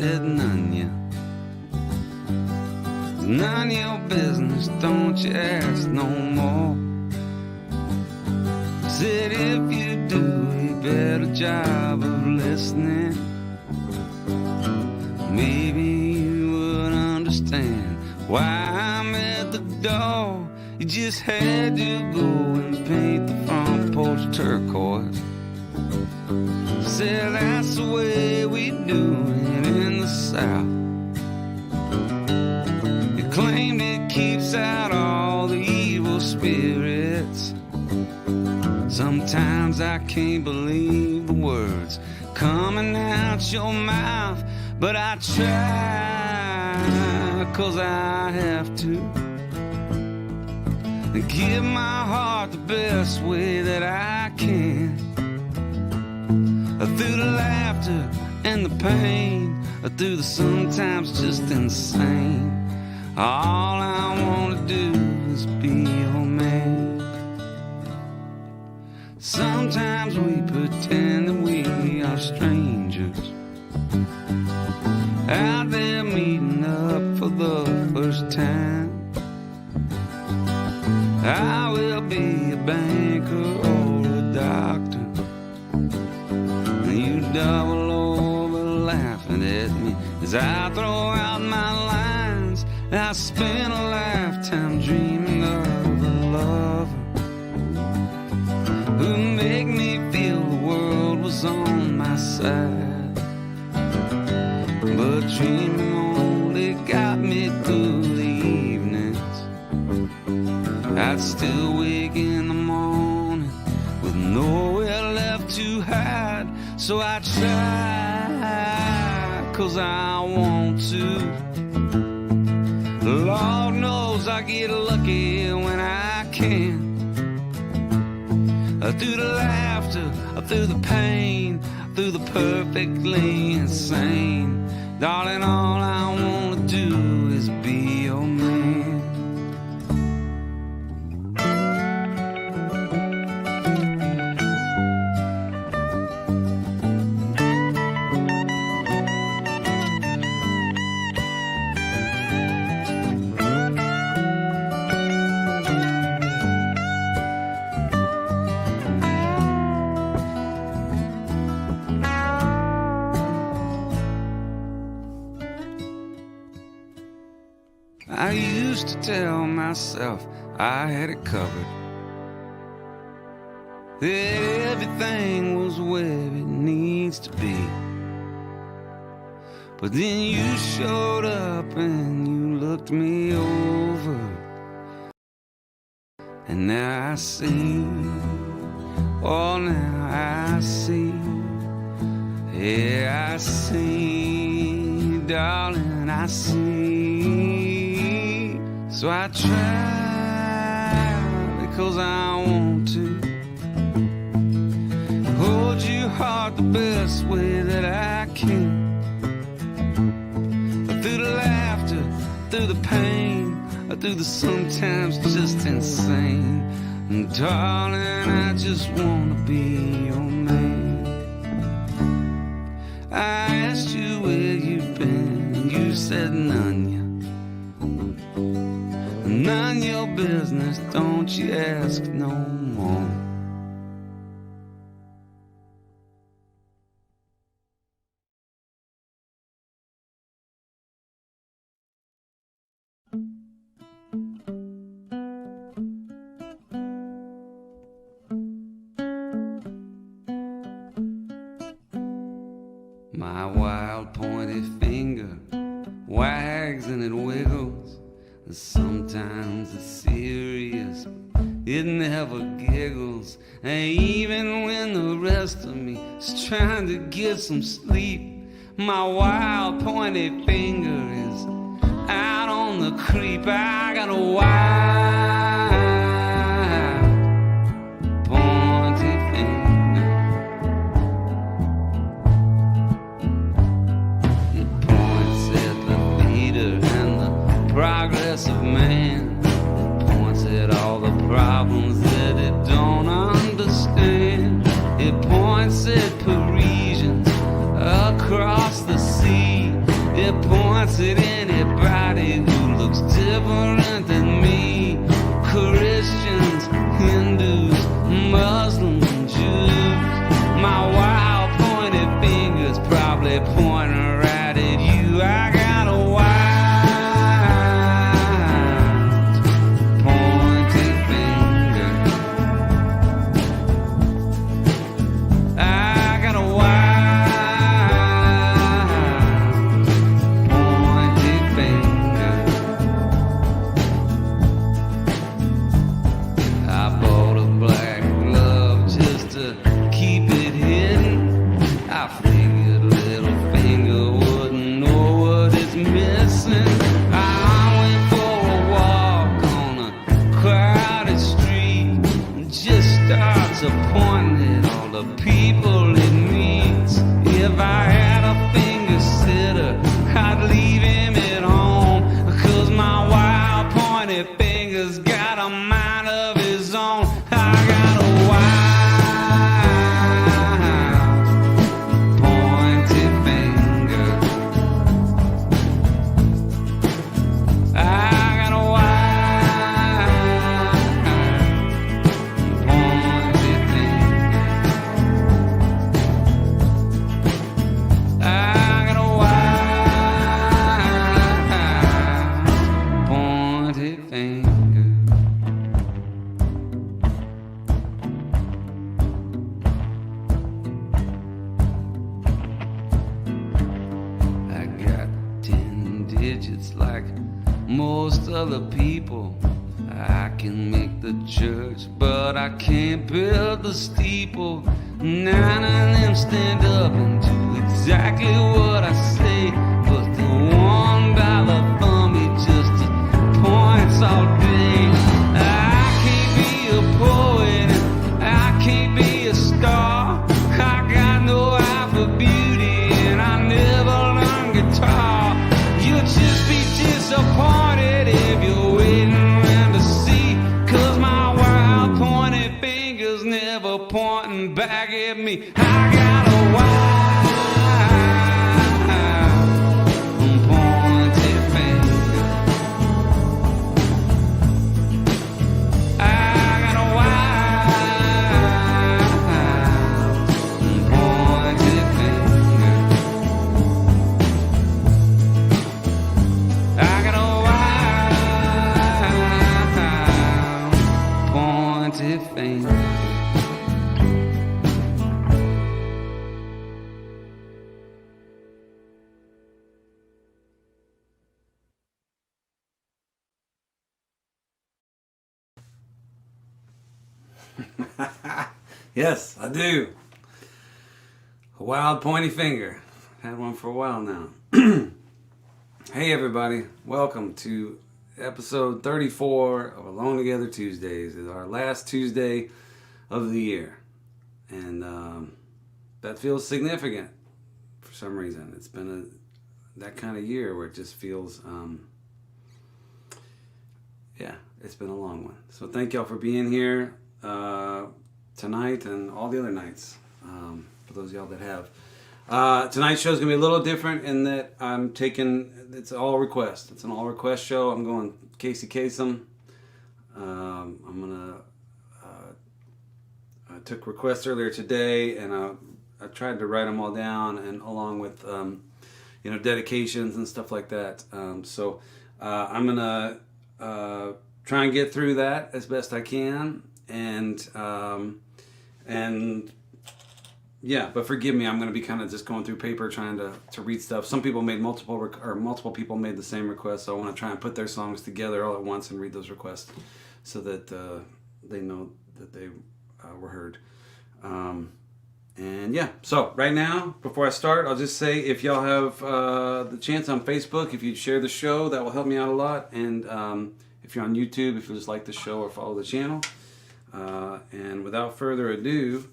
said none ya. None of your business, don't you ask no more. Said if you do a better job of listening, maybe you would understand why I'm at the door. You just had to go and paint the front porch turquoise. Said that's the way we do it in the South. You claimed it keeps out all the evil spirits. Sometimes I can't believe the words coming out your mouth, but I try, 'cause I have to. Give my heart the best way that I can. Through the laughter and the pain, through the sometimes just insane. All I want to do is be your man. Sometimes we pretend that we are strangers, out there meeting up for the first time. I will be a banker or a doctor. You double over laughing at me as I throw out my lines. I spent a lifetime dreaming of a lover who made me feel the world was on my side. But dreaming only got me through the evenings. I'd still wake in the morning with nowhere left to hide. So I try, 'cause I want to. Lord knows I get lucky when I can. Through the laughter, through the pain, through the perfectly insane. Darling, all I want to do is be your man. I used to tell myself I had it covered, that everything was where it needs to be. But then you showed up and you looked me over, and now I see, oh now I see, yeah I see, darling I see. So I try, because I want to hold your heart the best way that I can. Through the laughter, through the pain, through the sometimes just insane. And darling, I just want to be your man. I asked you where you've been, and you said none yet. None your business, don't you ask no more. My wild pointy finger wags and it wiggles. Sometimes it's serious, it never giggles. And even when the rest of me is trying to get some sleep, my wild pointy finger is out on the creep. I got a wild pointy finger. It points at the leader and the progress of man, points at all the problems that it don't understand. It points at Parisians across the sea starts appointing at all the people it meets. If I had a finger sitter, I'd leave him at home, 'cause my wild pointy finger's got a mind of his own. I got a wild pointy finger. I got a wild pointy finger. I got a wild pointy finger. I got 10 digits like most other people. I can make the church, but I can't build the steeple. 9 of them stand up and do exactly what I say, but the one by the thumb, he just points all day. I can't be a poet, I can't be a star. I got no eye for beauty, and I never learned guitar. You'll just be disappointed if you're waiting around to see, 'cause my wild pointy fingers never pointing back at me. I got a wild pointy finger. I got a wild pointy finger. I got a wild pointy finger. Yes, I do. A wild pointy finger. Had one for a while now. Hey everybody, welcome to episode 34 of Alone Together Tuesdays. It's our last Tuesday of the year. And that feels significant for some reason. It's been that kind of year where it just feels, it's been a long one. So thank y'all for being here tonight and all the other nights, for those of y'all that have. Tonight's show is going to be a little different in that it's all request. It's an all request show. I'm going Casey Kasem. I took requests earlier today, and I tried to write them all down, and along with dedications and stuff like that. So I'm gonna try and get through that as best I can, and but forgive me, I'm going to be kind of just going through paper trying to read stuff. Some people made multiple people made the same request, so I want to try and put their songs together all at once and read those requests so that they know that they were heard. So right now, before I start, I'll just say if y'all have the chance on Facebook, if you'd share the show, that will help me out a lot. And if you're on YouTube, if you just like the show or follow the channel. And without further ado,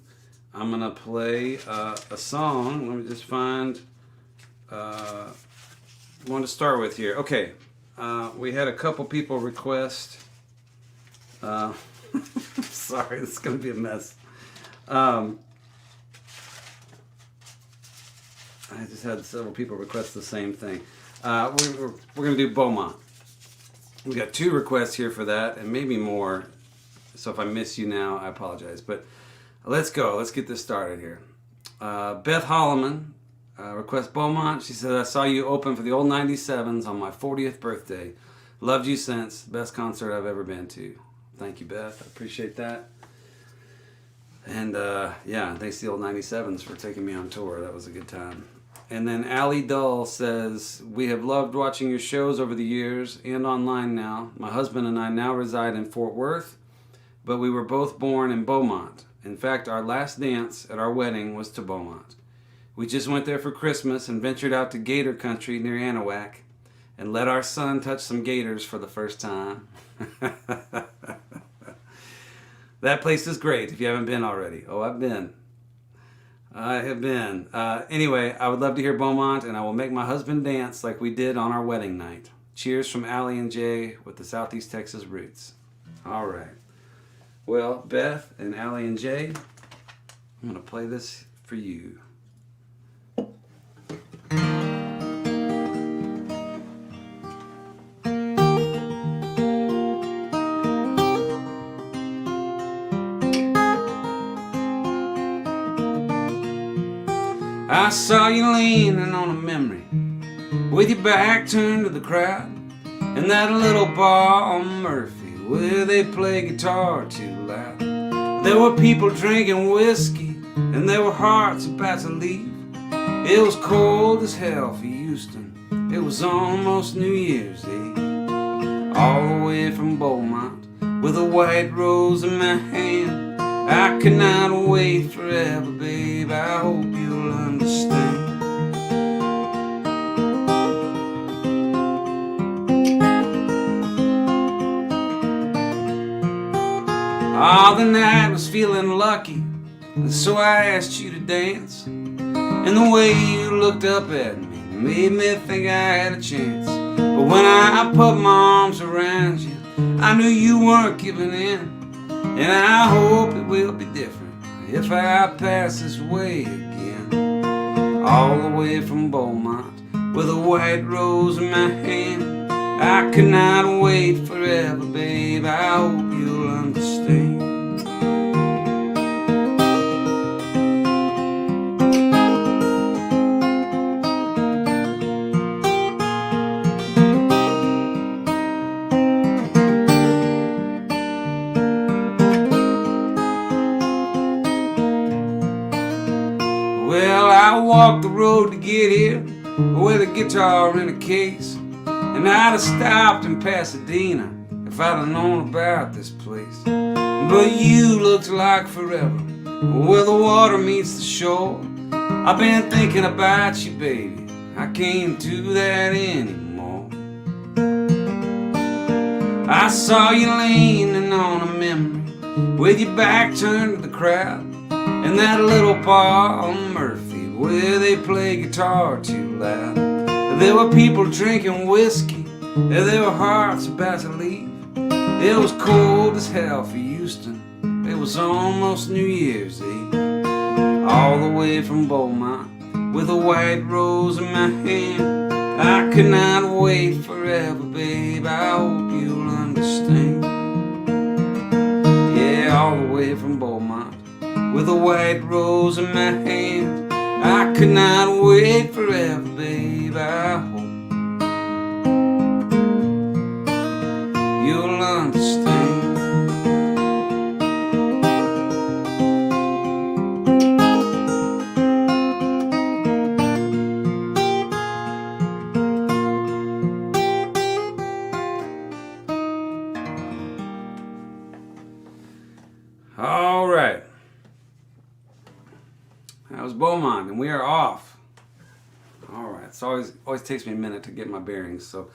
I'm going to play a song. Let me just find one to start with here. Okay, we had a couple people request. Sorry, this is going to be a mess. I just had several people request the same thing. We're going to do Beaumont. We got 2 requests here for that, and maybe more. So if I miss you now, I apologize. But let's go. Let's get this started here. Beth Holloman requests Beaumont. She said, I saw you open for the old 97s on my 40th birthday. Loved you since. Best concert I've ever been to. Thank you, Beth. I appreciate that. And thanks to the old 97s for taking me on tour. That was a good time. And then Allie Dull says, we have loved watching your shows over the years and online now. My husband and I now reside in Fort Worth, but we were both born in Beaumont. In fact, our last dance at our wedding was to Beaumont. We just went there for Christmas and ventured out to Gator Country near Anahuac and let our son touch some gators for the first time. That place is great if you haven't been already. Oh, I've been. I have been. Anyway, I would love to hear Beaumont, and I will make my husband dance like we did on our wedding night. Cheers from Allie and Jay with the Southeast Texas roots. All right. Well, Beth and Allie and Jay, I'm going to play this for you. I saw you leaning on a memory with your back turned to the crowd in that little bar on Murphy where they play guitar too loud. There were people drinking whiskey and there were hearts about to leave. It was cold as hell for Houston. It was almost New Year's Eve. All the way from Beaumont with a white rose in my hand. I could not wait forever, babe. I hope you'll understand. Oh, the night was feeling lucky, and so I asked you to dance. And the way you looked up at me made me think I had a chance. But when I put my arms around you, I knew you weren't giving in. And I hope it will be different if I pass this way again. All the way from Beaumont with a white rose in my hand. I could not wait forever, babe. I hope you'll understand. I walked the road to get here with a guitar in a case, and I'd have stopped in Pasadena if I'd have known about this place. But you looked like forever where the water meets the shore. I've been thinking about you, baby. I can't do that anymore. I saw you leaning on a memory with your back turned to the crowd in that little bar on Murphy where they play guitar too loud. There were people drinking whiskey, and there were hearts about to leave. It was cold as hell for Houston. It was almost New Year's Eve. All the way from Beaumont with a white rose in my hand. I could not wait forever, babe. I hope you'll understand. Yeah, all the way from Beaumont with a white rose in my hand. I could not wait forever, babe. I hope you'll understand. All right. That was Beaumont, and we are off. All right. It's always takes me a minute to get my bearings, so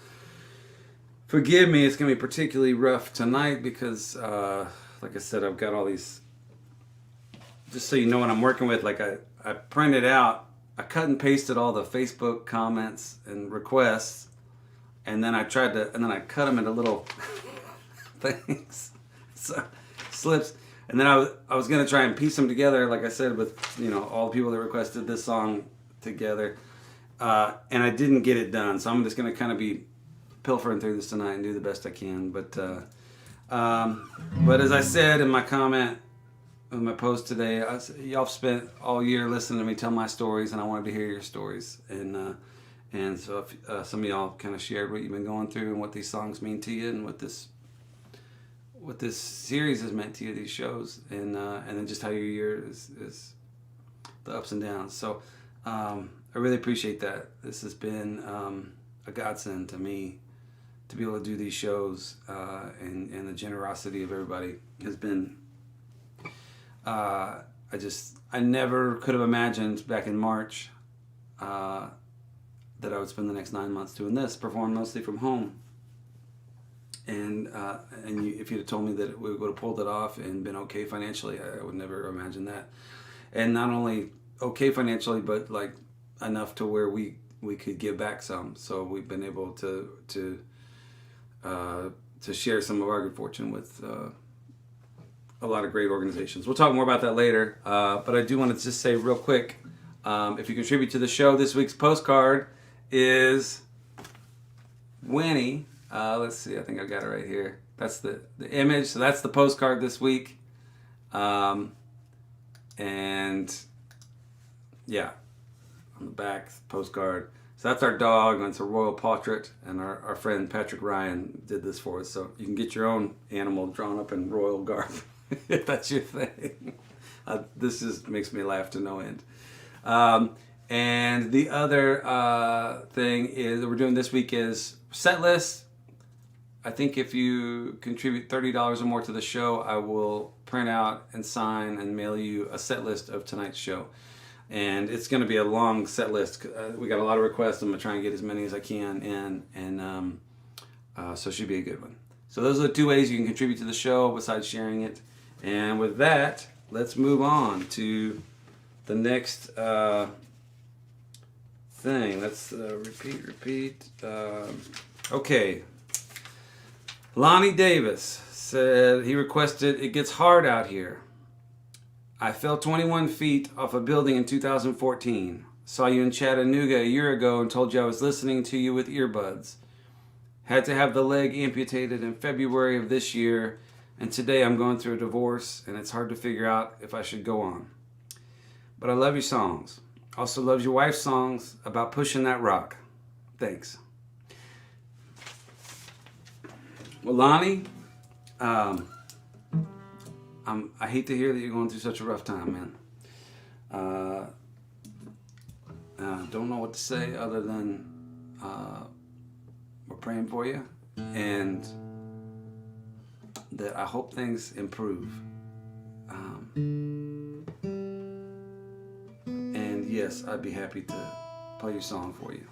forgive me. It's gonna be particularly rough tonight because, like I said, I've got all these. Just so you know what I'm working with, like I printed out, I cut and pasted all the Facebook comments and requests, and then I cut them into little things, so slips. And then I was going to try and piece them together, like I said, with, you know, all the people that requested this song together. And I didn't get it done. So I'm just going to kind of be pilfering through this tonight and do the best I can. But as I said in my comment, in my post today, y'all spent all year listening to me tell my stories, and I wanted to hear your stories. And so if, some of y'all kind of shared what you've been going through and what these songs mean to you and what this series has meant to you, these shows, and then just how your year is the ups and downs. So I really appreciate that. This has been a godsend to me to be able to do these shows, and the generosity of everybody has been. I never could have imagined back in March that I would spend the next 9 months doing this, perform mostly from home. And if you'd have told me that we would have pulled it off and been okay financially, I would never imagine that. And not only okay financially, but like enough to where we could give back some. So we've been able to share some of our good fortune with a lot of great organizations. We'll talk more about that later. But I do want to just say real quick, if you contribute to the show, this week's postcard is Winnie. Let's see, I think I got it right here. That's the image. So that's the postcard this week. And yeah, on the back, postcard. So that's our dog, and it's a royal portrait, and our friend Patrick Ryan did this for us. So you can get your own animal drawn up in royal garb if that's your thing. This just makes me laugh to no end. And the other thing is that we're doing this week is Setlist. I think if you contribute $30 or more to the show, I will print out and sign and mail you a set list of tonight's show. And it's going to be a long set list. We got a lot of requests. I'm going to try and get as many as I can in. And so it should be a good one. So those are the two ways you can contribute to the show besides sharing it. And with that, let's move on to the next thing. Let's repeat. Okay. Lonnie Davis said he requested "It Gets Hard Out Here." I fell 21 feet off a building in 2014. Saw you in Chattanooga a year ago and told you I was listening to you with earbuds. Had to have the leg amputated in February of this year, and today I'm going through a divorce and it's hard to figure out if I should go on. But I love your songs. Also loves your wife's songs about pushing that rock. Thanks. Well, Lonnie, I hate to hear that you're going through such a rough time, man. Don't know what to say other than we're praying for you, and that I hope things improve. And yes, I'd be happy to play your song for you.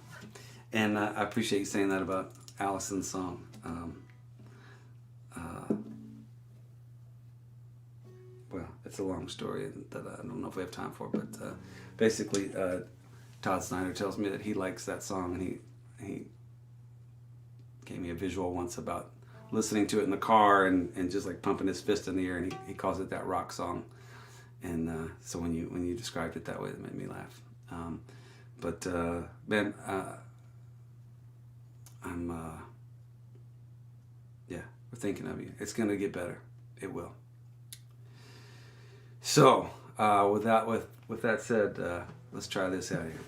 And I appreciate you saying that about Allison's song. Well, it's a long story that I don't know if we have time for, but basically Todd Snyder tells me that he likes that song, and he gave me a visual once about listening to it in the car and just like pumping his fist in the air, and he calls it that rock song. And so when you described it that way, that made me laugh. But man, we're thinking of you. It's gonna get better. It will. So with that said, let's try this out here.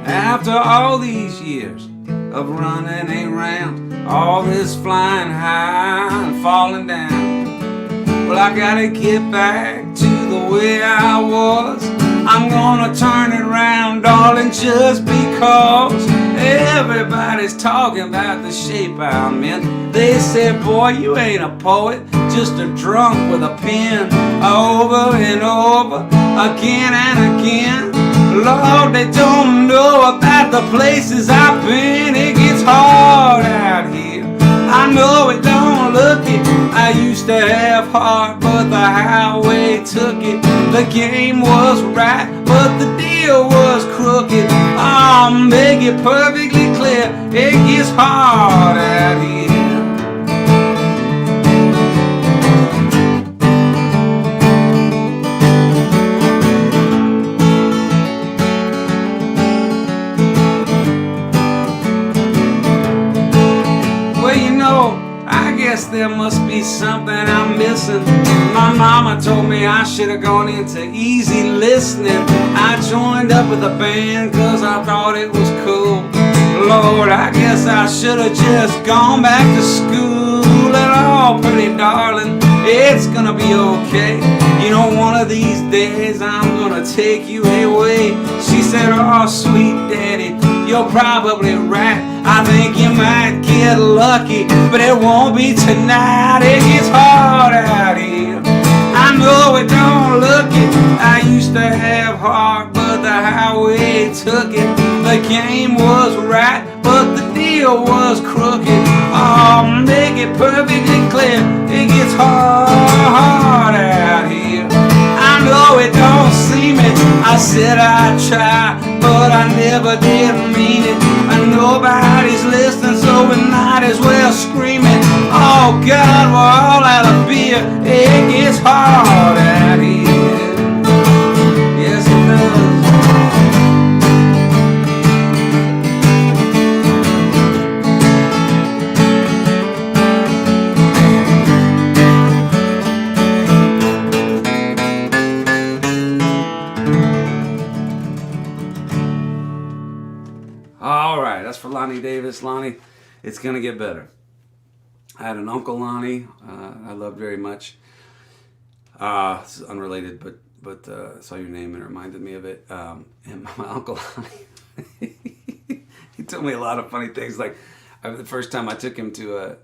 After all these years of running around, all this flying high and falling down, well, I gotta get back to the way I was. I'm gonna turn it around, darling, just because everybody's talking about the shape I'm in. They said, boy, you ain't a poet, just a drunk with a pen, over and over, again and again. Lord, they don't know about the places I've been. It gets hard out here, I know it don't look it. I used to have heart, but the highway took it. The game was right, but the deal was crooked. I'll make it perfectly clear, it gets hard out here. There must be something I'm missing. My mama told me I should have gone into easy listening. I joined up with a band cause I thought it was cool. Lord, I guess I should have just gone back to school. And oh, pretty darling, it's gonna be okay. You know, one of these days I'm gonna take you away. She said, oh, sweet daddy, you're probably right. I think you might get lucky, but it won't be tonight. It gets hard out here, I know it don't look it. I used to have heart, but the highway took it. The game was right, but the deal was crooked. Oh, I'll make it perfectly clear. It gets hard out here. I know it don't seem it. I said I'd try, but I never did mean it. And nobody's listening, so we might as well scream it. Oh God, we're all out of beer. It gets hard out here. Yes, it does. All right, that's for Lonnie Davis. Lonnie, it's gonna get better. I had an uncle Lonnie I loved very much. It's unrelated, but saw your name and it reminded me of it. And my uncle Lonnie, he told me a lot of funny things. Like the first time I took him to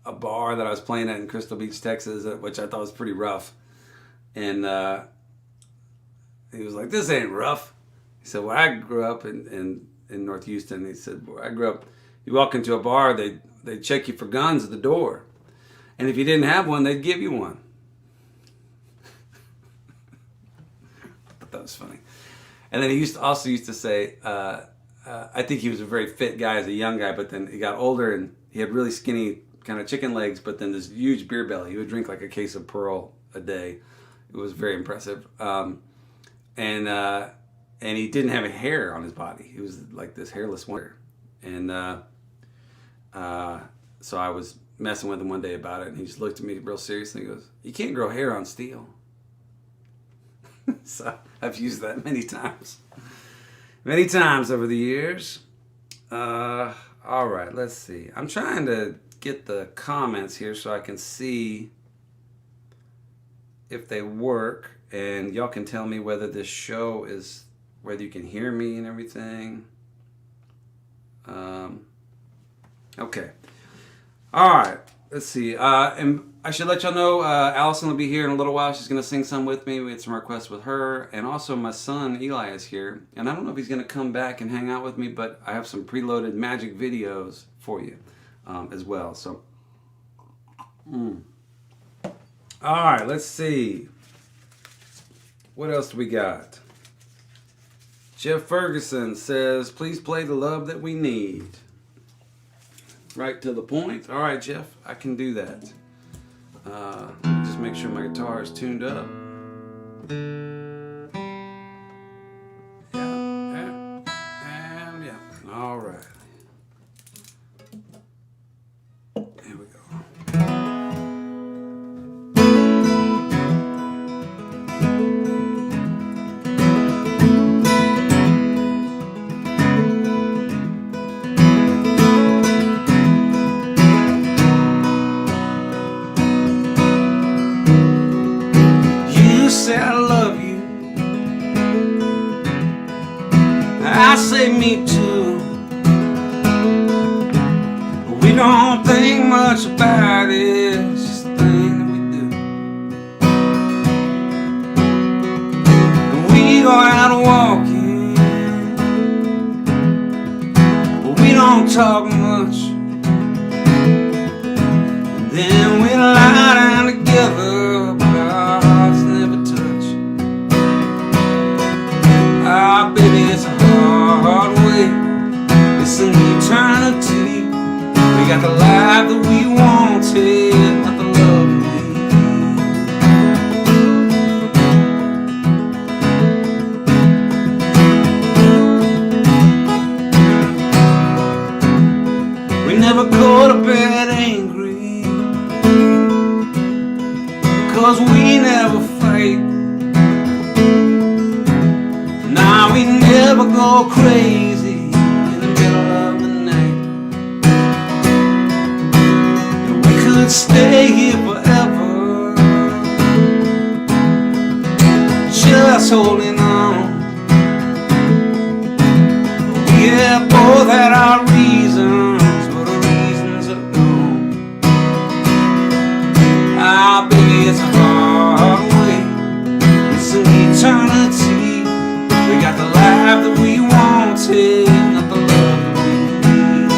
a bar that I was playing at in Crystal Beach, Texas, which I thought was pretty rough. And he was like, "This ain't rough." He said, "Well, I grew up in North Houston." He said, "Well, I grew up, you walk into a bar, they'd check you for guns at the door. And if you didn't have one, they'd give you one." I thought that was funny. And then he used to say, I think he was a very fit guy as a young guy, but then he got older and he had really skinny kind of chicken legs, but then this huge beer belly. He would drink like a case of Pearl a day. It was very impressive. And he didn't have a hair on his body. He was like this hairless wonder. And so I was messing with him one day about it, and he just looked at me real seriously and he goes, "You can't grow hair on steel." So I've used that many times. Many times over the years. All right, let's see. I'm trying to get the comments here so I can see if they work, and y'all can tell me whether this show is, whether you can hear me and everything. Okay. All right. Let's see. And I should let y'all know, Allison will be here in a little while. She's going to sing some with me. We had some requests with her. And also my son, Eli, is here. And I don't know if he's going to come back and hang out with me, but I have some preloaded magic videos for you as well. So, all right. Let's see. What else do we got? Jeff Ferguson says, "Please play The Love That We Need." Right to the point. All right, Jeff, I can do that. Let me just make sure my guitar is tuned up. Yeah. All right. Here we go. I say me too. We don't think much about it, it's just a thing that we do. And we go out walking, but we don't talk much. And then we lie down together, but our hearts never touch. Ah, baby, it's a hard way. It's an eternity. We got the life that we wanted, not the love we never go to bed angry, 'cause we never fight. Now we never go crazy in the middle of the night. And we could stay here forever, just holding on. We have both had our reasons, but the reasons are gone. Ah, baby, it's a hard way. It's an eternity. We got the life that we wanted, not the love that we need.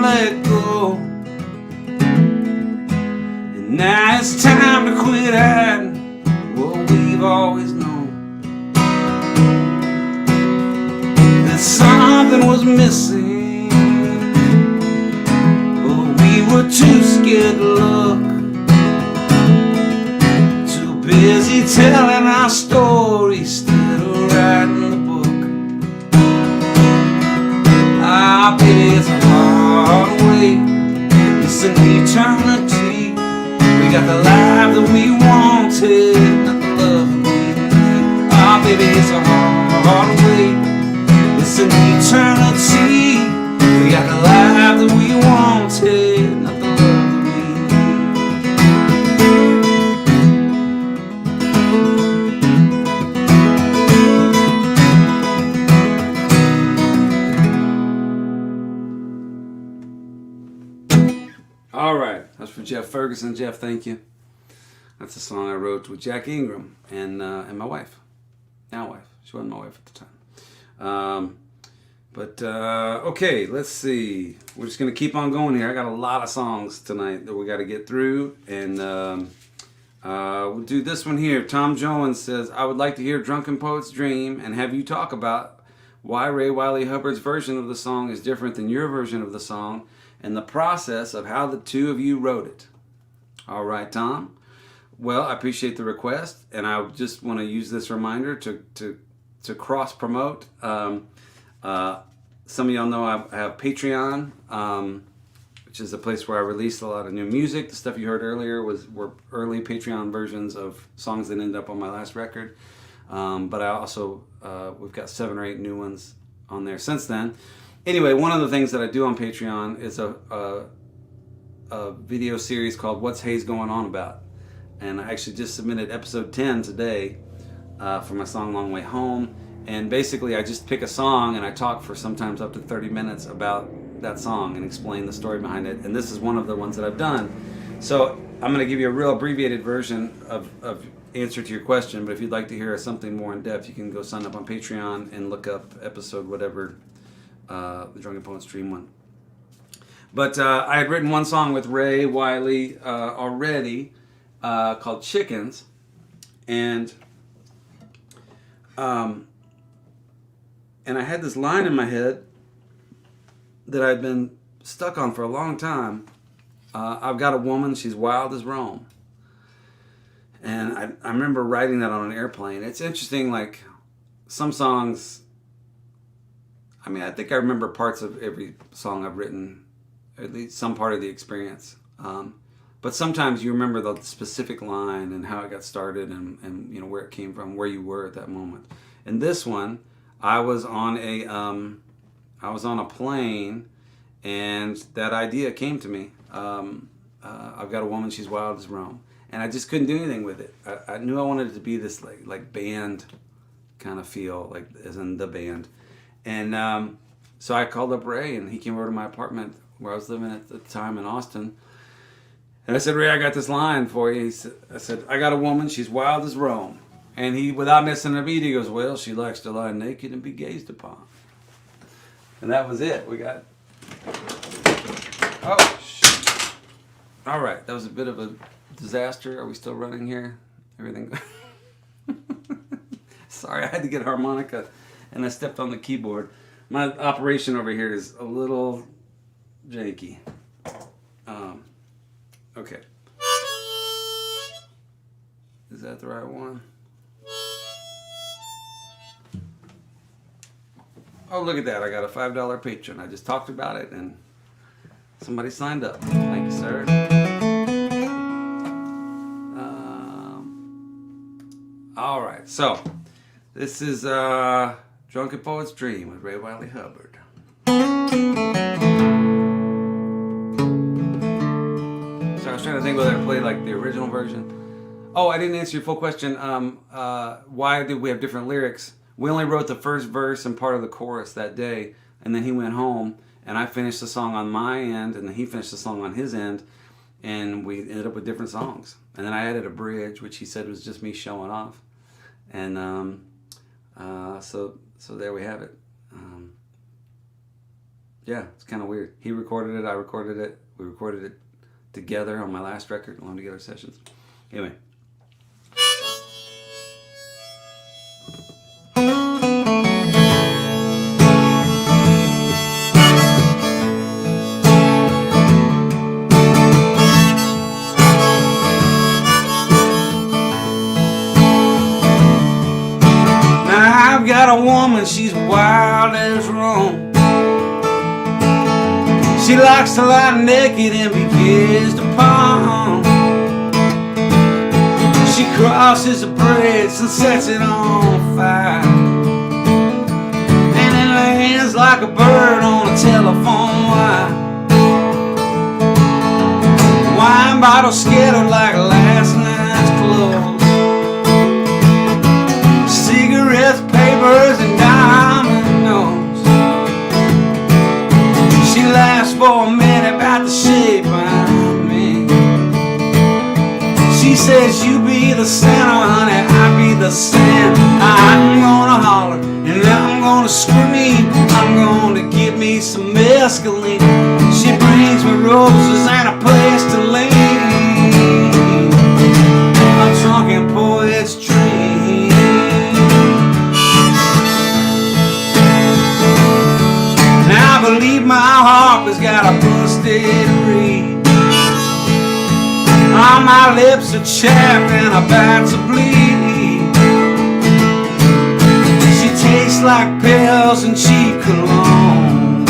let go. And now it's time to quit hiding what we've always known. That something was missing, but we were too scared to look. Too busy telling our story instead of writing the book. Ah, baby, it's a hard way. It's an eternity. We got the life that we wanted, not the love that we need. Ah, baby, it's a hard way. It's an eternity. We got the life that we wanted, not the love that we need. All right, that's for Jeff Ferguson. Jeff, thank you. That's a song I wrote with Jack Ingram and my wife, now wife. She wasn't my wife at the time. Okay, let's see. We're just going to keep on going here. I got a lot of songs tonight that we got to get through. And we'll do this one here. Tom Jones says, I would like to hear Drunken Poet's Dream and have you talk about why Ray Wylie Hubbard's version of the song is different than your version of the song and the process of how the two of you wrote it. All right, Tom. Well, I appreciate the request, and I just want to use this reminder to cross-promote. Some of y'all know I have Patreon, which is a place where I release a lot of new music. The stuff you heard earlier were early Patreon versions of songs that ended up on my last record. But I also, we've got 7 or 8 new ones on there since then. Anyway, one of the things that I do on Patreon is a video series called What's Hayes Going On About? And I actually just submitted episode 10 today for my song Long Way Home. And basically I just pick a song and I talk for sometimes up to 30 minutes about that song and explain the story behind it. And this is one of the ones that I've done. So I'm going to give you a real abbreviated version of answer to your question, but if you'd like to hear something more in depth, you can go sign up on Patreon and look up episode whatever, the Drunken Poet's Dream one. But I had written one song with Ray Wylie already called Chickens, and I had this line in my head that I'd been stuck on for a long time. I've got a woman, she's wild as Rome. And I remember writing that on an airplane. It's interesting, like some songs, I mean, I think I remember parts of every song I've written, at least some part of the experience. But sometimes you remember the specific line and how it got started and you know, where it came from, where you were at that moment. And this one, I was on a plane, and that idea came to me. I've got a woman, she's wild as Rome, and I just couldn't do anything with it. I knew I wanted it to be this like band kind of feel, like as in the band. And so I called up Ray, and he came over to my apartment where I was living at the time in Austin. And I said, Ray, I got this line for you. I said, I got a woman, she's wild as Rome. And he, without missing a beat, he goes, well, she likes to lie naked and be gazed upon. And that was it. We got... Oh, shit. All right. That was a bit of a disaster. Are we still running here? Everything... Sorry, I had to get a harmonica, and I stepped on the keyboard. My operation over here is a little janky. Okay. Is that the right one? Oh, look at that. I got a $5 patron. I just talked about it and somebody signed up. Thank you, sir. All right. So, this is Drunken Poet's Dream with Ray Wylie Hubbard. So I was trying to think whether I played like the original version. Oh, I didn't answer your full question. Why did we have different lyrics? We only wrote the first verse and part of the chorus that day, and then he went home, and I finished the song on my end, and then he finished the song on his end, and we ended up with different songs. And then I added a bridge, which he said was just me showing off. And so there we have it. Yeah, it's kind of weird. He recorded it, I recorded it, we recorded it together on my last record, Alone Together Sessions. Anyway. Now I've got a woman, she's wild as Rome. She likes to lie naked and be kissed upon. She crosses the bridge and sets it on fire, and it lands like a bird on a telephone wire. Wine bottles scattered like last night's clothes, cigarettes, papers, and diamond nose. She laughs for a minute about the shape I'm in. She says, you be the center, honey, I be the sand. I'm gonna holler and I'm gonna scream. I'm gonna get me some mescaline. She brings me roses and a place to lean. I'm drunk in poet's dream. Now I believe my harp has got a busted reed. All my lips are chapped and about to bleed. She tastes like pills and cheap cologne,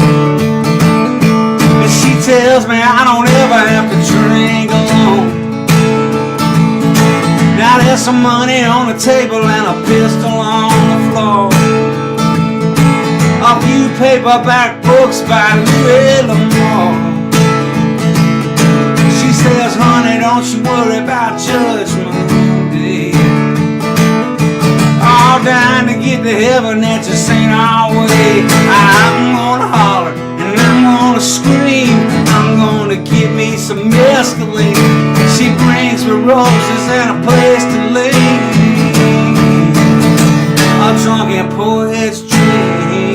and she tells me I don't ever have to drink alone. Now there's some money on the table and a pistol on the floor, a few paperback books by Louis L'Amour. She says, honey, don't you worry about Judgment Day. All dying to get to heaven, that just ain't our way. I'm gonna holler and I'm gonna scream. I'm gonna get me some mescaline. She brings me roses and a place to lay. A drunken poet's dream.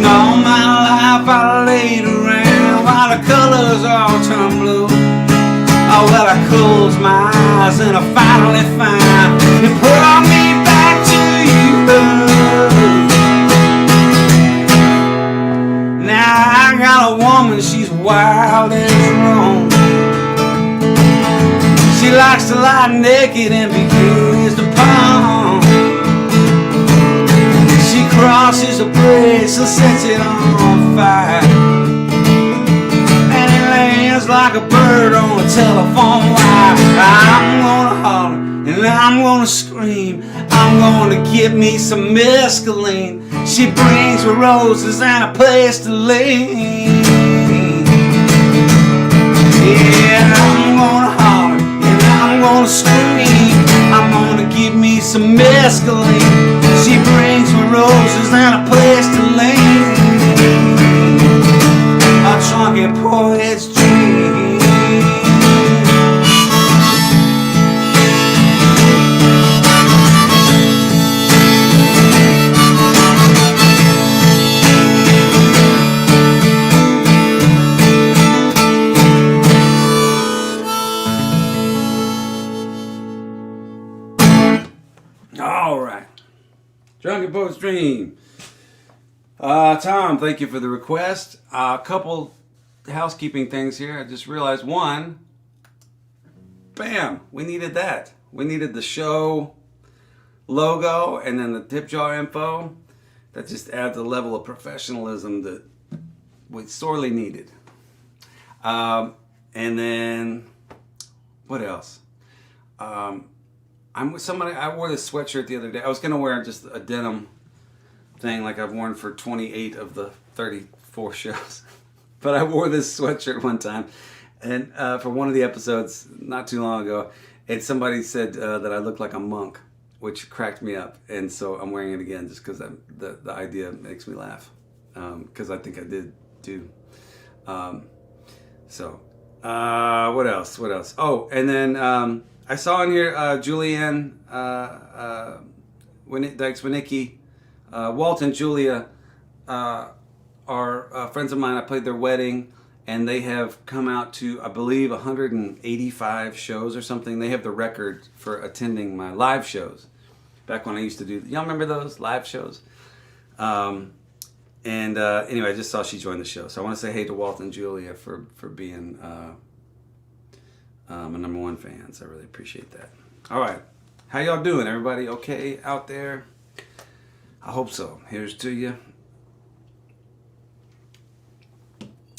All my life I laid around while the colors all turn blue. Oh, well, I close my eyes and I finally find it brought me back to you. Now I got a woman, she's wild as Rome. She likes to lie naked and be kissed upon. She crosses a bridge and sets it on fire, and it lands like a bird on a telephone wire. I'm gonna holler and I'm gonna scream. I'm gonna get me some mescaline. She brings me roses and a place to lay. Yeah, I'm gonna holler and I'm gonna scream. I'm gonna get me some mescaline. She brings me roses and a place to lay. A drunken poet's dream. All right. Drunken Poet's Dream. Tom, thank you for the request. A couple housekeeping things here. I just realized one, bam, we needed that. We needed the show logo and then the tip jar info. That just adds a level of professionalism that we sorely needed. And then, what else? I wore this sweatshirt the other day. I was gonna wear just a denim thing like I've worn for 28 of the 34 shows. But I wore this sweatshirt one time, and for one of the episodes not too long ago, and somebody said that I looked like a monk, which cracked me up, and so I'm wearing it again just because the idea makes me laugh, because I think I did too. What else? Oh, and then I saw in here Julianne Winnicki, Walt and Julia are friends of mine. I played their wedding, and they have come out to, I believe, 185 shows or something. They have the record for attending my live shows. Back when I used to do, y'all remember those live shows? Anyway, I just saw she joined the show. So I want to say hey to Walt and Julia for being my number one fans. I really appreciate that. All right. How y'all doing, everybody? Okay out there? I hope so. Here's to you.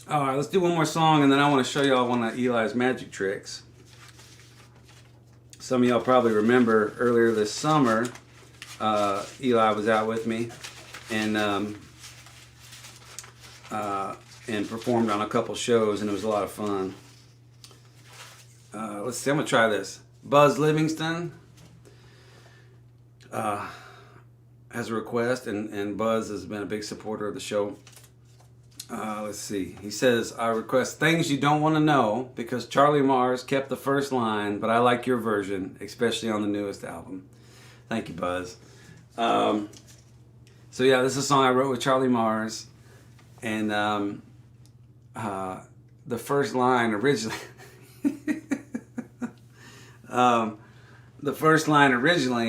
All right, let's do one more song, and then I want to show y'all one of Eli's magic tricks. Some of y'all probably remember earlier this summer, Eli was out with me and performed on a couple shows, and it was a lot of fun. Let's see, I'm going to try this. Buzz Livingston has a request, and Buzz has been a big supporter of the show. Let's see. He says, I request Things You Don't Want to Know because Charlie Mars kept the first line, but I like your version, especially on the newest album. Thank you, Buzz. So yeah, this is a song I wrote with Charlie Mars, and the first line originally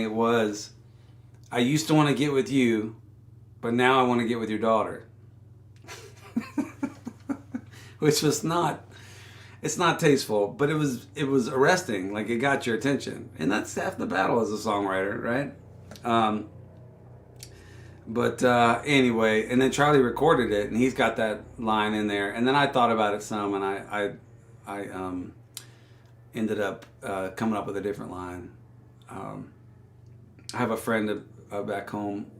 was, I used to want to get with you, but now I want to get with your daughter. Which was it's not tasteful, but it was arresting. Like, it got your attention, and that's half the battle as a songwriter, right? Anyway, and then Charlie recorded it, and he's got that line in there. And then I thought about it some, and I ended up coming up with a different line. I have a friend back home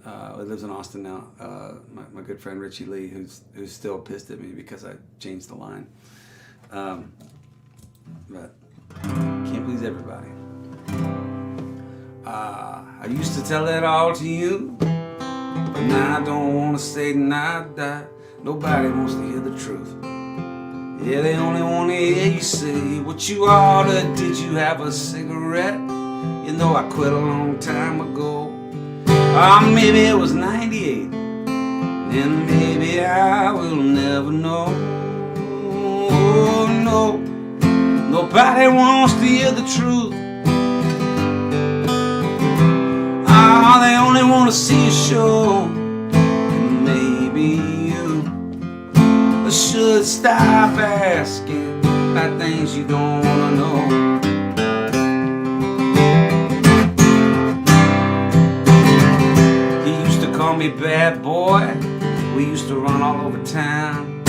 who lives in Austin now. My good friend Richie Lee, who's still pissed at me because I changed the line. But can't please everybody. I used to tell it all to you, but now I don't want to say nada. Nobody wants to hear the truth. Yeah, they only want to hear you say what you ordered. Did you have a cigarette? You know I quit a long time ago. Maybe it was 98, and maybe I will never know. Oh, no, nobody wants to hear the truth. They only want to see a show. And maybe you should stop asking about things you don't want to know. He used to call me bad boy. We used to run all over town.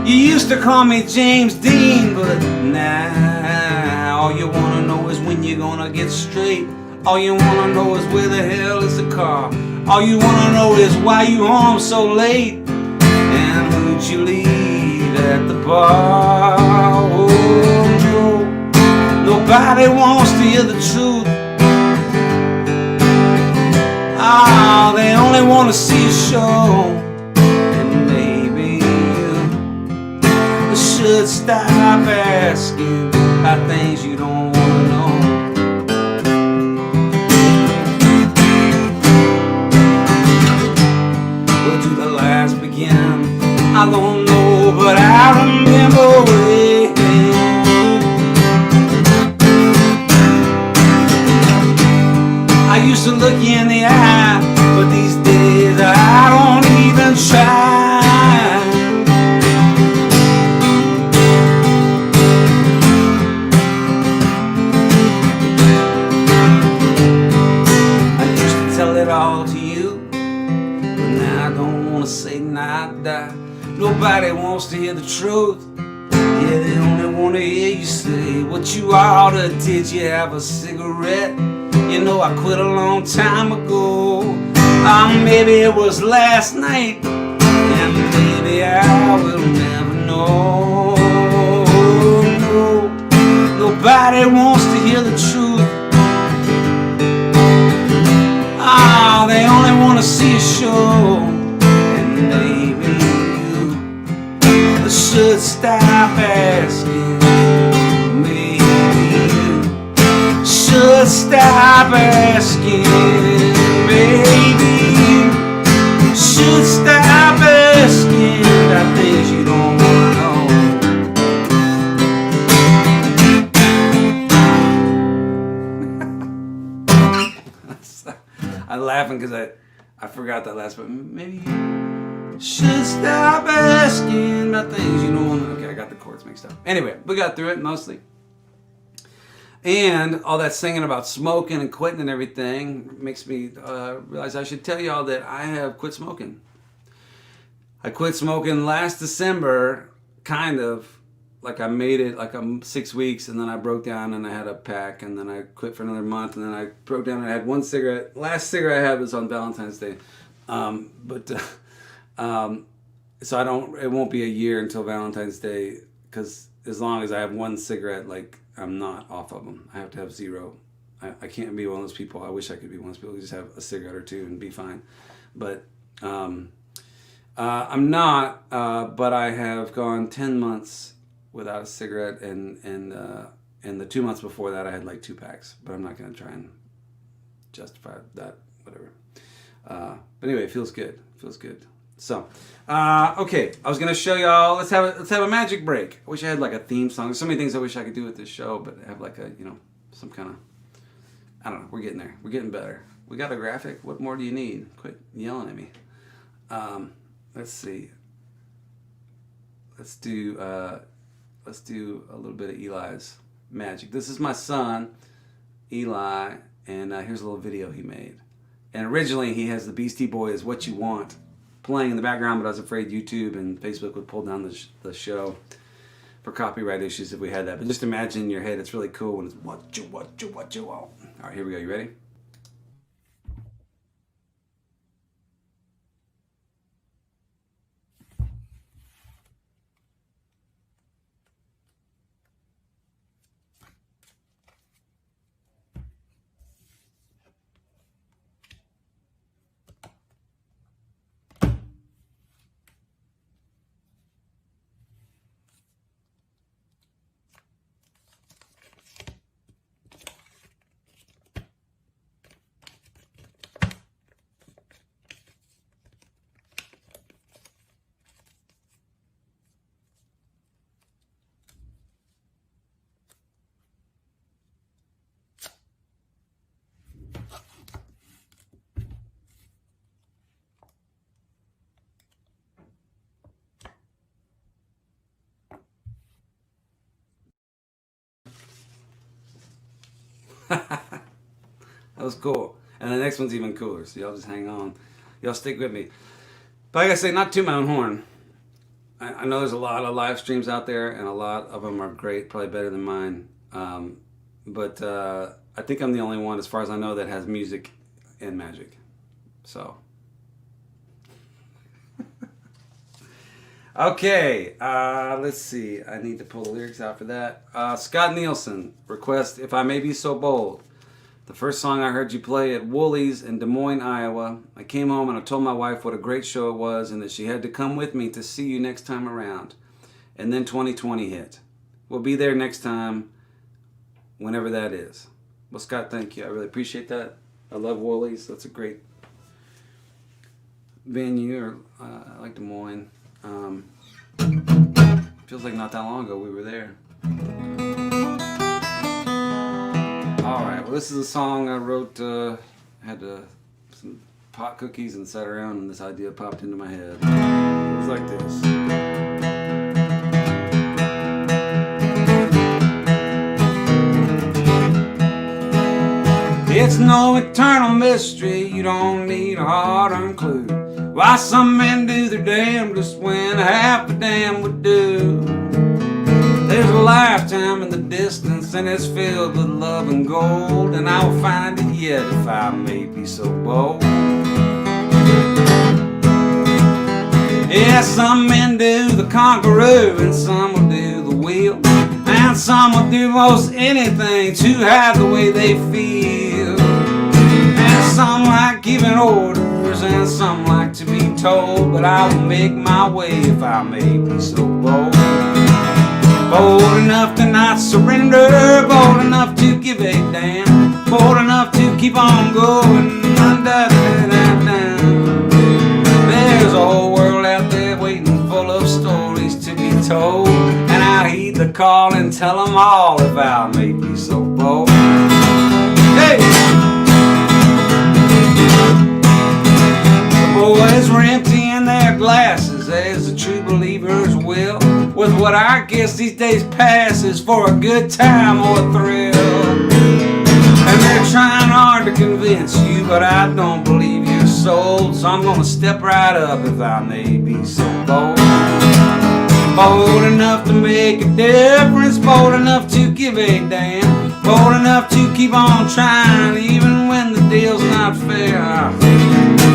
You used to call me James Dean, but now all you want to know is when you're gonna get straight. All you wanna know is where the hell is the car. All you wanna know is why you home so late, and who'd you leave at the bar. Oh no, nobody wants to hear the truth. They only wanna see a show. And maybe you should stop asking about things you don't wanna know. I don't know, but I remember when I used to look you in the eye, but these days I don't even try. I used to tell it all to you, but now I don't want to say nada. Nobody wants to hear the truth. Yeah, they only want to hear you say what you ordered. Did you have a cigarette? You know I quit a long time ago. Maybe it was last night, and maybe I will never know. No, nobody wants to hear the truth. They only want to see a show. And maybe should stop asking. Maybe you should stop stop asking, baby. Should stop asking about things you don't want to know. I'm laughing because I forgot that last, but maybe you should stop asking about things you don't want to know. Okay, I got the chords mixed up. Anyway, we got through it mostly. And all that singing about smoking and quitting and everything makes me realize I should tell y'all that I have quit smoking. I quit smoking last December, kind of. Like I made it like 6 weeks, and then I broke down and I had a pack, and then I quit for another month, and then I broke down and I had one cigarette. Last cigarette I had was on Valentine's Day. So it won't be a year until Valentine's Day, because as long as I have one cigarette, like, I'm not off of them. I have to have zero. I can't be one of those people. I wish I could be one of those people who just have a cigarette or two and be fine. But I'm not. But I have gone 10 months without a cigarette, and the 2 months before that I had like 2 packs. But I'm not going to try and justify that. Whatever. But anyway, it feels good. It feels good. So, okay, I was gonna show y'all. Let's have a magic break. I wish I had like a theme song. There's so many things I wish I could do with this show, but have like a, some kind of, I don't know. We're getting there. We're getting better. We got a graphic. What more do you need? Quit yelling at me. Let's see. Let's do a little bit of Eli's Magic. This is my son, Eli, and here's a little video he made. And originally he has the Beastie Boys' "What You Want" playing in the background, but I was afraid YouTube and Facebook would pull down the show for copyright issues if we had that. But just imagine in your head, it's really cool when it's what you want. All right, here we go. You ready? That was cool. And the next one's even cooler, so y'all just hang on. Y'all stick with me. But like I say, not to my own horn. I know there's a lot of live streams out there, and a lot of them are great, probably better than mine. But I think I'm the only one, as far as I know, that has music and magic. So. Okay, let's see. I need to pull the lyrics out for that. Scott Nielsen, request, "If I May Be So Bold." The first song I heard you play at Woolies in Des Moines, Iowa. I came home and I told my wife what a great show it was and that she had to come with me to see you next time around. And then 2020 hit. We'll be there next time, whenever that is. Well, Scott, thank you. I really appreciate that. I love Woolies. That's a great venue. I like Des Moines. Feels like not that long ago we were there. Alright, well, this is a song I wrote, had some pot cookies and sat around and this idea popped into my head. It was like this. It's no eternal mystery, you don't need a hard-earned clue. Why some men do their damn just when half the damn would do. There's a lifetime in the distance and it's filled with love and gold, and I will find it yet if I may be so bold. Yeah, some men do the conqueror and some will do the wheel, and some will do most anything to have the way they feel. And some like giving orders and some like to be told, but I will make my way if I may be so bold. Bold enough to not surrender, bold enough to give a damn. bold enough to keep on going. There's a whole world out there waiting, full of stories to be told, and I'll heed the call and tell them all if I may be so bold. Hey! The boys were emptying their glasses, as the true believers will, with what I guess these days passes for a good time or a thrill. And they're trying hard to convince you, but I don't believe you're sold, so I'm gonna step right up if I may be so bold. Bold enough to make a difference, bold enough to give a damn, bold enough to keep on trying even when the deal's not fair.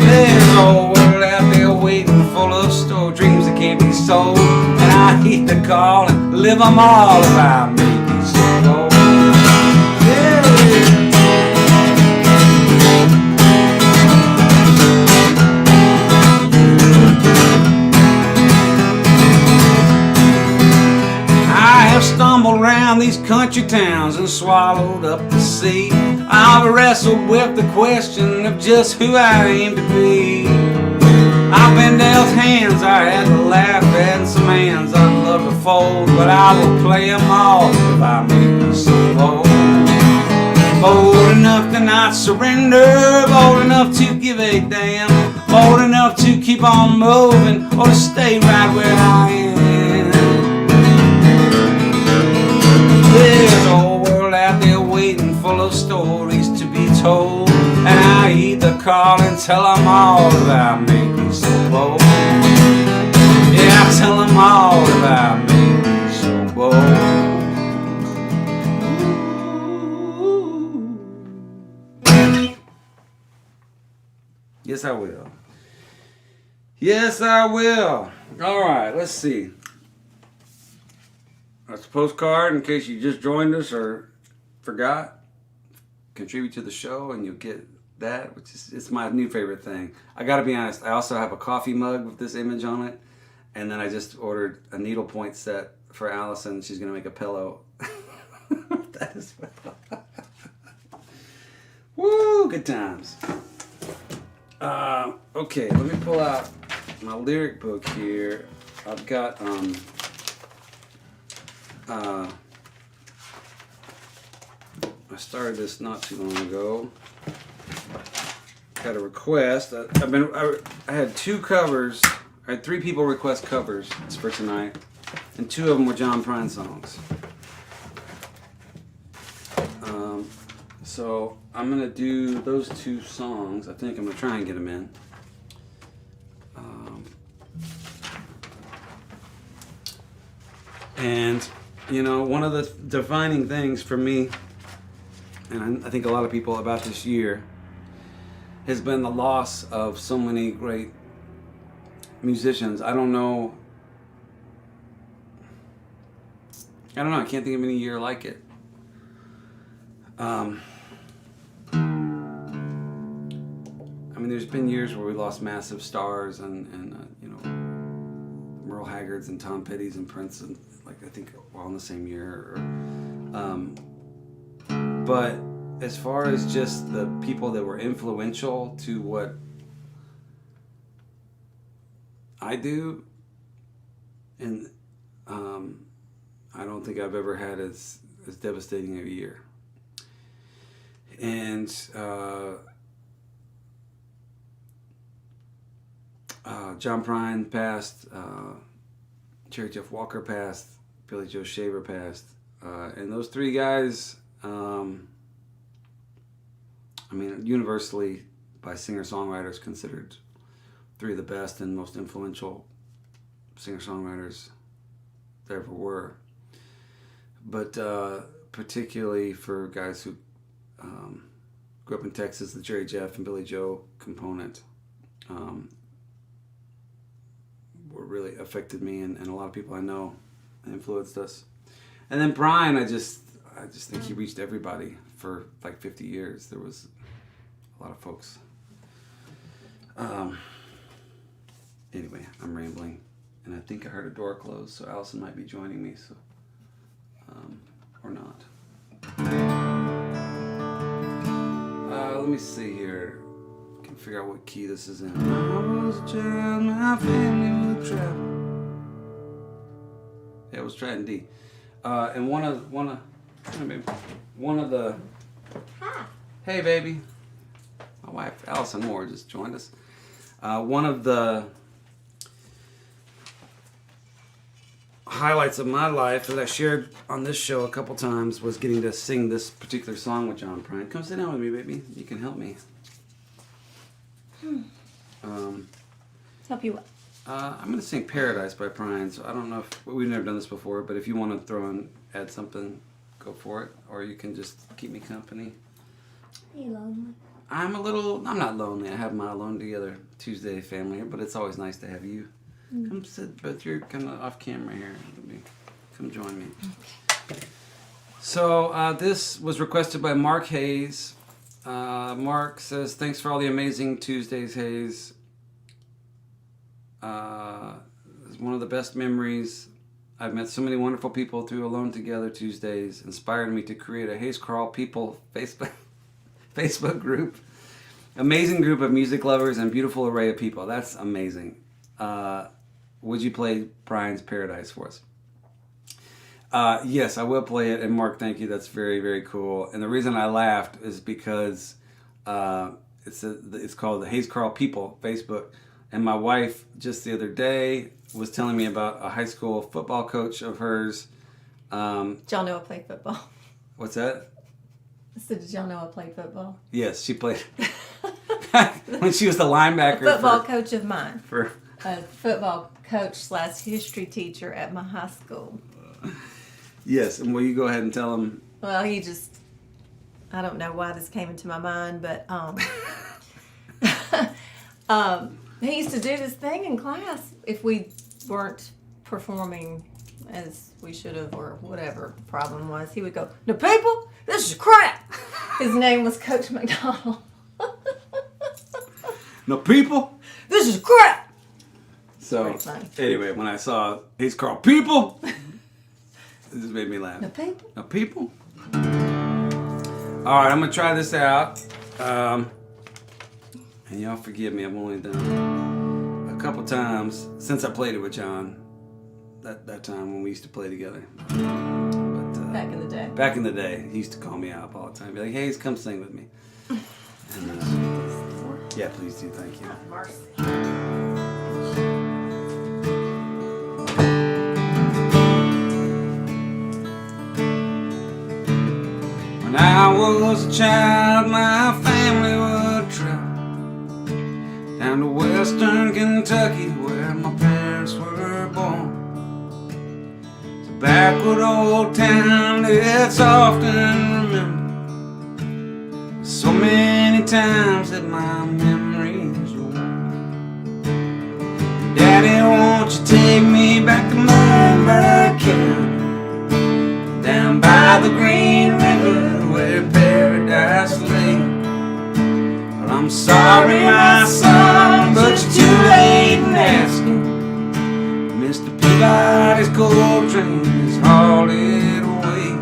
There's a whole world out there waiting, full of dreams that can't be sold, and I heed the call and live them all if I may be so bold. Stumbled around these country towns and swallowed up the sea. I've wrestled with the question of just who I aim to be. I've been dealt hands I had to laugh at, and some hands I'd love to fold, but I will play them all if I may be so bold. Bold enough to not surrender, bold enough to give a damn, bold enough to keep on moving or to stay right where I am. There's a whole world out there waiting, full of stories to be told, and I heed the call and tell them all if I may be so bold. Yeah, I tell them all if I may be so bold. Yes, I will. Yes, I will. All right, let's see. That's a postcard in case you just joined us or forgot. Contribute to the show and you'll get that, which is it's my new favorite thing. I gotta be honest, I also have a coffee mug with this image on it, and then I just ordered a needlepoint set for Allison. She's gonna make a pillow. That is woo, good times. Okay, let me pull out my lyric book here. I've got I started this not too long ago. Got a request. I had two covers. I had three people request covers for tonight, and two of them were JohnPrine songs. So I'm gonna do those two songs. I think I'm gonna try and get them in. And you know, one of the defining things for me, and I think a lot of people about this year, has been the loss of so many great musicians. I don't know, I can't think of any year like it. I mean, there's been years where we lost massive stars and you know, Merle Haggard's and Tom Petty's and Prince, and like I think all in the same year. But as far as just the people that were influential to what I do, and I don't think I've ever had as devastating a year. And JohnPrine passed, Cherry Jeff Walker passed, Billy Joe Shaver passed, and those three guys, I mean, universally by singer-songwriters considered three of the best and most influential singer-songwriters there ever were. But particularly for guys who grew up in Texas, the Jerry Jeff and Billy Joe component really affected me, and a lot of people I know influenced us. And then Prine, I just think he reached everybody for like 50 years. There was a lot of folks. Anyway, I'm rambling, and I think I heard a door close, so Allison might be joining me, so or not. let me see here. I can figure out what key this is in. I was a child, my family would travel. Yeah, it was trying D. And one of the. Hi. Hey, baby. My wife, Allison Moore, just joined us. One of the highlights of my life that I shared on this show a couple times was getting to sing this particular song with JohnPrine. Come sit down with me, baby. You can help me. Help you what? I'm going to sing Paradise by Prine. So I don't know if we've never done this before, but if you want to add something, go for it. Or you can just keep me company. Are you lonely? I'm not lonely. I have my Alone Together Tuesday family here, but it's always nice to have you. Come sit, but you're kind of off camera here. Come join me. Okay. So this was requested by Mark Hayes. Mark says, thanks for all the amazing Tuesdays, Hayes. It's one of the best memories. I've met so many wonderful people through Alone Together Tuesdays. Inspired me to create a Hayes Carll People Facebook group. Amazing group of music lovers and beautiful array of people. That's amazing. Would you play Prine's Paradise for us? Yes, I will play it. And Mark, thank you. That's very, very cool. And the reason I laughed is because it's called the Hayes Carll People Facebook. And my wife just the other day was telling me about a high school football coach of hers. Did y'all know I played football? What's that? I said, did y'all know I played football? Yes, she played. When she was the linebacker. A football coach of mine. For a football coach / history teacher at my high school. Yes, and will you go ahead and tell him? Well, I don't know why this came into my mind, but he used to do this thing in class if we weren't performing as we should have or whatever the problem was. He would go, "No, people, this is crap." His name was Coach McDonald. No, people, this is crap. So anyway, when I saw Hayes Carll People, it just made me laugh. No people. No people. All right, I'm gonna try this out. And y'all forgive me, I've only done a couple times since I played it with John. That time when we used to play together. But, back in the day. Back in the day, he used to call me up all the time. Be like, "Hey, come sing with me." And, yeah, please do. Thank you. Mercy. When I was a child, my family would travel down to western Kentucky where my parents were born. It's a backward old town that's often remembered. So many times that my memories worn. Daddy, won't you take me back to Moonbird County, down by the Green River where paradise lay. Well, I'm sorry, my son, but you're too late in asking. Mr. Peabody's coal train is hauled it away.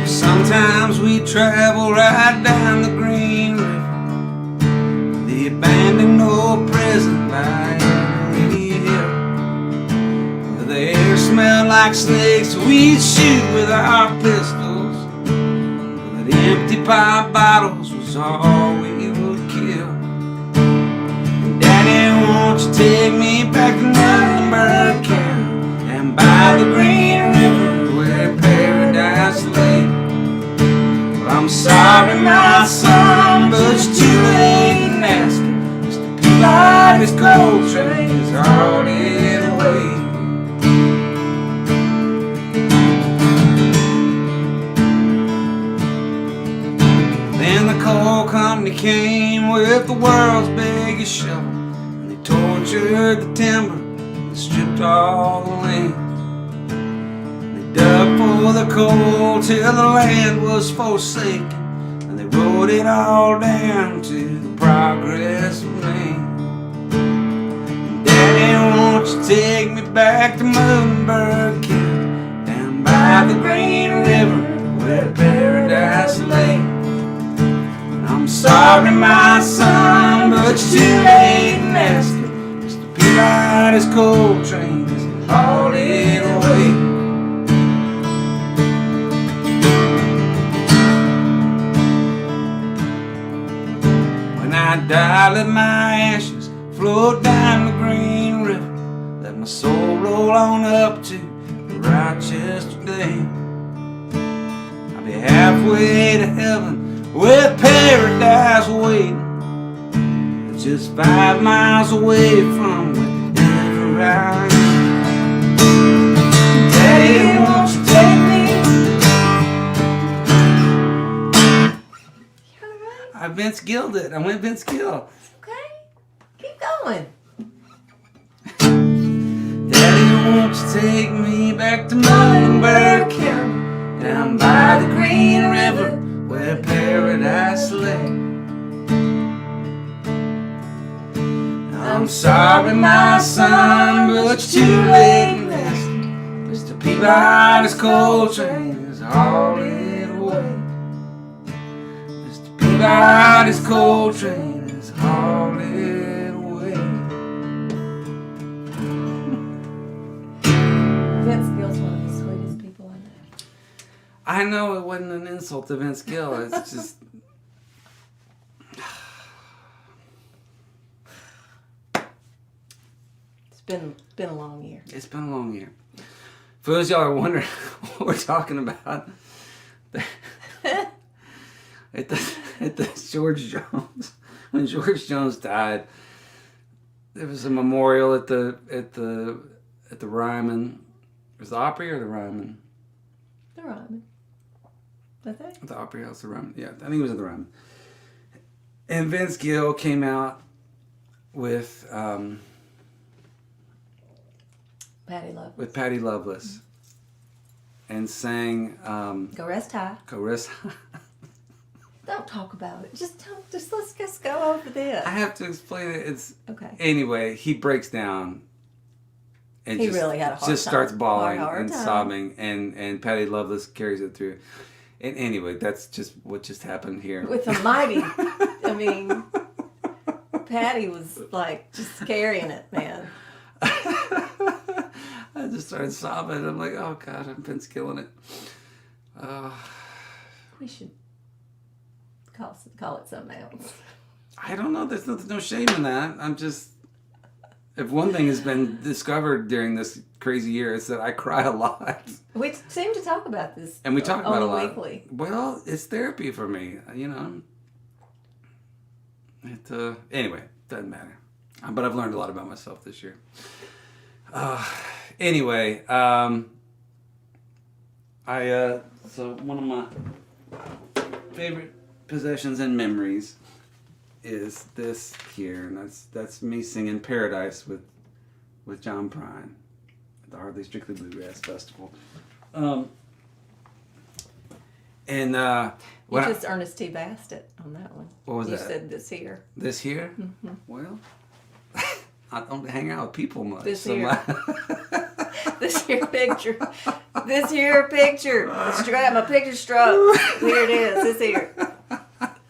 Sometimes we travel right down the Green River, the abandoned old prison by Every Hill. The air smelled like snakes, we'd shoot with our pistols, but empty pop bottles was all we would kill. Daddy, won't you take me back to Moonbird County and by the Green River where paradise lay? Well, I'm sorry, my son, but you're too late in asking. Mr. Peabody's coal train is hauled it away. Then the coal company came with the world's biggest shovel, and they tortured the timber and stripped all the land. They dug for the coal till the land was forsaken, and they wrote it all down to the progress of man. Daddy, won't you take me back to Moonbird County Peabody's coal train is hauling away. When I die, let my ashes float down the green river. Let my soul roll on up to the Rochester Dam. I'll be halfway to heaven with paradise waiting, just 5 miles away from wherever I am. Daddy, won't you take me? I Vince Gilled it. I went Vince Gill. Okay. Keep going. Daddy, won't you take me back to Muhlenberg County, down by the Green River where paradise lay. I'm sorry, my son, but it's too late in this. Mr. Peabody's coal train is hauling away. Mr. Peabody's coal train is hauling away. Vince Gill's one of the sweetest people I know. I know it wasn't an insult to Vince Gill. It's just... Been a long year. It's been a long year. For those of y'all are wondering what we're talking about, at the George Jones, when George Jones died, there was a memorial at the Ryman. It was the Opry or the Ryman? The Ryman. I think. The Opry House, the Ryman. Yeah, I think it was at the Ryman. And Vince Gill came out with Patty Loveless, and sang Go Rest High. Go Rest High. Don't talk about it. Just let's just go over this. I have to explain it. It's okay. Anyway, he breaks down and he really had a hard just time. starts bawling hard and time. sobbing, and Patty Loveless carries it through. And anyway, that's just what just happened here. With a mighty, I mean, Patty was like just carrying it, man. I just started sobbing. I'm like, oh God, I've been killing it. We should call it something else. I don't know. There's no shame in that. I'm just... If one thing has been discovered during this crazy year, it's that I cry a lot. We seem to talk about this. And we talk about it a lot. Weekly. Well, it's therapy for me, you know. Anyway, doesn't matter. But I've learned a lot about myself this year. Anyway, so one of my favorite possessions and memories is this here, and that's me singing Paradise with JohnPrine at the Hardly Strictly Bluegrass Festival. You just Ernest T. Bastet on that one. What was that? You said this here. This here? Mm-hmm. Well, I don't hang out with people much. This here. This here picture. This here picture. My picture struck. Here it is. This here.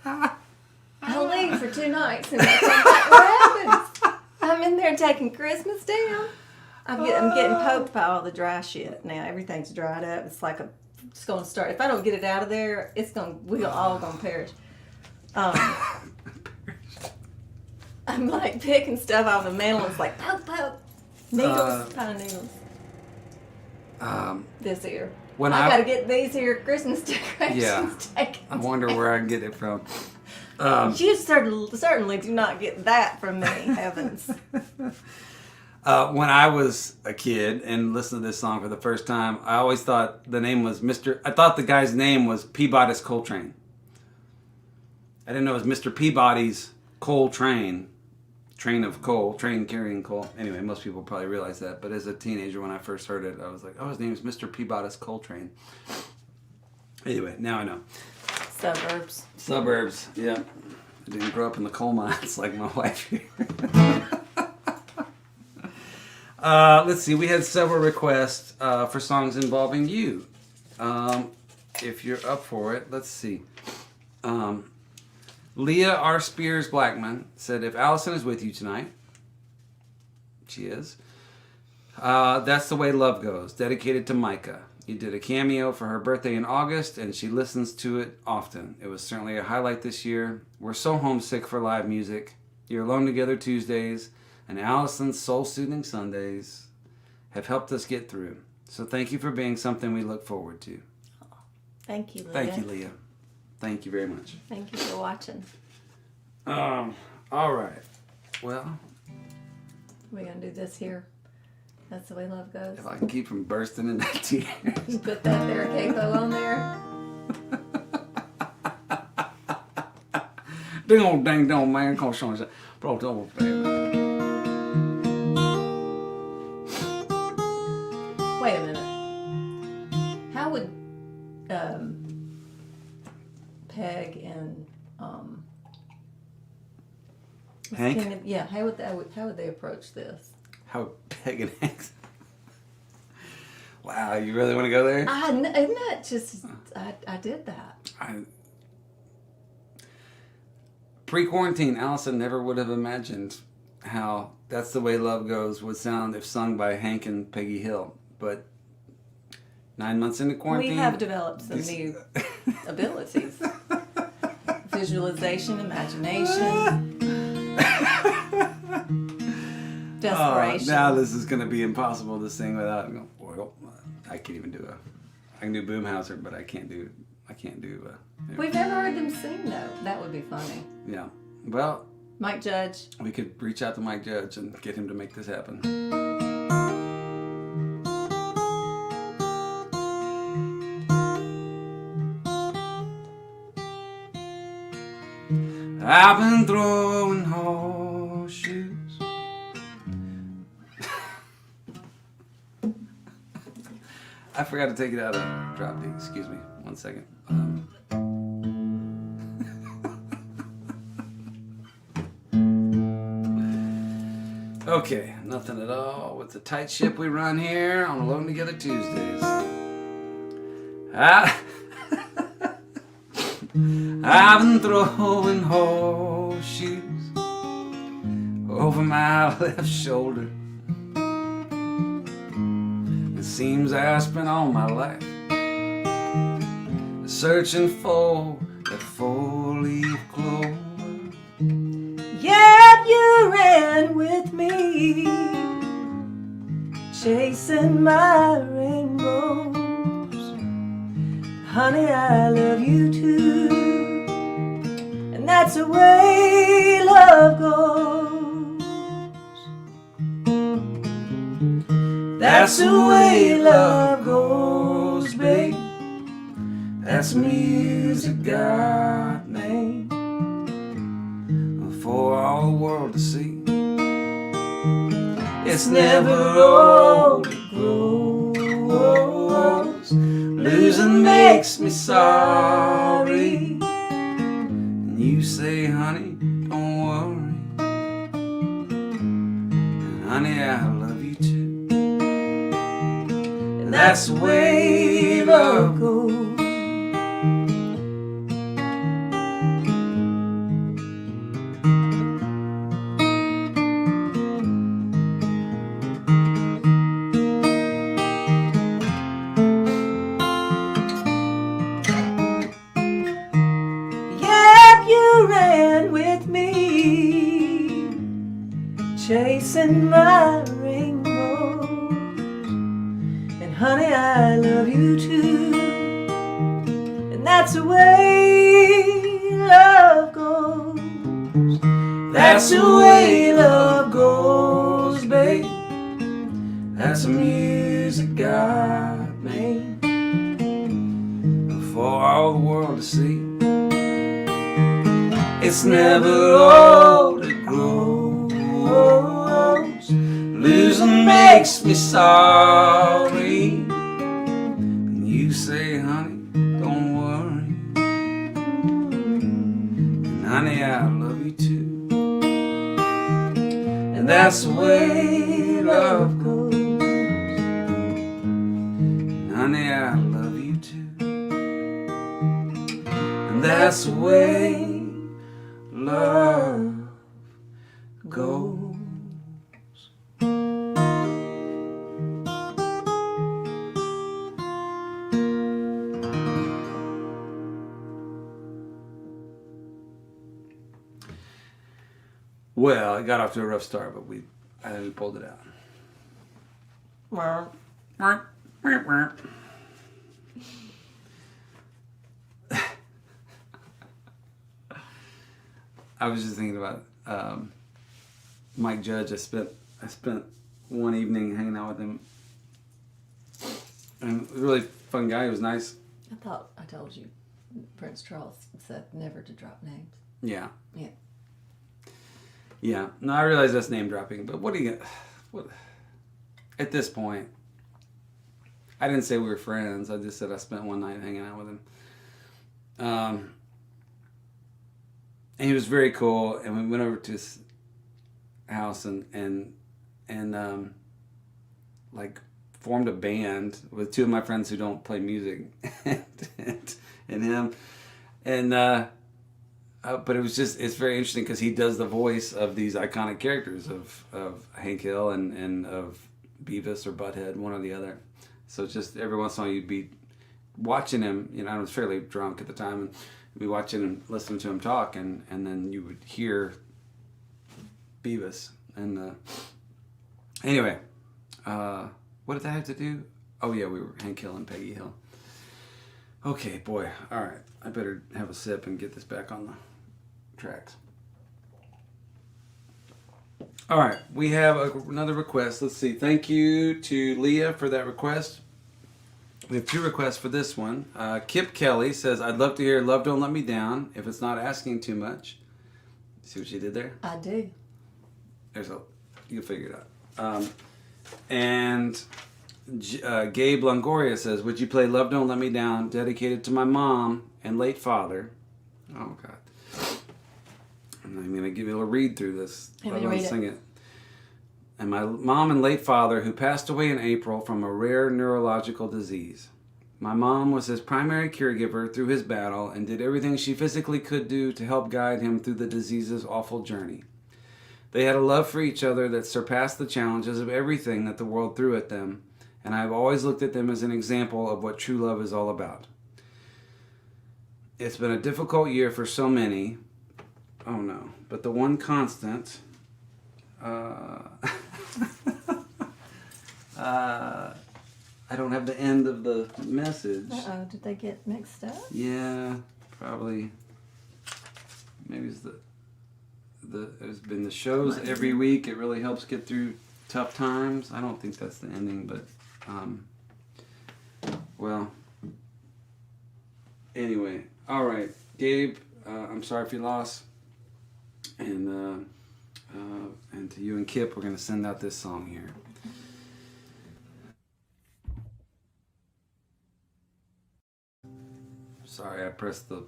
I leave for 2 nights and what happens? I'm in there taking Christmas down. I'm getting poked by all the dry shit now. Everything's dried up. It's like it's going to start. If I don't get it out of there, we're all going to perish. I'm like picking stuff off the mantle. It's like poke. Needles, pine needles. This here. I got to get these here Christmas decorations taken. I wonder where I can get it from. You certainly do not get that from me, heavens. When I was a kid and listened to this song for the first time, I always thought the name was I thought the guy's name was Peabody's Coal Train. I didn't know it was Mr. Peabody's Coal Train. Train of coal, train carrying coal. Anyway, most people probably realize that. But as a teenager, when I first heard it, I was like, oh, his name is Mr. Peabody's Coal Train. Anyway, now I know. Suburbs, yeah. I didn't grow up in the coal mines like my wife here. Let's see, we had several requests for songs involving you. If you're up for it, let's see. Leah R. Spears Blackman said, if Allison is with you tonight, she is, That's the Way Love Goes, dedicated to Micah. You did a cameo for her birthday in August, and she listens to it often. It was certainly a highlight this year. We're so homesick for live music. Your Alone Together Tuesdays and Allison's Soul Soothing Sundays have helped us get through. So thank you for being something we look forward to. Thank you, Leah. Thank you, Leah. Thank you very much. Thank you for watching. All right. Well, We're going to do this here. That's the way love goes. if I can keep from bursting into tears. You put that there, capo on there. Ding old dang dong man, come on, bro, don't Wait a minute. How would Peg and Hank? Yeah, how would they approach this? How Peg and Hank. Wow, you really want to go there? Isn't that just? I did that. Pre-quarantine, Allison never would have imagined how That's the Way Love Goes would sound if sung by Hank and Peggy Hill. But 9 months into quarantine, We have developed some new abilities: visualization, imagination. Desperation. Now this is going to be impossible to sing without. Well, I can't even do I can do Boomhauser, but I can't do. We've never heard them sing though. That would be funny. Yeah. Well, Mike Judge. we could reach out to Mike Judge and get him to make this happen. I've been throwing horseshoes. I forgot to take it out of drop D. Excuse me. 1 second. Okay, nothing at all with the tight ship we run here on Alone Together Tuesdays. I've been throwing horseshoes over my left shoulder. It seems I spent all my life searching for that four-leaf clover. Yet you ran with me, chasing my rainbows. Honey, I love you too, and that's the way love goes. That's the way love goes, babe. That's music God made For all the world to see. It's never old, it grows. Losing makes me sorry. And you say, honey, don't worry. And honey, I love you too. And that's the way love goes. Chasing my rainbows, and honey, I love you too, and that's the way love goes. That's the way love goes, babe. That's the music God made for all the world to see. It's never old, it grows. Losing makes me sorry. And you say, honey, don't worry. And honey, I love you too. And that's the way love goes. And honey, I love you too. And that's the way love goes. Well, it got off to a rough start, but we pulled it out. Well, I was just thinking about Mike Judge. I spent one evening hanging out with him, and a really fun guy. He was nice. I thought I told you, Prince Charles said never to drop names. Yeah. Yeah. Yeah. No, I realize that's name dropping, but what at this point, I didn't say we were friends. I just said I spent one night hanging out with him. And he was very cool, and we went over to his house and like formed a band with two of my friends who don't play music and him. And but it's very interesting because he does the voice of these iconic characters of Hank Hill and of Beavis or Butthead, one or the other. So it's just every once in a while you'd be watching him. You know, I was fairly drunk at the time, and we'd be watching him, listening to him talk, and then you would hear Beavis. And anyway, what did that have to do? Oh yeah, we were Hank Hill and Peggy Hill. Okay, boy. All right, I better have a sip and get this back on the tracks. All right, we have another request. Let's see. Thank you to Leah for that request. We have two requests for this one. Kip Kelly says, I'd love to hear Love Don't Let Me Down if it's not asking too much. See what she did there? I do. You'll figure it out. And Gabe Longoria says, would you play Love Don't Let Me Down, dedicated to my mom and late father? Oh, God. I'm going to give you a little read through this. I'm going to sing it. And my mom and late father, who passed away in April from a rare neurological disease. My mom was his primary caregiver through his battle and did everything she physically could do to help guide him through the disease's awful journey. They had a love for each other that surpassed the challenges of everything that the world threw at them, and I have always looked at them as an example of what true love is all about. It's been a difficult year for so many. Oh no, but the one constant... I don't have the end of the message. Uh-oh, did they get mixed up? Yeah, probably. Maybe it's there's been the shows every week. It really helps get through tough times. I don't think that's the ending, but well, anyway. All right, Gabe, I'm sorry for your loss. And to you and Kip, we're going to send out this song here. Sorry, I pressed the...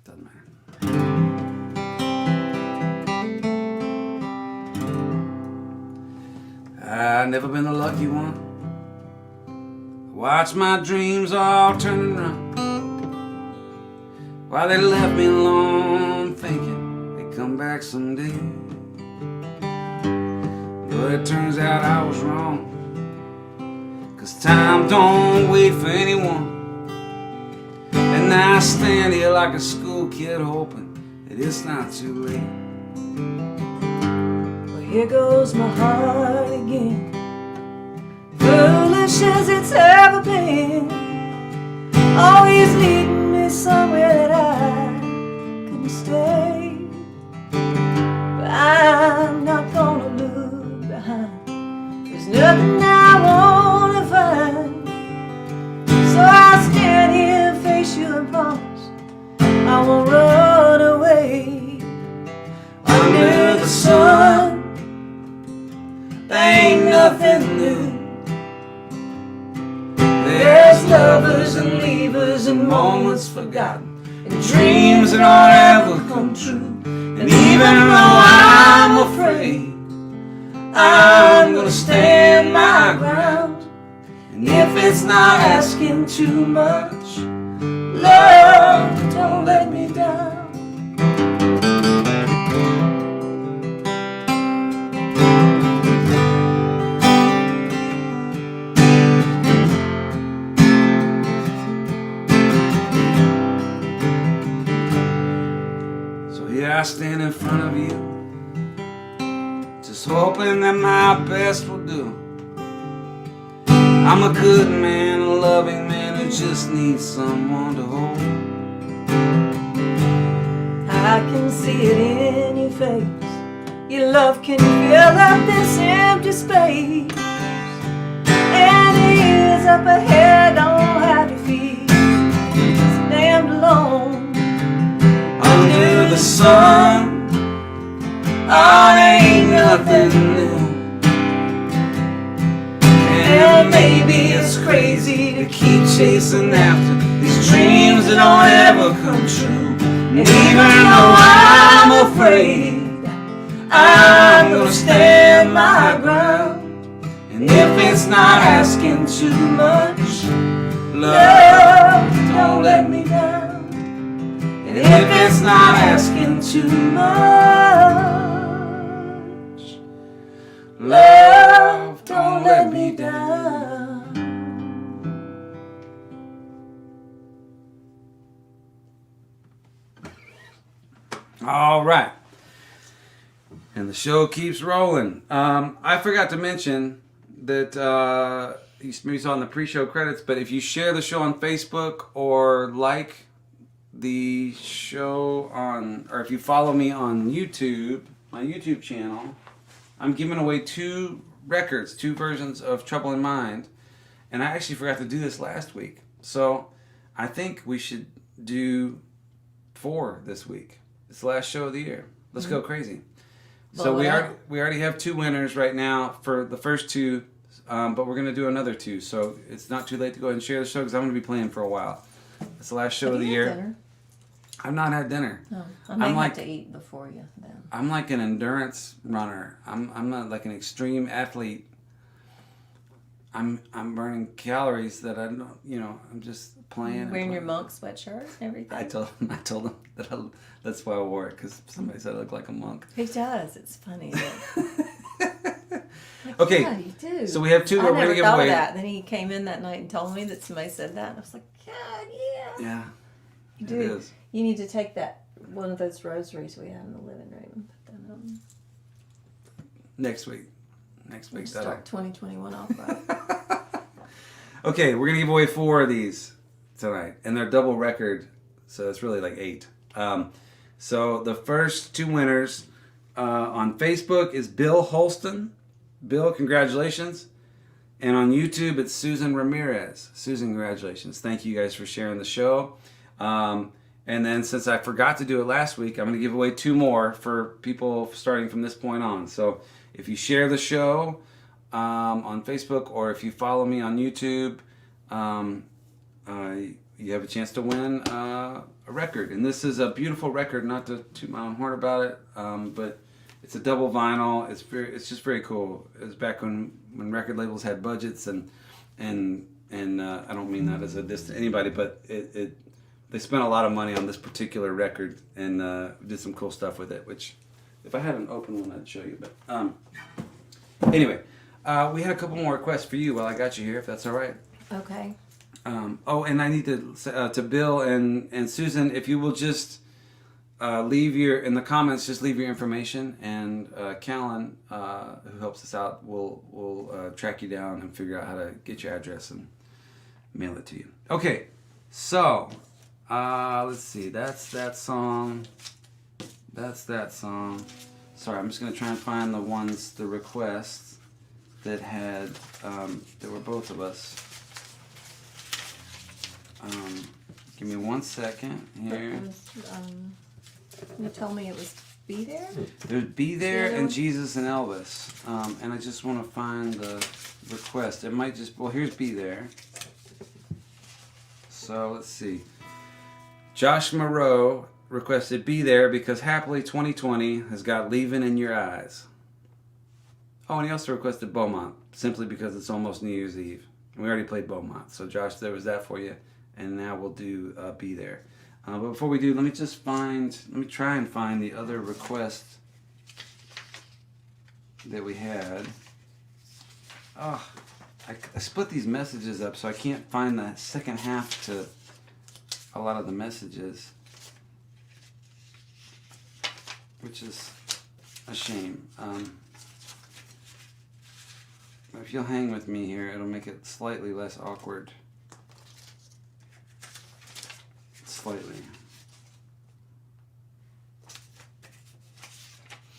Doesn't matter. I've never been the lucky one. Watch my dreams all turn around while they left me alone thinking they'd come back someday. But it turns out I was wrong, 'cause time don't wait for anyone. And now I stand here like a school kid hoping that it's not too late. Well, here goes my heart again, foolish as it's ever been, always leading me somewhere that I couldn't stay. But I'm not gonna look behind, there's nothing I wanna find. So I stand here and face you and promise I won't run away. Under the sun, there ain't nothing new. There's lovers and leavers and moments forgotten, and dreams that don't ever come true. And even though I'm afraid, I'm gonna stand my ground. And if it's not asking too much, love, don't let me down. I stand in front of you, just hoping that my best will do. I'm a good man, a loving man who just needs someone to hold. I can see it in your face. Your love can fill up this empty space. And the years up ahead don't have to feel stand alone. Under the sun, oh, ain't nothing new. And maybe it's crazy to keep chasing after these dreams that don't ever come true. And even though I'm afraid, I'm gonna stand my ground. And if it's not asking too much, love, don't let me down. And if it's not asking too much, love, don't let me down. All right. And the show keeps rolling. I forgot to mention that you maybe saw in the pre-show credits, but if you share the show on Facebook or like the show on, or if you follow me on YouTube, my YouTube channel, I'm giving away 2 records, 2 versions of Trouble in Mind. And I actually forgot to do this last week. So I think we should do 4 this week. It's the last show of the year. Let's go crazy. So we already have 2 winners right now for the first 2, but we're going to do another 2. So it's not too late to go ahead and share the show because I'm going to be playing for a while. It's the last show of the year. Dinner? I've not had dinner. No, I may have to eat before you then. I'm like an endurance runner. I'm not like an extreme athlete. I'm burning calories that I don't, I'm just playing. Wearing your monk sweatshirt and everything. I told them that that's why I wore it, because somebody said I look like a monk. He does. It's funny. Okay, yeah, you do. So we have 2 we're going to give I never thought away. of that. Then he came in that night and told me that somebody said that. And I was like, God, yeah. Yeah, Dude, it is. You need to take that one of those rosaries we have in the living room and put that on. Next week. Start 2021 off right. Okay, we're going to give away 4 of these tonight. And they're double record, so it's really like 8. So the first 2 winners on Facebook is Bill Holston. Bill, congratulations. And on YouTube, it's Susan Ramirez. Susan, congratulations. Thank you guys for sharing the show. And then since I forgot to do it last week, I'm going to give away 2 more for people starting from this point on. So if you share the show on Facebook or if you follow me on YouTube, you have a chance to win a record. And this is a beautiful record, not to toot my own horn about it, but it's a double vinyl. It's just very cool. It was back when record labels had budgets, and I don't mean that as a diss to anybody, but they spent a lot of money on this particular record and did some cool stuff with it, which if I had an open one I'd show you. But anyway, we had a couple more requests for you while I got you here, if that's all right. Okay. And I need to say to Bill and Susan, if you will just leave in the comments, just leave your information, and Callan, who helps us out, will track you down and figure out how to get your address and mail it to you. Okay, so let's see. That's that song. Sorry, I'm just gonna try and find the requests that had that were both of us. Give me 1 second here. You told me it was Be There? There's Be There and Jesus and Elvis. And I just want to find the request. It might just, here's Be There. So let's see. Josh Moreau requested Be There because happily 2020 has got Leaving in Your Eyes. Oh, and he also requested Beaumont, simply because it's almost New Year's Eve. And we already played Beaumont. So Josh, there was that for you. And now we'll do Be There. But before we do, let me try and find the other request that we had. Oh, I split these messages up, so I can't find the second half to a lot of the messages. which is a shame. If you'll hang with me here, it'll make it slightly less awkward. Slightly.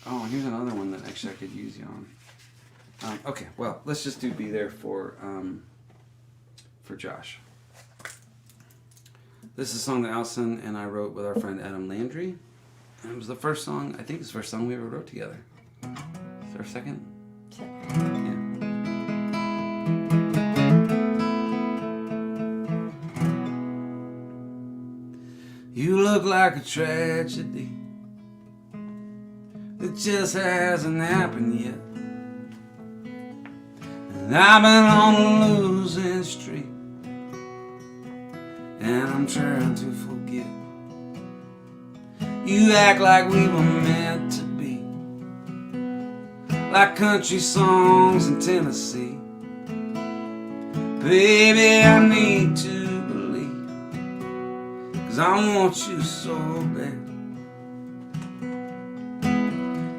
Oh, here's another one that actually I could use you on. Okay, well, let's just do Be There for Josh. This is a song that Allison and I wrote with our friend Adam Landry. And it was the first song, I think it's the first song we ever wrote together. Is there a second? Yeah. You look like a tragedy that just hasn't happened yet. And I've been on a losing streak, and I'm trying to forget. You act like we were meant to be, like country songs in Tennessee. Baby, I need to believe, 'cause I want you so bad.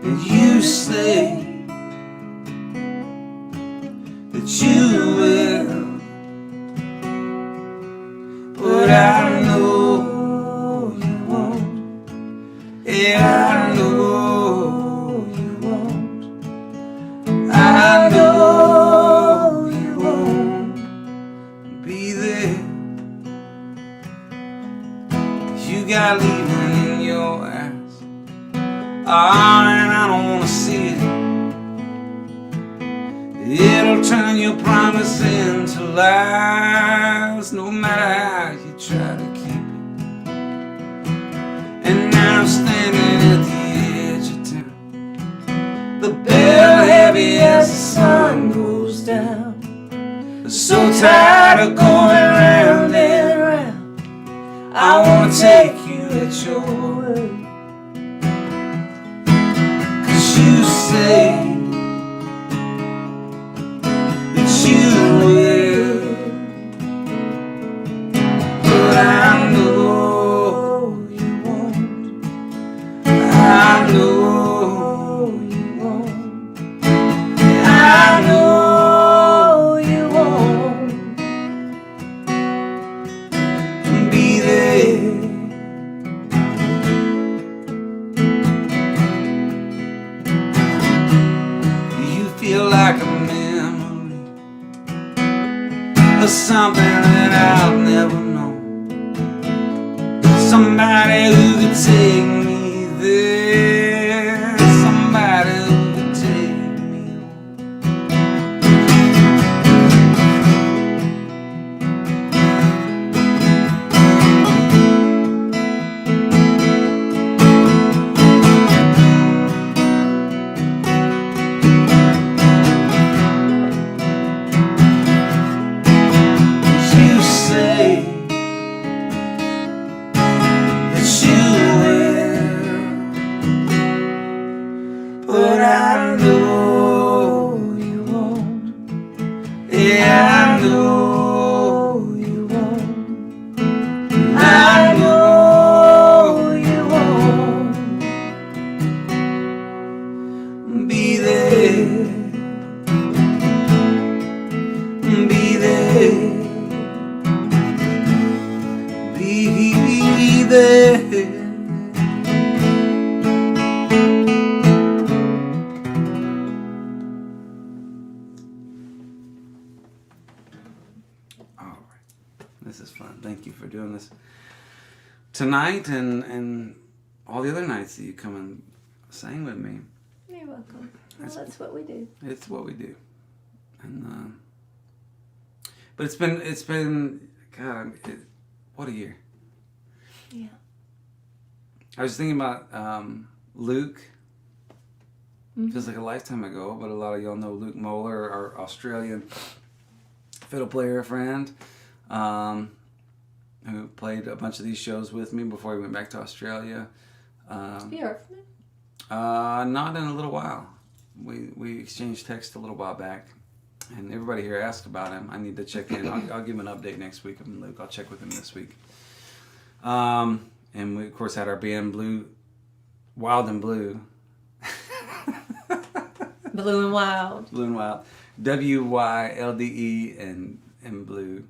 And you say that you will, but I know you won't. Yeah, I know you won't. I know you won't be there. You got leaving in your eyes. And I don't wanna see it. It'll turn your promise into lies, no matter how you try to keep it. And now I'm standing at the edge of town, the bell heavy as the sun goes down. So tired of going round and round, I wanna take you at your word. You say that you will, but I know you won't. I know you won't. I know you won't be there. Feel like a memory of something that I'll never know. Somebody who could take me there. Somebody who could take me tonight and all the other nights that you come and sang with me. You're welcome. Well, that's what we do. It's what we do. And but it's been God, what a year. Yeah. I was thinking about Luke. Feels like a lifetime ago, but a lot of y'all know Luke Moeller, our Australian fiddle player friend. Who played a bunch of these shows with me before he went back to Australia. Have you heard from him? Not in a little while. We exchanged text a little while back, and everybody here asked about him. I need to check in. I'll give him an update next week. Luke, I'll check with him this week. And we of course had our band Blue Wild and Blue. Blue and Wild. Blue and Wild. WYLDE and Blue.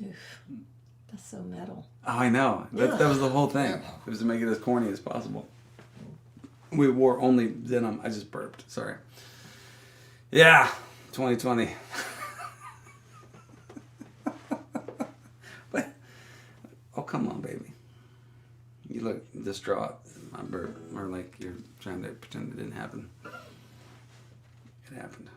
Oof. That's so metal. Oh, I know. That was the whole thing. It was to make it as corny as possible. We wore only denim. I just burped. Sorry. Yeah. 2020. But, oh, come on, baby. You look distraught. My burp. Or like you're trying to pretend it didn't happen. It happened.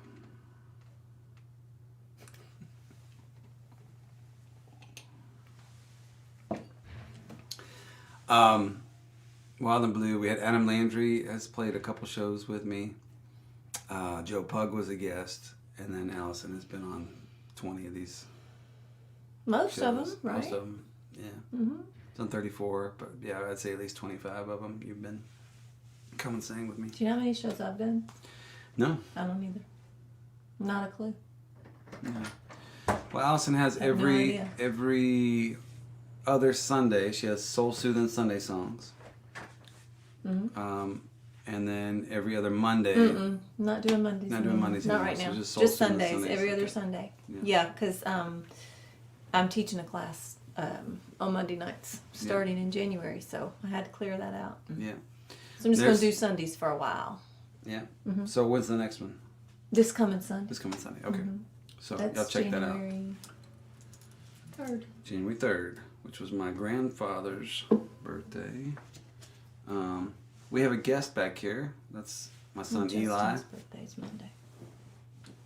Wild and Blue. We had Adam Landry has played a couple shows with me. Joe Pug was a guest, and then Allison has been on 20 of these. Most shows. of them, right? Most of them, yeah. Mm-hmm. It's on 34, but yeah, I'd say at least 25 of them you've been come and sang with me. Do you know how many shows I've done? No. I don't either. Not a clue. No. Well, Allison has every other Sunday. She has soul soothing Sunday songs. Mm-hmm. And then every other Monday. Not doing Mondays. Not doing Mondays. Not right now. Just Sundays. Every other Sunday. Yeah, because I'm teaching a class on Monday nights starting in January, so I had to clear that out. Yeah. So I'm just going to do Sundays for a while. Yeah. Mm-hmm. So when's the next one? This coming Sunday. This coming Sunday. Okay. Mm-hmm. So That's y'all check January that out. January 3rd, which was my grandfather's birthday. We have a guest back here. That's my son Eli. His birthday's Monday.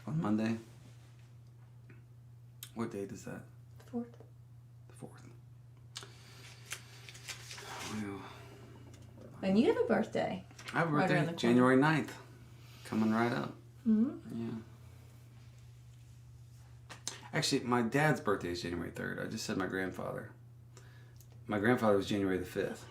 On Monday? What date is that? The 4th. The 4th. Well, and you have a birthday. I have a birthday right January 9th. Coming right up. Mm-hmm. Yeah. Actually, my dad's birthday is January 3rd. I just said my grandfather. My grandfather was January the 5th.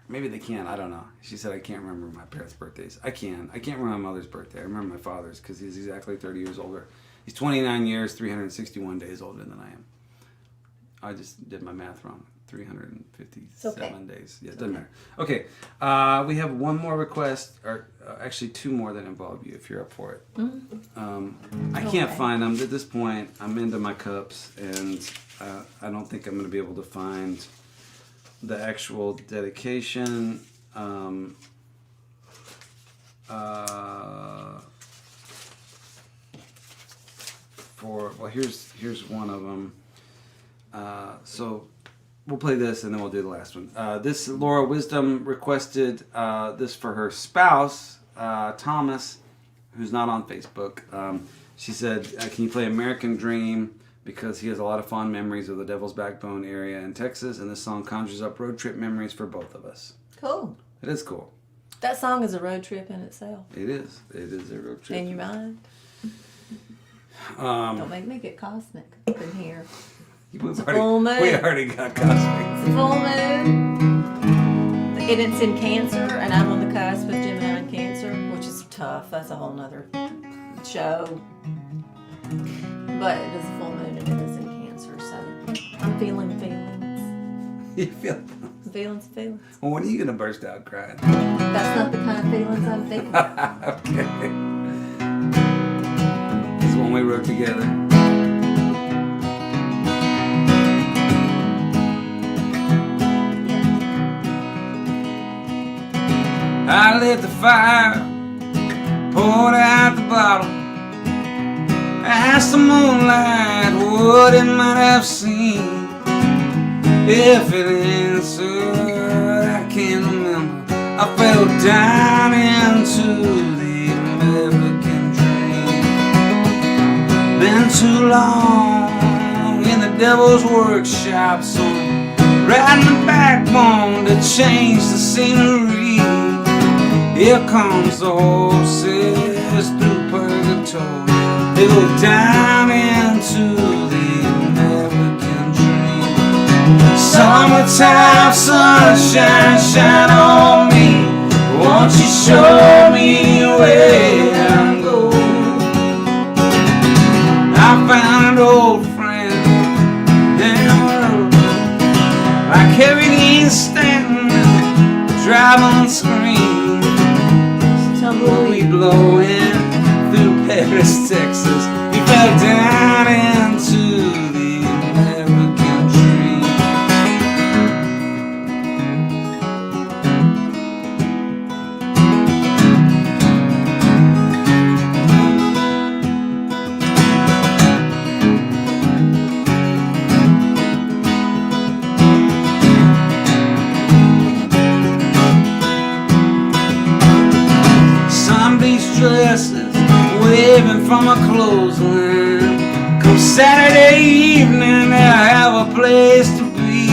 Maybe they can. I don't know. She said I can't remember my parents' birthdays. I can. I can't remember my mother's birthday. I remember my father's because he's exactly 30 years older. He's 29 years, 361 days older than I am. I just did my math wrong. 357 days. Yeah, it doesn't matter. Okay. We have one more request, or actually two more that involve you if you're up for it. Mm-hmm. I can't find them. At this point, I'm into my cups, and I don't think I'm going to be able to find the actual dedication. Here's one of them. So we'll play this and then we'll do the last one. This Laura Wisdom requested this for her spouse, Thomas, who's not on Facebook. She said, can you play American Dream? Because he has a lot of fond memories of the Devil's Backbone area in Texas, and this song conjures up road trip memories for both of us. Cool. It is cool. That song is a road trip in itself. It is. It is a road trip. In your mind. Don't make me get cosmic up in here. Full moon. We already got cosmic. It's a full moon. And it's in Cancer, and I'm on the cusp of Gemini and Cancer, which is tough. That's a whole nother show. But it is a full moon and it is in Cancer, so I'm feeling feelings. You feel? Feelings. Well, when are you going to burst out crying? That's not the kind of feelings I'm thinking about. Okay. This is one we wrote together. I lit the fire, poured out the bottle. Asked the moonlight what it might have seemed. If it answered, I can't remember. I fell down into the American dream. Been too long in the devil's workshop, so riding the backbone to change the scenery. Here comes the horses through purgatory. They go down into the American dream. Summertime sunshine, shine on me. Won't you show me where I'm going? I found an old friend and blowing through Paris, Texas. He fell down into the American dream. Dresses waving from a clothesline. Come Saturday evening, they'll have a place to be.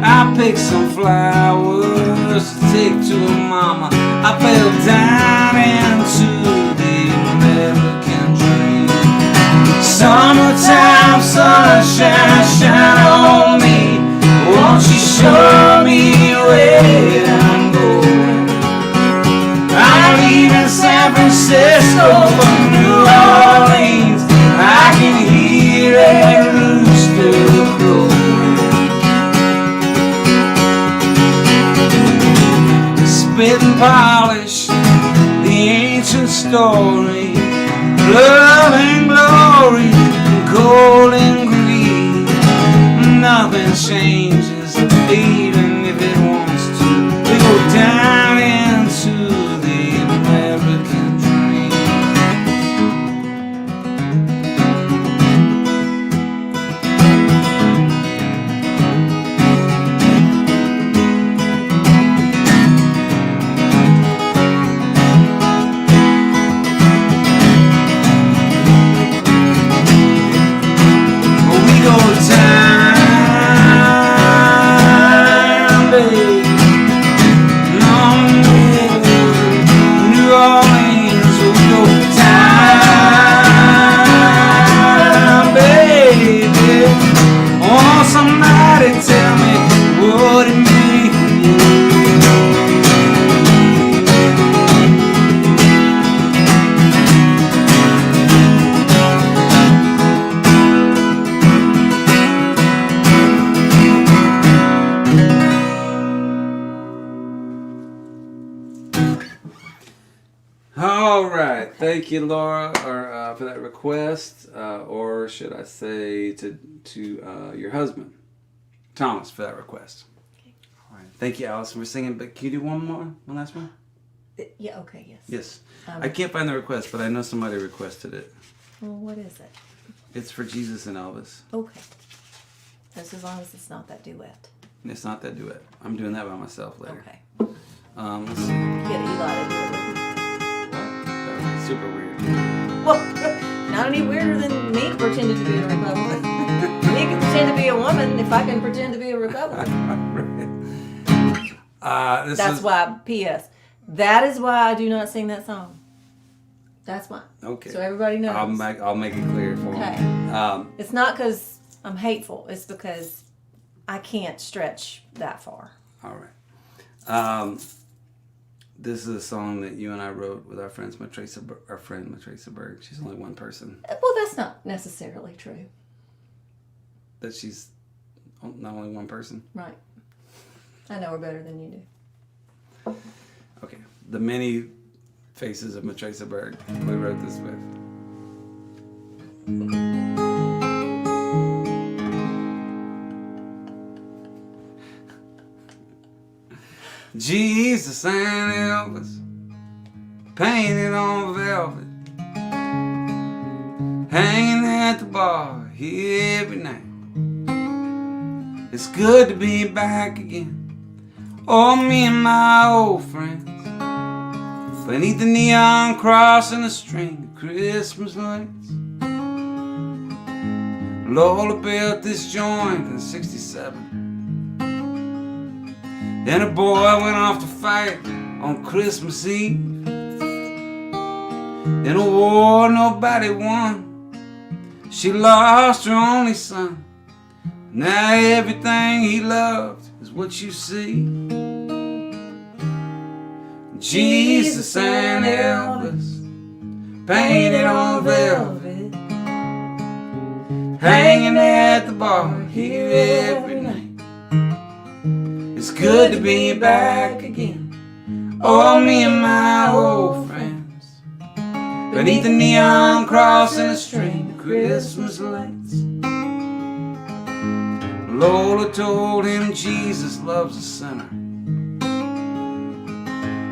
I picked some flowers to take to her mama. I fell down into the American dream. Summertime sunshine shine on me. Won't you show me where I'm going? I'm leaving San Francisco for New Orleans. I can hear that rooster crowing. Spit and polish the ancient story, love and glory, and gold and greed. Nothing changes, even if it wants to. We go down into the American dream. We go down, baby. Somebody tell me what it means. All right, thank you, Laura, for that request, or should I say to your husband, Thomas, for that request. Okay. All right, thank you, Allison, for singing. But can you do one last one? Yeah. Okay. Yes. Yes. I can't find the request, but I know somebody requested it. Well, what is it? It's for Jesus and Elvis. Okay. Just as long as it's not that duet. It's not that duet. I'm doing that by myself later. Okay. Let's see. Get Eli to do it with me. That would be super weird. Well, not any weirder than me pretending to be a Republican. Me can pretend to be a woman if I can pretend to be a Republican. That's why, P.S. That is why I do not sing that song. That's why. Okay. So everybody knows. I'll make it clear for Okay. them. It's not because I'm hateful. It's because I can't stretch that far. All right. This is a song that you and I wrote with our friend Matresa Berg. She's only one person. Well, that's not necessarily true. That she's not only one person? Right. I know her better than you do. Okay. The many faces of Matresa Berg we wrote this with. Jesus and Elvis painted on velvet, hanging at the bar here every night. It's good to be back again. Oh, me and my old friends, beneath the neon cross and the string of Christmas lights. Lola built this joint in '67. Then a boy went off to fight on Christmas Eve. In a war nobody won. She lost her only son. Now everything he loved is what you see. Jesus and Elvis painted on velvet, hanging at the bar here every night. It's good to be back again. Oh, me and my old friends, beneath the neon cross and a string of Christmas lights. Lola told him Jesus loves a sinner,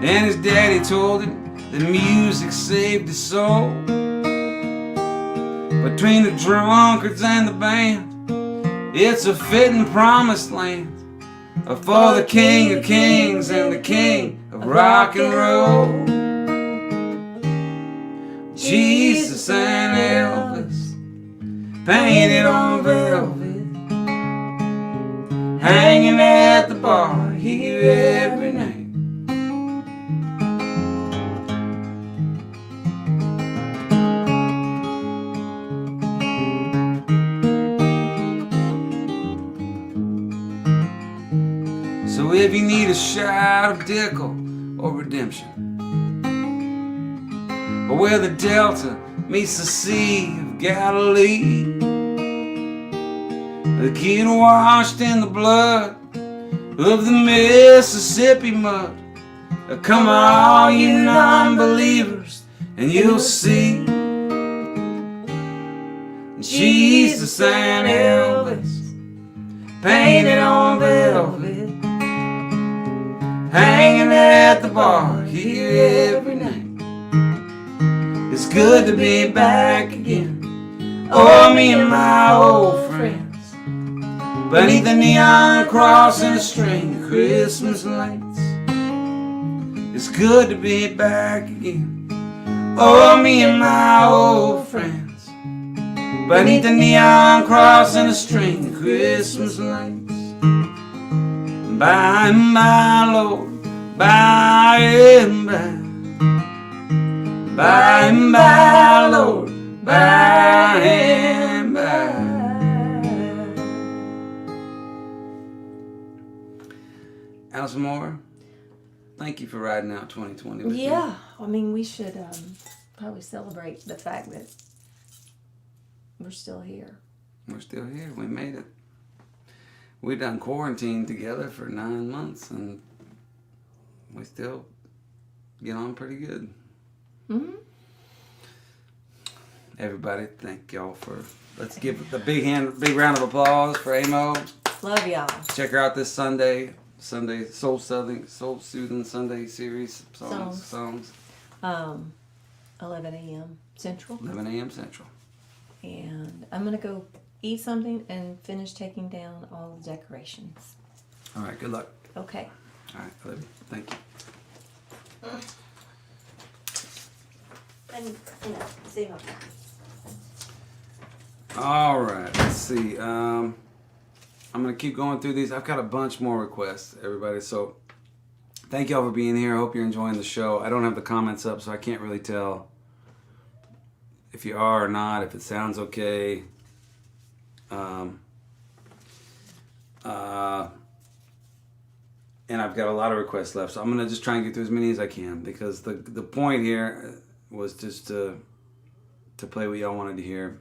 and his daddy told him that music saved his soul. Between the drunkards and the band, it's a fitting promised land for the King of Kings and the King of rock and roll. Jesus and Elvis, painted on velvet, hanging at the bar here every night. So if you need a shot of Dickel or redemption, or where the Delta meets the Sea of Galilee, the kid washed in the blood of the Mississippi mud, come all you non-believers and you'll see Jesus and Elvis, painted on velvet, hanging at the bar here every night. It's good to be back again, oh, me and my old friends, beneath the neon cross and a string of Christmas lights. It's good to be back again, oh, me and my old friends, beneath the neon cross and a string of Christmas lights. By and by, Lord, by and by. By and by, Lord, by and by. Alice Moore, thank you for riding out 2020 with me. Yeah, I mean, we should probably celebrate the fact that we're still here. We're still here. We made it. We done quarantine together for 9 months, and we still get on pretty good. Mm-hmm. Everybody, thank y'all for. Let's give a big round of applause for Amo. Love y'all. Check her out this Sunday soul soothing Sunday series songs. 11 a.m. Central. 11 a.m. Central. And I'm gonna go eat something and finish taking down all the decorations. All right. Good luck. Okay. All right. I love you. Thank you. And see you. All right. Let's see. I'm gonna keep going through these. I've got a bunch more requests, everybody. So thank y'all for being here. I hope you're enjoying the show. I don't have the comments up, so I can't really tell if you are or not, if it sounds okay. And I've got a lot of requests left, so I'm gonna just try and get through as many as I can, because the point here was just to play what y'all wanted to hear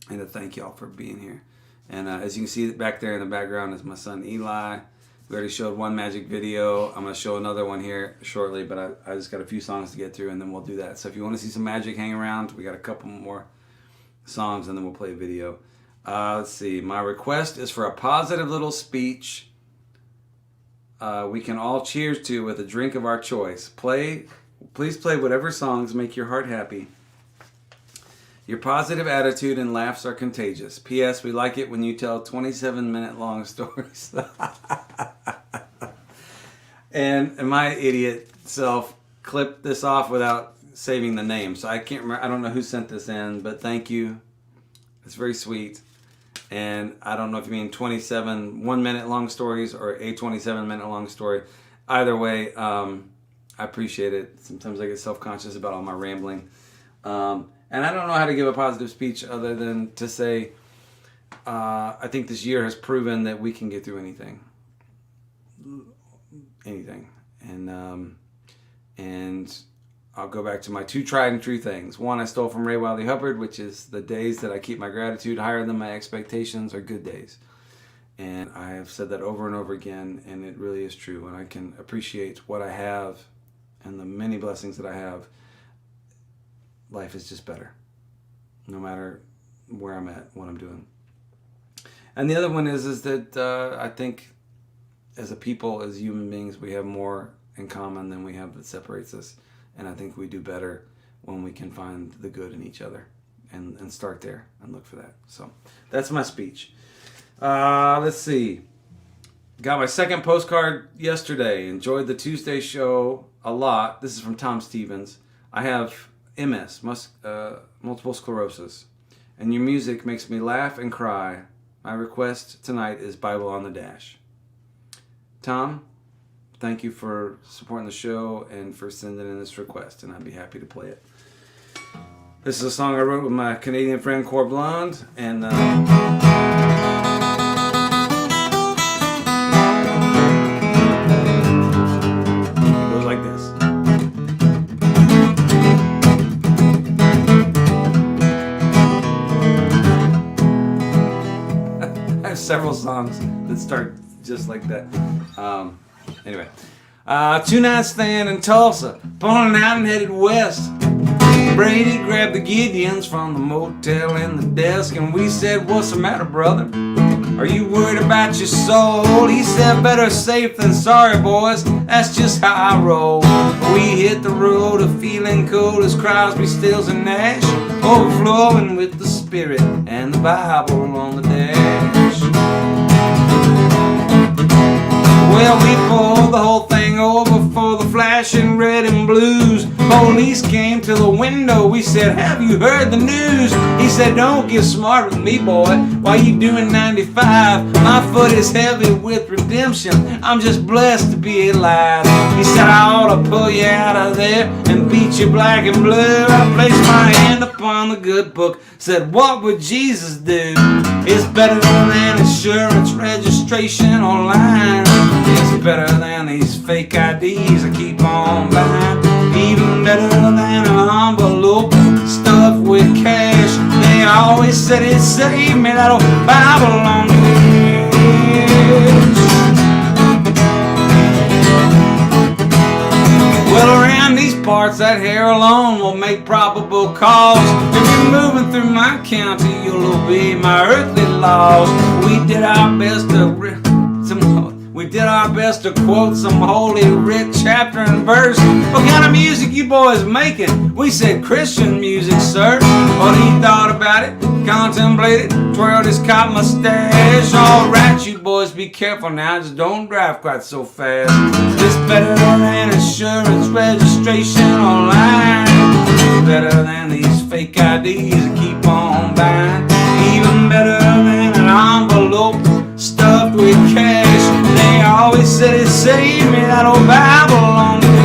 and to thank y'all for being here. And as you can see back there in the background is my son Eli. We already showed one magic video. I'm going to show another one here shortly, but I just got a few songs to get through, and then we'll do that. So if you want to see some magic, hang around. We got a couple more songs, and then we'll play a video. Let's see. My request is for a positive little speech we can all cheers to with a drink of our choice. Please play whatever songs make your heart happy. Your positive attitude and laughs are contagious. P.S. We like it when you tell 27-minute long stories. And my idiot self clipped this off without saving the name. So I can't remember. I don't know who sent this in, but thank you. It's very sweet. And I don't know if you mean 27 1-minute long stories or a 27-minute long story. Either way, I appreciate it. Sometimes I get self-conscious about all my rambling. And I don't know how to give a positive speech other than to say, I think this year has proven that we can get through anything. And I'll go back to my 2 tried and true things. One I stole from Ray Wiley Hubbard, which is the days that I keep my gratitude higher than my expectations are good days. And I have said that over and over again, and it really is true. And I can appreciate what I have and the many blessings that I have life is just better, no matter where I'm at, what I'm doing. And the other one is that I think as a people, as human beings, we have more in common than we have that separates us. And I think we do better when we can find the good in each other and start there and look for that. So that's my speech. Let's see. Got my second postcard yesterday. Enjoyed the Tuesday show a lot. This is from Tom Stevens. I have MS, multiple sclerosis, and your music makes me laugh and cry. My request tonight is Bible on the Dash. Tom, thank you for supporting the show and for sending in this request, and I'd be happy to play it. This is a song I wrote with my Canadian friend Cor Blonde, and it goes like this. I have several songs that start just like that. Anyway. 2-night stand in Tulsa, pulling out and headed west. Brady grabbed the Gideons from the motel in the desk, and we said, "What's the matter, brother? Are you worried about your soul?" He said, "Better safe than sorry, boys. That's just how I roll." We hit the road, a feeling cold as Crosby, Stills, and Nash, overflowing with the Spirit and the Bible on the dash. Well, we pulled the whole thing over for the flashing red and blues. Police came to the window. We said, "Have you heard the news?" He said, "Don't get smart with me, boy. Why you doing 95? My foot is heavy with redemption. I'm just blessed to be alive." He said, "I ought to pull you out of there and beat you black and blue." I placed my hand upon the good book. Said, "What would Jesus do?" It's better than insurance registration online. It's better than these fake IDs I keep on buying. Even better than an envelope stuffed with cash. They always said it saved me, that old Bible on the edge. Well, around these parts, that hair alone will make probable cause. If you're moving through my county, you'll obey my earthly laws. We did our best to quote some holy writ chapter and verse. "What kind of music you boys making?" We said, "Christian music, sir." Well, he thought about it, contemplated, twirled his cop mustache. "All right, you boys, be careful now, just don't drive quite so fast. It's better than insurance registration online. Better than these fake IDs I keep on buying. Even better than an envelope stuffed with cash. They always said it saved me, that old Bible on the edge."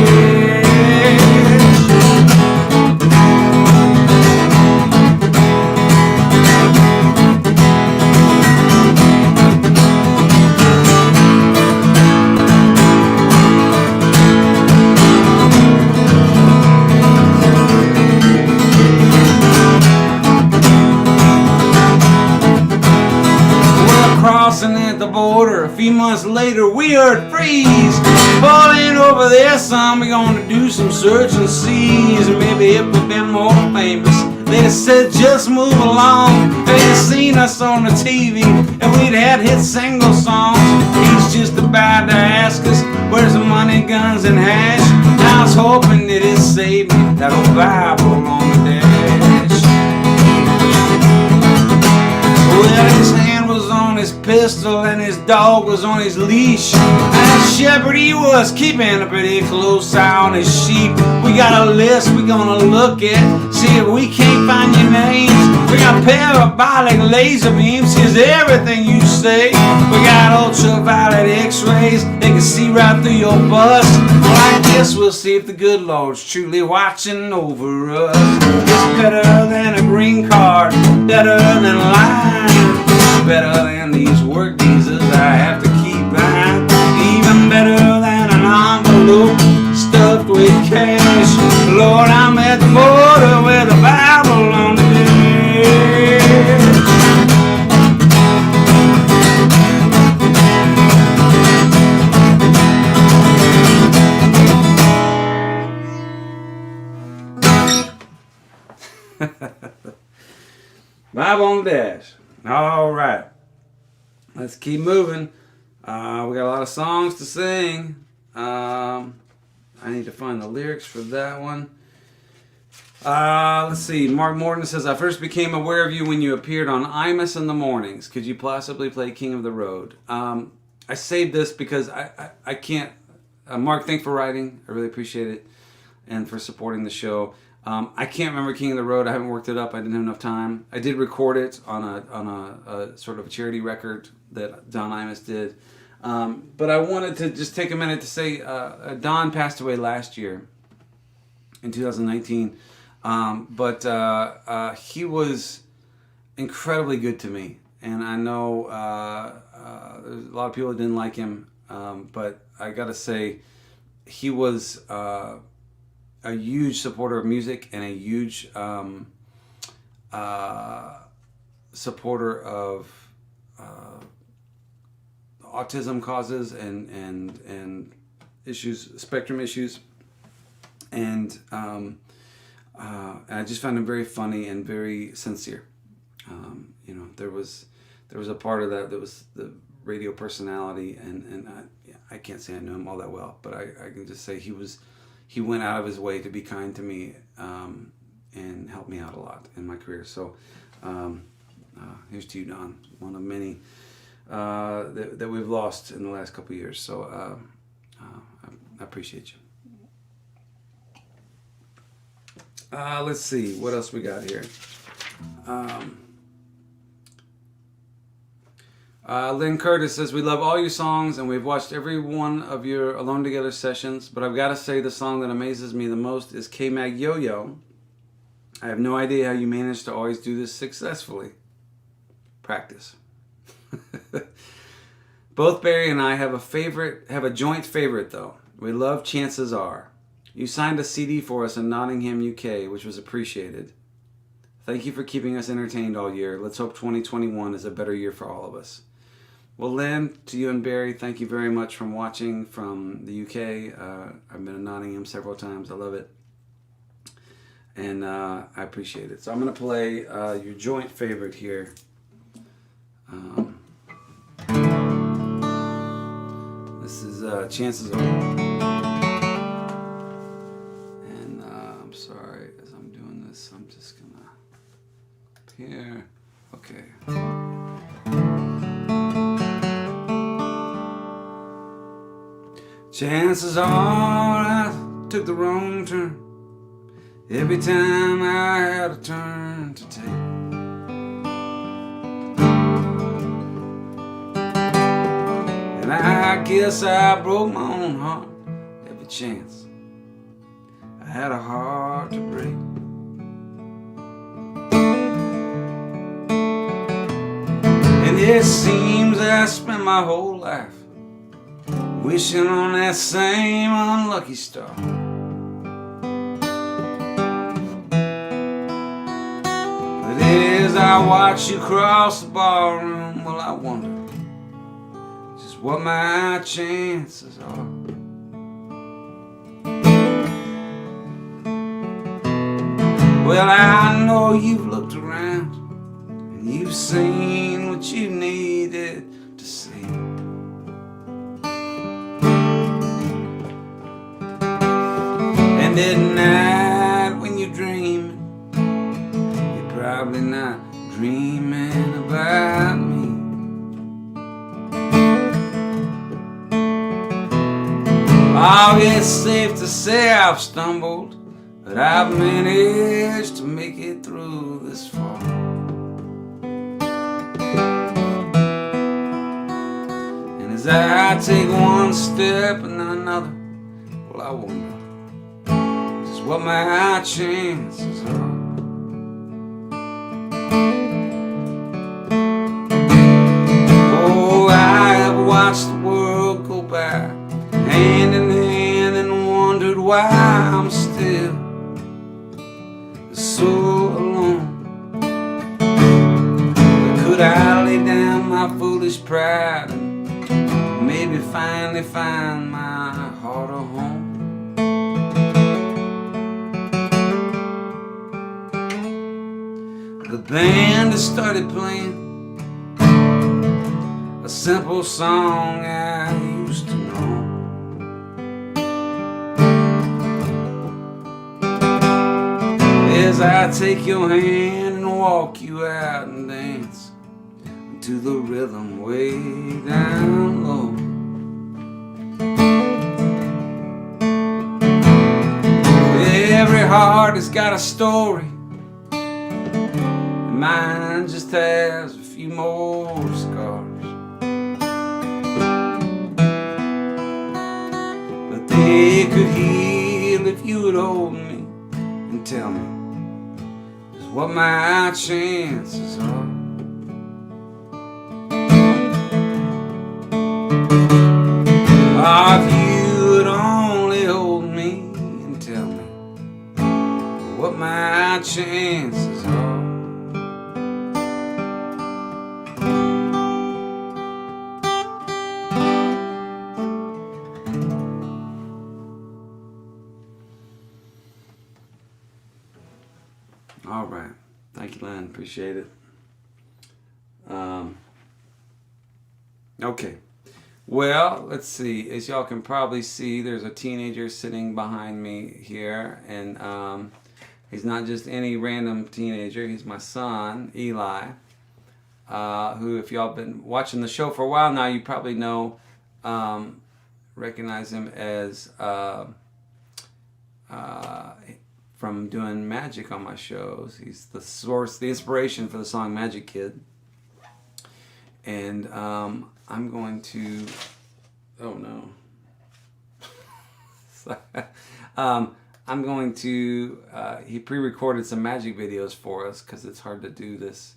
Crossing at the border, a few months later we heard freeze. Falling over there, son, we're gonna do some search and seize. Maybe if we'd been more famous, they'd have said just move along. They'd have seen us on the TV and we'd had hit single songs. He's just about to ask us, "Where's the money, guns, and hash?" I was hoping that it saved me, that old Bible on the dash. Well, his hand was on his pistol and his dog was on his leash. And a shepherd he was keeping a pretty close eye on his sheep. We got a list we gonna look at, see if we can't find your names. We got parabolic laser beams, here's everything you say. We got ultraviolet x-rays, they can see right through your bust. Well, I guess we'll see if the good Lord's truly watching over us. It's better than a green card, better than lying. Better than these work visas I have to keep behind. Even better than an envelope stuffed with cash. Lord, I'm at the border with a Bible on the Vibe on the dash. All right. Let's keep moving. We got a lot of songs to sing. I need to find the lyrics for that one. Let's see. Mark Morton says, I first became aware of you when you appeared on Imus in the Mornings. Could you possibly play King of the Road? I saved this because I can't. Mark, thanks for writing. I really appreciate it. And for supporting the show. I can't remember King of the Road. I haven't worked it up. I didn't have enough time. I did record it on a sort of a charity record that Don Imus did. But I wanted to just take a minute to say Don passed away last year in 2019. But he was incredibly good to me. And I know there's a lot of people that didn't like him. But I got to say, he was a huge supporter of music and a huge supporter of autism causes and issues, spectrum issues, and I just found him very funny and very sincere. There was a part of that was the radio personality, and I can't say I knew him all that well, but I can just say he went out of his way to be kind to me and helped me out a lot in my career. So here's to you, Don, one of many that we've lost in the last couple of years. So I appreciate you. Let's see what else we got here. Lynn Curtis says, we love all your songs and we've watched every one of your Alone Together sessions, but I've got to say the song that amazes me the most is K-Mag Yo-Yo. I have no idea how you manage to always do this successfully. Practice. Both Barry and I have a joint favorite though. We love Chances Are. You signed a CD for us in Nottingham, UK, which was appreciated. Thank you for keeping us entertained all year. Let's hope 2021 is a better year for all of us. Well, Lynn, to you and Barry, thank you very much for watching from the UK. I've been in Nottingham several times. I love it. And I appreciate it. So I'm going to play your joint favorite here. This is Chances Are. And I'm sorry, as I'm doing this, I'm just going to... Here. Okay. Chances are I took the wrong turn every time I had a turn to take. And I guess I broke my own heart every chance I had a heart to break. And it seems I spent my whole life wishing on that same unlucky star. But as I watch you cross the barroom, well, I wonder just what my chances are. Well, I know you've looked around and you've seen what you needed to see. And at night when you're dreaming, you're probably not dreaming about me. Oh, it's safe to say I've stumbled, but I've managed to make it through this far. And as I take one step and then another, well, I wonder just what my chances are. Oh, I have watched the world go by hand in hand and wondered why I'm still so alone. But could I lay down my foolish pride and maybe finally find my heart a home? the band has started playing a simple song I used to know. As I take your hand and walk you out and dance to the rhythm way down low. Every heart has got a story, and mine just has a few more scars. But they could heal if you would hold me and tell me just what my chances are. If you would only hold me and tell me what my chances are. All right. Thank you, Len. Appreciate it. Okay. Well, let's see. As y'all can probably see, there's a teenager sitting behind me here, and he's not just any random teenager. He's my son, Eli, who, if y'all been watching the show for a while now, you probably know, recognize him as from doing magic on my shows. He's the source, the inspiration for the song Magic Kid. And I'm going to, oh no. I'm going to, he pre-recorded some magic videos for us because it's hard to do this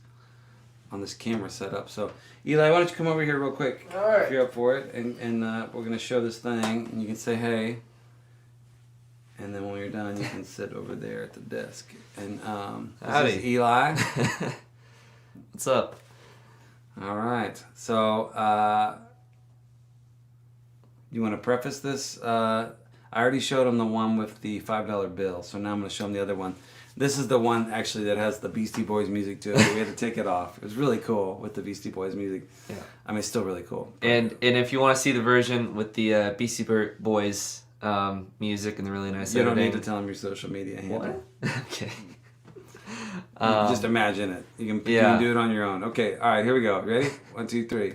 on this camera setup. So, Eli, why don't you come over here real quick, all right, if you're up for it, and we're going to show this thing, and you can say hey, and then when you're done, you can sit over there at the desk. And this is Eli. what's up? All right. So, you want to preface this? I already showed him the one with the $5 bill, so now I'm going to show him the other one. This is the one, actually, that has the Beastie Boys music to it. We had to take it off. It was really cool with the Beastie Boys music. Yeah. I mean, it's still really cool. And if you want to see the version with the Beastie Boys music and the really nice You editing, don't need to tell him your social media handle. What? Okay. Just imagine it. You can do it on your own. Okay, all right, here we go. Ready? 1, 2, 3.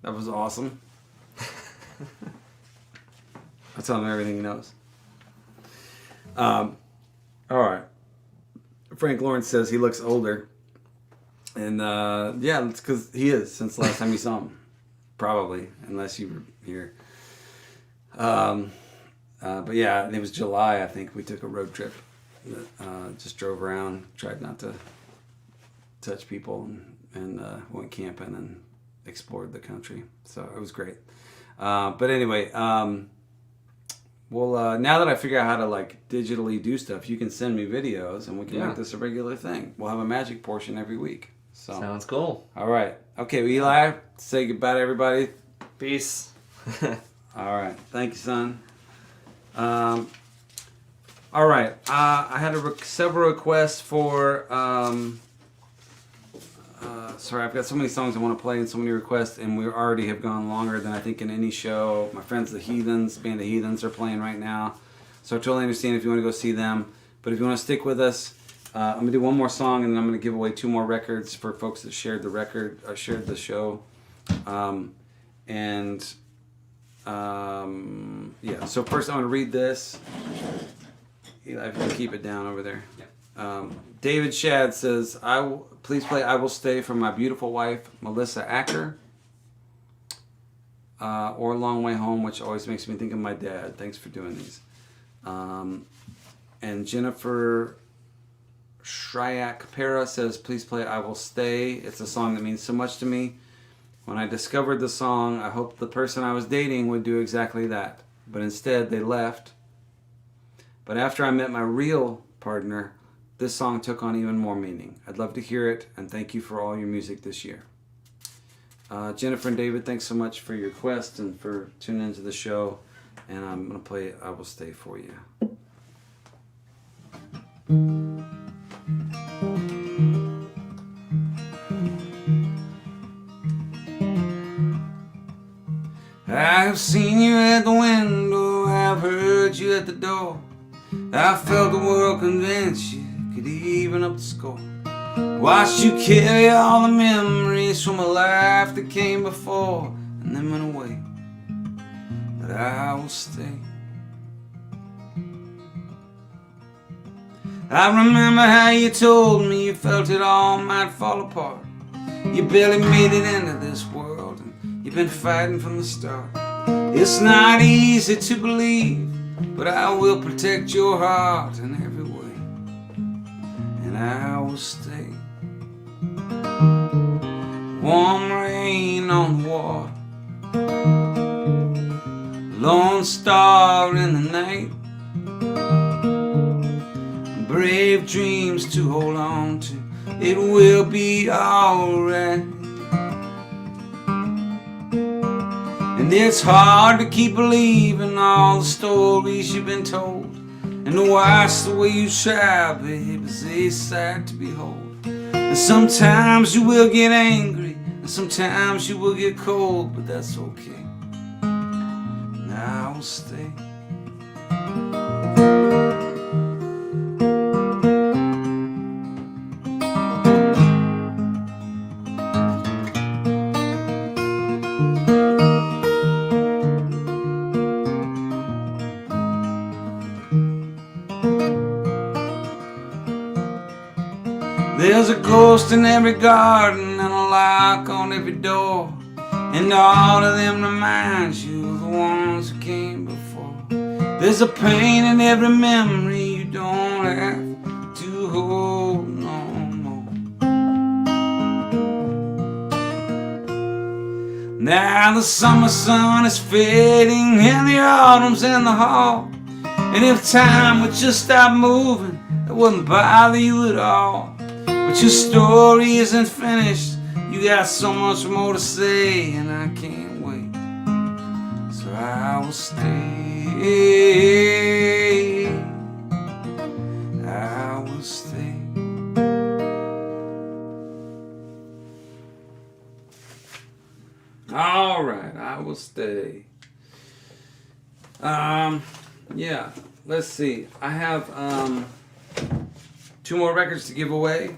That was awesome. I tell him everything he knows. All right. Frank Lawrence says he looks older. And yeah, it's because he is since the last time you saw him. Probably, unless you were here. But yeah, it was July, I think. We took a road trip. Just drove around, tried not to touch people, and went camping and explored the country. So it was great. But anyway, well, now that I figure out how to like digitally do stuff, you can send me videos and we can make this a regular thing. We'll have a magic portion every week. So Sounds cool. All right. Okay, well, Eli, say goodbye to everybody. Peace. All right. Thank you, son. All right. I had several requests for... sorry, I've got so many songs I want to play and so many requests, and we already have gone longer than I think in any show. My friends, the Heathens, band The Heathens, are playing right now. So I totally understand if you want to go see them. But if you want to stick with us, I'm gonna do one more song, and then I'm gonna give away 2 more records for folks that shared shared the show. Yeah. So first, I'm gonna read this. Eli, if you can keep it down over there. Yeah. David Shad says, please play I Will Stay for my beautiful wife, Melissa Acker. Or Long Way Home, which always makes me think of my dad. Thanks for doing these. And Jennifer Shryak Pera says, please play I Will Stay. It's a song that means so much to me. When I discovered the song, I hoped the person I was dating would do exactly that. But instead, they left. But after I met my real partner, this song took on even more meaning. I'd love to hear it, and thank you for all your music this year. Jennifer and David, thanks so much for your request and for tuning into the show. And I'm going to play I Will Stay for you. I've seen you at the window, I've heard you at the door. I felt the world convince you could even up the score. Watched you carry all the memories from a life that came before and then went away. But I will stay. I remember how you told me you felt it all might fall apart. You barely made it into this world, and you've been fighting from the start. It's not easy to believe, but I will protect your heart in every way, and I will stay. Warm rain on the water, lone star in the night, brave dreams to hold on to. It will be alright. And it's hard to keep believing all the stories you've been told, and to watch the way you try, babe, is a sight to behold. And sometimes you will get angry, and sometimes you will get cold, but that's okay. And I will stay. There's a ghost in every garden and a lock on every door, and all of them remind you of the ones who came before. There's a pain in every memory you don't have to hold no more. Now the summer sun is fading and the autumn's in the hall, and if time would just stop moving, it wouldn't bother you at all. But your story isn't finished, you got so much more to say, and I can't wait, so I will stay. I will stay. All right, I will stay. Yeah, let's see. I have 2 more records to give away.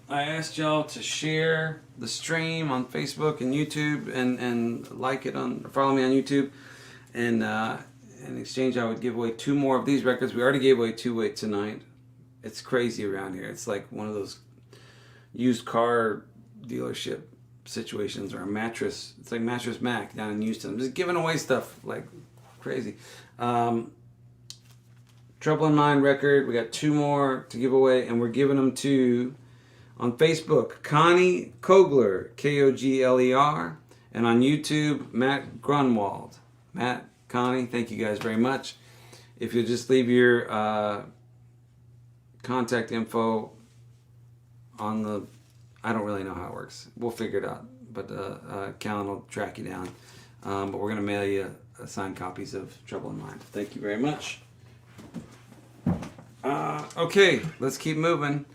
I asked y'all to share the stream on Facebook and YouTube and like it or follow me on YouTube. And in exchange, I would give away 2 more of these records. We already gave away 2 tonight. It's crazy around here. It's like one of those used car dealership situations, or a mattress. It's like Mattress Mac down in Houston. I'm just giving away stuff like crazy. Trouble in Mind record. We got 2 more to give away, and we're giving them to, on Facebook, Connie Kogler, Kogler, and on YouTube, Matt Grunwald. Matt, Connie, thank you guys very much. If you'll just leave your contact info on the, I don't really know how it works. We'll figure it out, but Callan will track you down. But we're going to mail you signed copies of Trouble in Mind. Thank you very much. Okay, let's keep moving.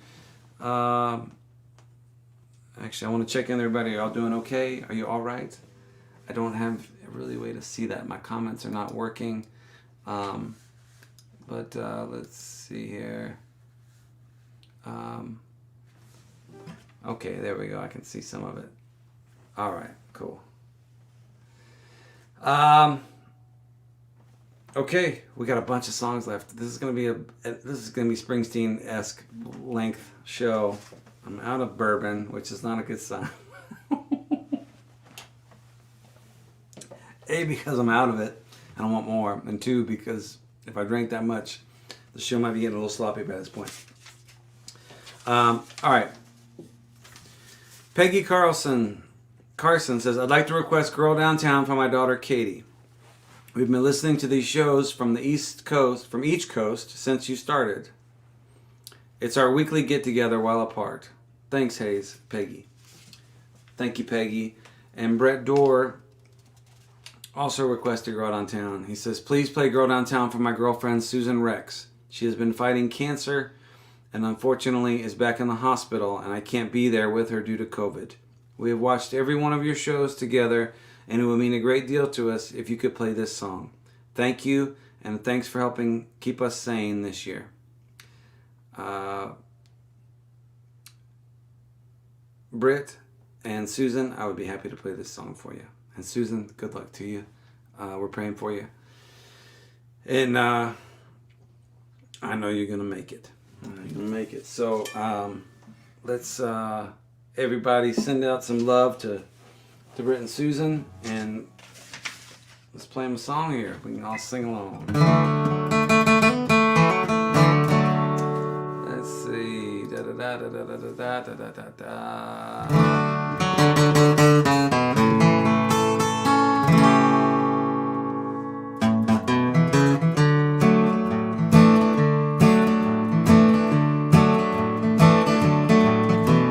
Actually, I want to check in everybody. Are y'all doing okay? Are you all right? I don't have a really way to see that. My comments are not working. But let's see here. Okay, there we go. I can see some of it. All right, cool. Okay, we got a bunch of songs left. This is gonna be Springsteen-esque length show. I'm out of bourbon, which is not a good sign. A, because I'm out of it, and I want more, and 2, because if I drank that much, the show might be getting a little sloppy by this point. All right. Peggy Carson says, I'd like to request Girl Downtown for my daughter Katie. We've been listening to these shows from each coast since you started. It's our weekly get-together while apart. Thanks, Hayes, Peggy. Thank you, Peggy. And Brett Dorr also requested Girl Downtown. He says, please play Girl Downtown for my girlfriend Susan Rex. She has been fighting cancer and unfortunately is back in the hospital, and I can't be there with her due to COVID. We have watched every one of your shows together, and it would mean a great deal to us if you could play this song. Thank you, and thanks for helping keep us sane this year. Britt and Susan, I would be happy to play this song for you. And Susan, good luck to you. We're praying for you. And I know you're going to make it. So let's everybody send out some love to Britt and Susan, and let's play them a song here. We can all sing along. Let's see. Da da da da da da da da da da da.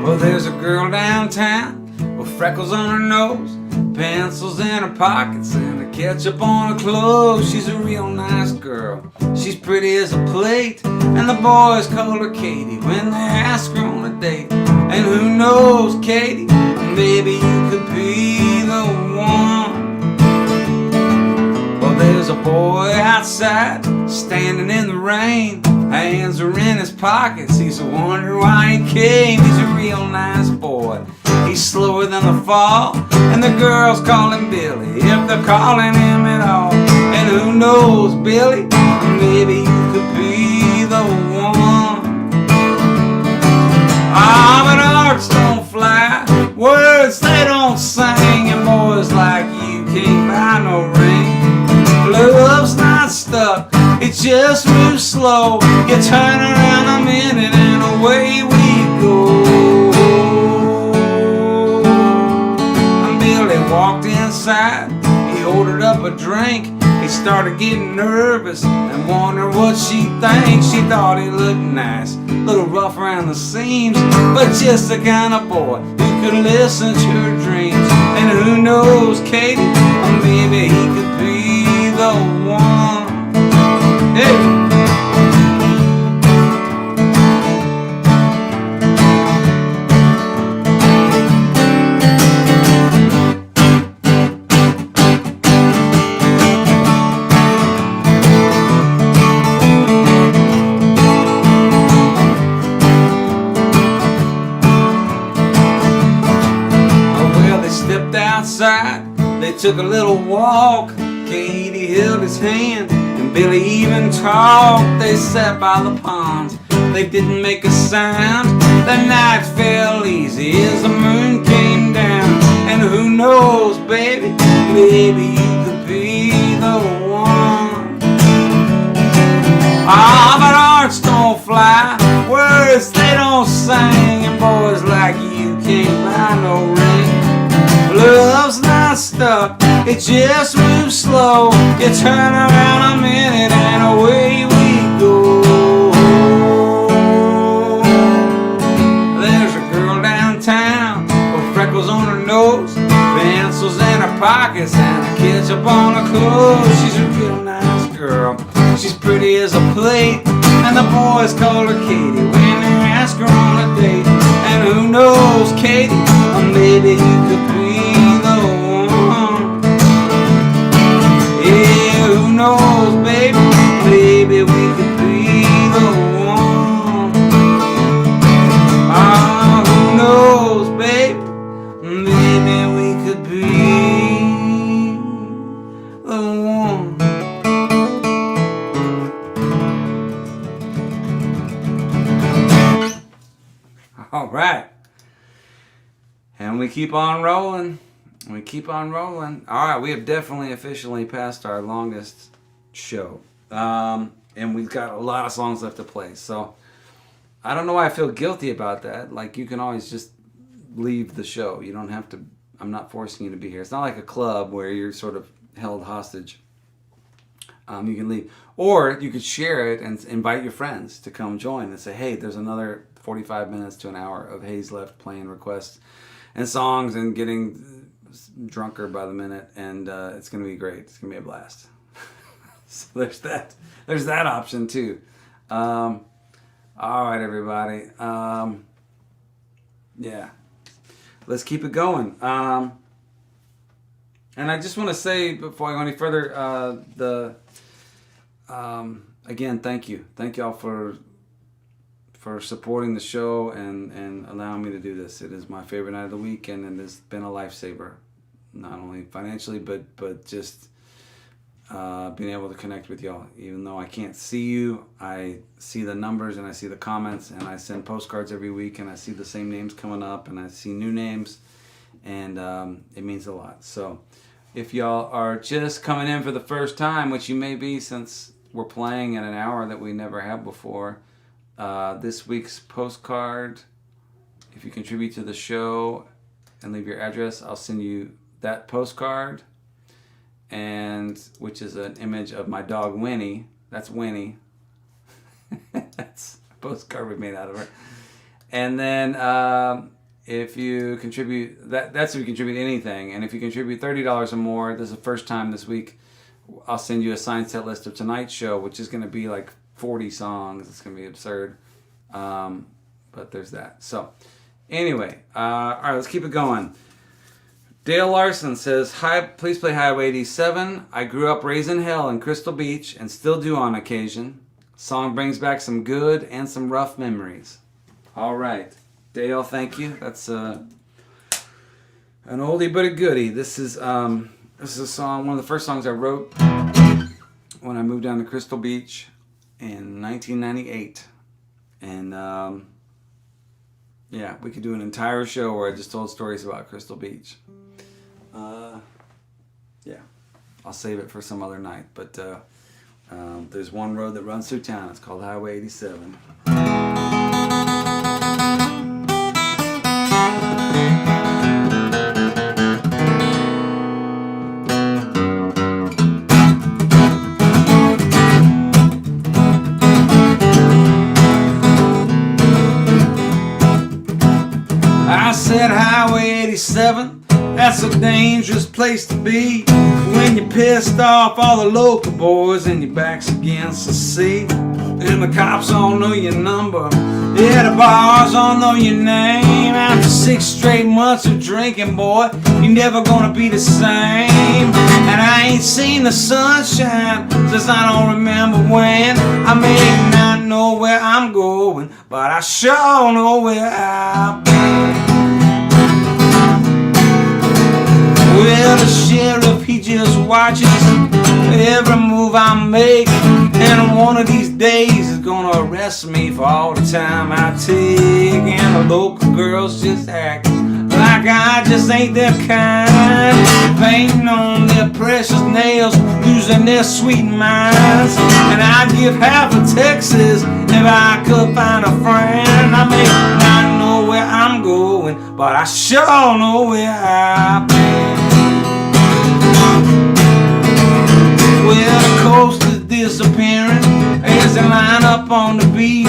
Well, there's a girl downtown with freckles on her nose, pencils in her pockets, and a ketchup on her clothes. She's a real nice girl. She's pretty as a plate, and the boys call her Katie when they ask her on a date. And who knows, Katie, maybe you could be the one. Well, there's a boy outside, standing in the rain. Hands are in his pockets, he's wondering why he came. He's a real nice boy. He's slower than the fall, and the girls call him Billy, if they're calling him at all. And who knows, Billy, maybe you could be the one. Ah, but hearts don't fly, words they don't sing, and boys like you can't buy no ring. Love's not stuck, it just moves slow. You turn around a minute and away we go. And Billy walked inside, he ordered up a drink. He started getting nervous and wondered what she thinks. She thought he looked nice, a little rough around the seams, but just the kind of boy who could listen to her dreams. And who knows, Katie, or maybe he could be the one. Hey! Outside, they took a little walk. Katie held his hand, and Billy even talked. They sat by the pond, they didn't make a sound. The night fell easy as the moon came down. And who knows, baby, maybe you could be the one. Ah, but hearts don't fly, words they don't sing, and boys like you can't buy no ring. Love's not stuck, it just moves slow. You turn around a minute and away we go. There's a girl downtown with freckles on her nose, pencils in her pockets, and a ketchup on her clothes. She's a real nice girl, she's pretty as a plate, and the boys call her Katie when they ask her on a date. And who knows, Katie, or maybe you could be the one. Yeah, who knows, baby, maybe we could be the one. Ah, who knows. All right. And we keep on rolling. We keep on rolling. All right, we have definitely officially passed our longest show. And we've got a lot of songs left to play. So I don't know why I feel guilty about that. Like, you can always just leave the show. You don't have to, I'm not forcing you to be here. It's not like a club where you're sort of held hostage. You can leave. Or you could share it and invite your friends to come join and say, hey, there's another 45 minutes to an hour of Hayes left playing requests and songs and getting drunker by the minute. And it's going to be great. It's going to be a blast. So there's that. There's that option too. All right, everybody. Yeah. Let's keep it going. And I just want to say, before I go any further, again, thank you. Thank y'all for supporting the show and allowing me to do this. It is my favorite night of the week, and it has been a lifesaver. Not only financially, but just being able to connect with y'all. Even though I can't see you, I see the numbers and I see the comments, and I send postcards every week, and I see the same names coming up, and I see new names, and it means a lot. So if y'all are just coming in for the first time, which you may be since we're playing in an hour that we never have before, this week's postcard, if you contribute to the show and leave your address, I'll send you that postcard, and which is an image of my dog Winnie. That's Winnie. That's a postcard we made out of her. And then if you contribute, that's if you contribute anything. And if you contribute $30 or more, this is the first time this week, I'll send you a signed set list of tonight's show, which is going to be like 40 songs. It's going to be absurd. But there's that. So anyway, all right, let's keep it going. Dale Larson says, "Hi, please play Highway 87. I grew up raising hell in Crystal Beach and still do on occasion. Song brings back some good and some rough memories." All right. Dale, thank you. That's an oldie but a goodie. This is a song, one of the first songs I wrote when I moved down to Crystal Beach in 1998. And yeah, we could do an entire show where I just told stories about Crystal Beach. Yeah, I'll save it for some other night. But there's one road that runs through town. It's called Highway 87. I said Highway 87, that's a dangerous place to be when you're pissed off all the local boys and your back's against the sea. And the cops all know your number, yeah, the bars all know your name. After 6 straight months of drinking, boy, you're never gonna be the same. And I ain't seen the sunshine since I don't remember when. I may not know where I'm going, but I sure know where I've been. Well, the sheriff, he just watches every move I make, and one of these days he's gonna arrest me for all the time I take. And the local girls just act like I just ain't their kind, painting on their precious nails, losing their sweet minds. And I'd give half of Texas if I could find a friend. I may not know where I'm going, but I sure know where I've been. Well, the coast is disappearing as they line up on the beach.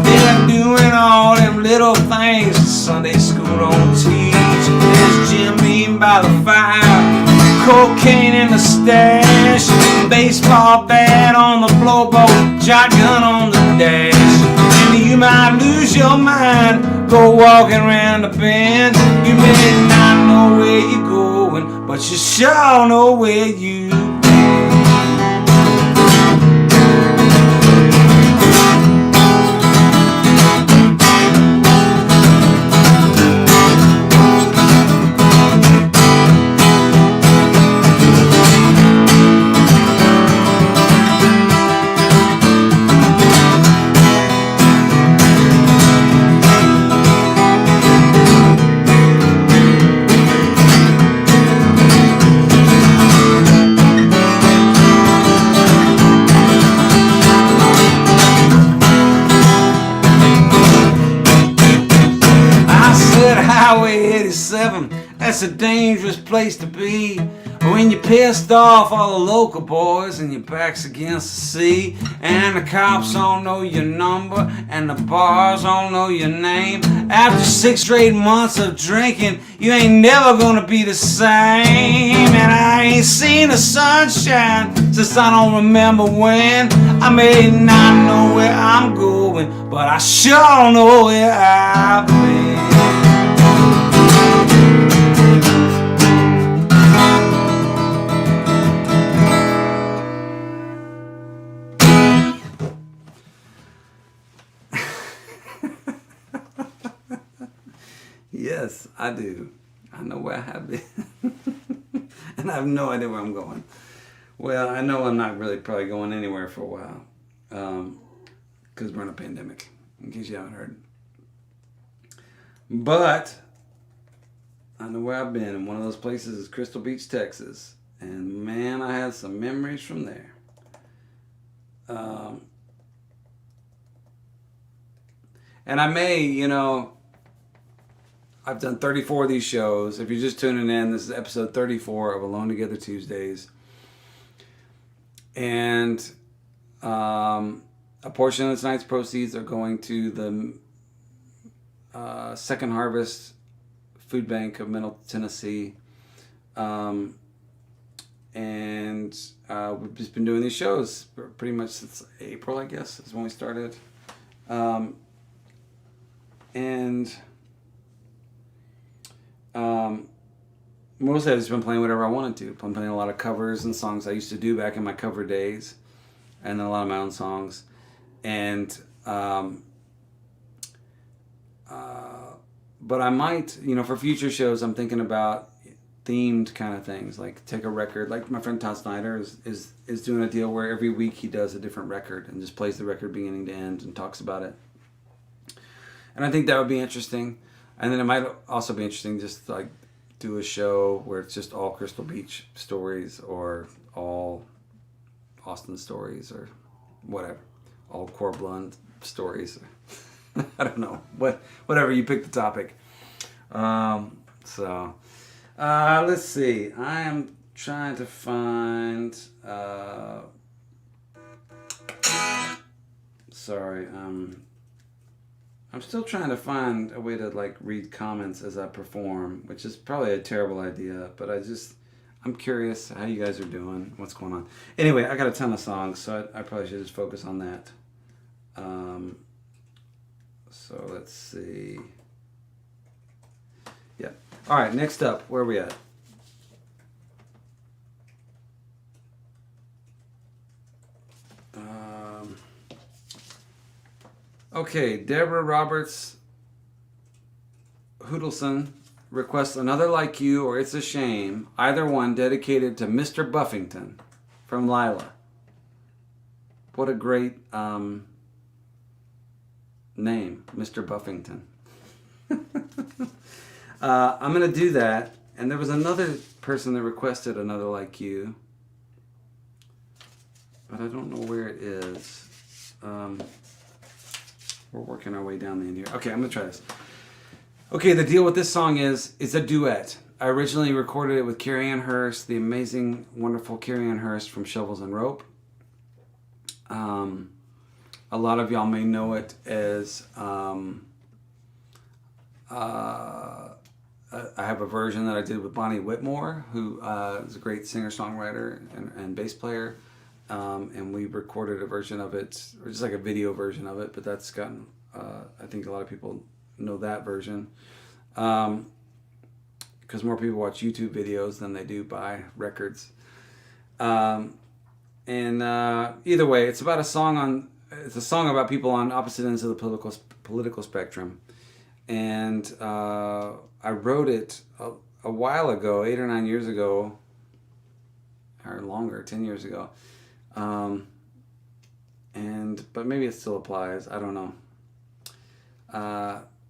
They're doing all them little things Sunday school don't teach. There's Jim Beam by the fire, cocaine in the stash, baseball bat on the floorboard, shotgun on the dash. And you might lose your mind, go walking around the bend. You may not know where you're going, but you sure know where you've been. 47, that's a dangerous place to be. When you pissed off all the local boys and your back's against the sea, and the cops don't know your number and the bars don't know your name. After 6 straight months of drinking, you ain't never gonna be the same. And I ain't seen the sunshine since I don't remember when. I may not know where I'm going, but I sure know where I've been. Yes, I do. I know where I have been. And I have no idea where I'm going. Well, I know I'm not really probably going anywhere for a while. Because we're in a pandemic, in case you haven't heard. But I know where I've been. And one of those places is Crystal Beach, Texas. And man, I had some memories from there. And I may, I've done 34 of these shows. If you're just tuning in, this is episode 34 of Alone Together Tuesdays. And a portion of tonight's proceeds are going to the Second Harvest Food Bank of Middle Tennessee. And we've just been doing these shows pretty much since April, I guess, is when we started. Mostly I've just been playing whatever I wanted to. I'm playing a lot of covers and songs I used to do back in my cover days, and then a lot of my own songs. And but I might, for future shows, I'm thinking about themed kind of things, like take a record. Like my friend Todd Snyder is doing a deal where every week he does a different record and just plays the record beginning to end and talks about it. And I think that would be interesting. And then it might also be interesting just like do a show where it's just all Crystal Beach stories or all Austin stories or whatever. All Core Blonde stories. I don't know. Whatever, you pick the topic. Let's see. I am trying to find... I'm still trying to find a way to read comments as I perform, which is probably a terrible idea, but I'm curious how you guys are doing, what's going on. Anyway, I got a ton of songs, so I probably should just focus on that. So let's see. Yeah. All right, next up, where are we at? Okay, Deborah Roberts Hoodelson requests Another Like You or It's a Shame, either one dedicated to Mr. Buffington from Lila. What a great name, Mr. Buffington. I'm going to do that. And there was another person that requested Another Like You, but I don't know where it is. We're working our way down the end here. Okay, I'm going to try this. Okay, the deal with this song is it's a duet. I originally recorded it with Carrie Ann Hurst, the amazing, wonderful Carrie Ann Hurst from Shovels and Rope. A lot of y'all may know it as... I have a version that I did with Bonnie Whitmore, who is a great singer-songwriter and bass player. And we recorded a version of it, or just like a video version of it, but that's gotten, I think a lot of people know that version. Because more people watch YouTube videos than they do buy records. Either way, it's a song about people on opposite ends of the political spectrum. And I wrote it a while ago, 8 or 9 years ago, or longer, 10 years ago. But maybe it still applies. I don't know.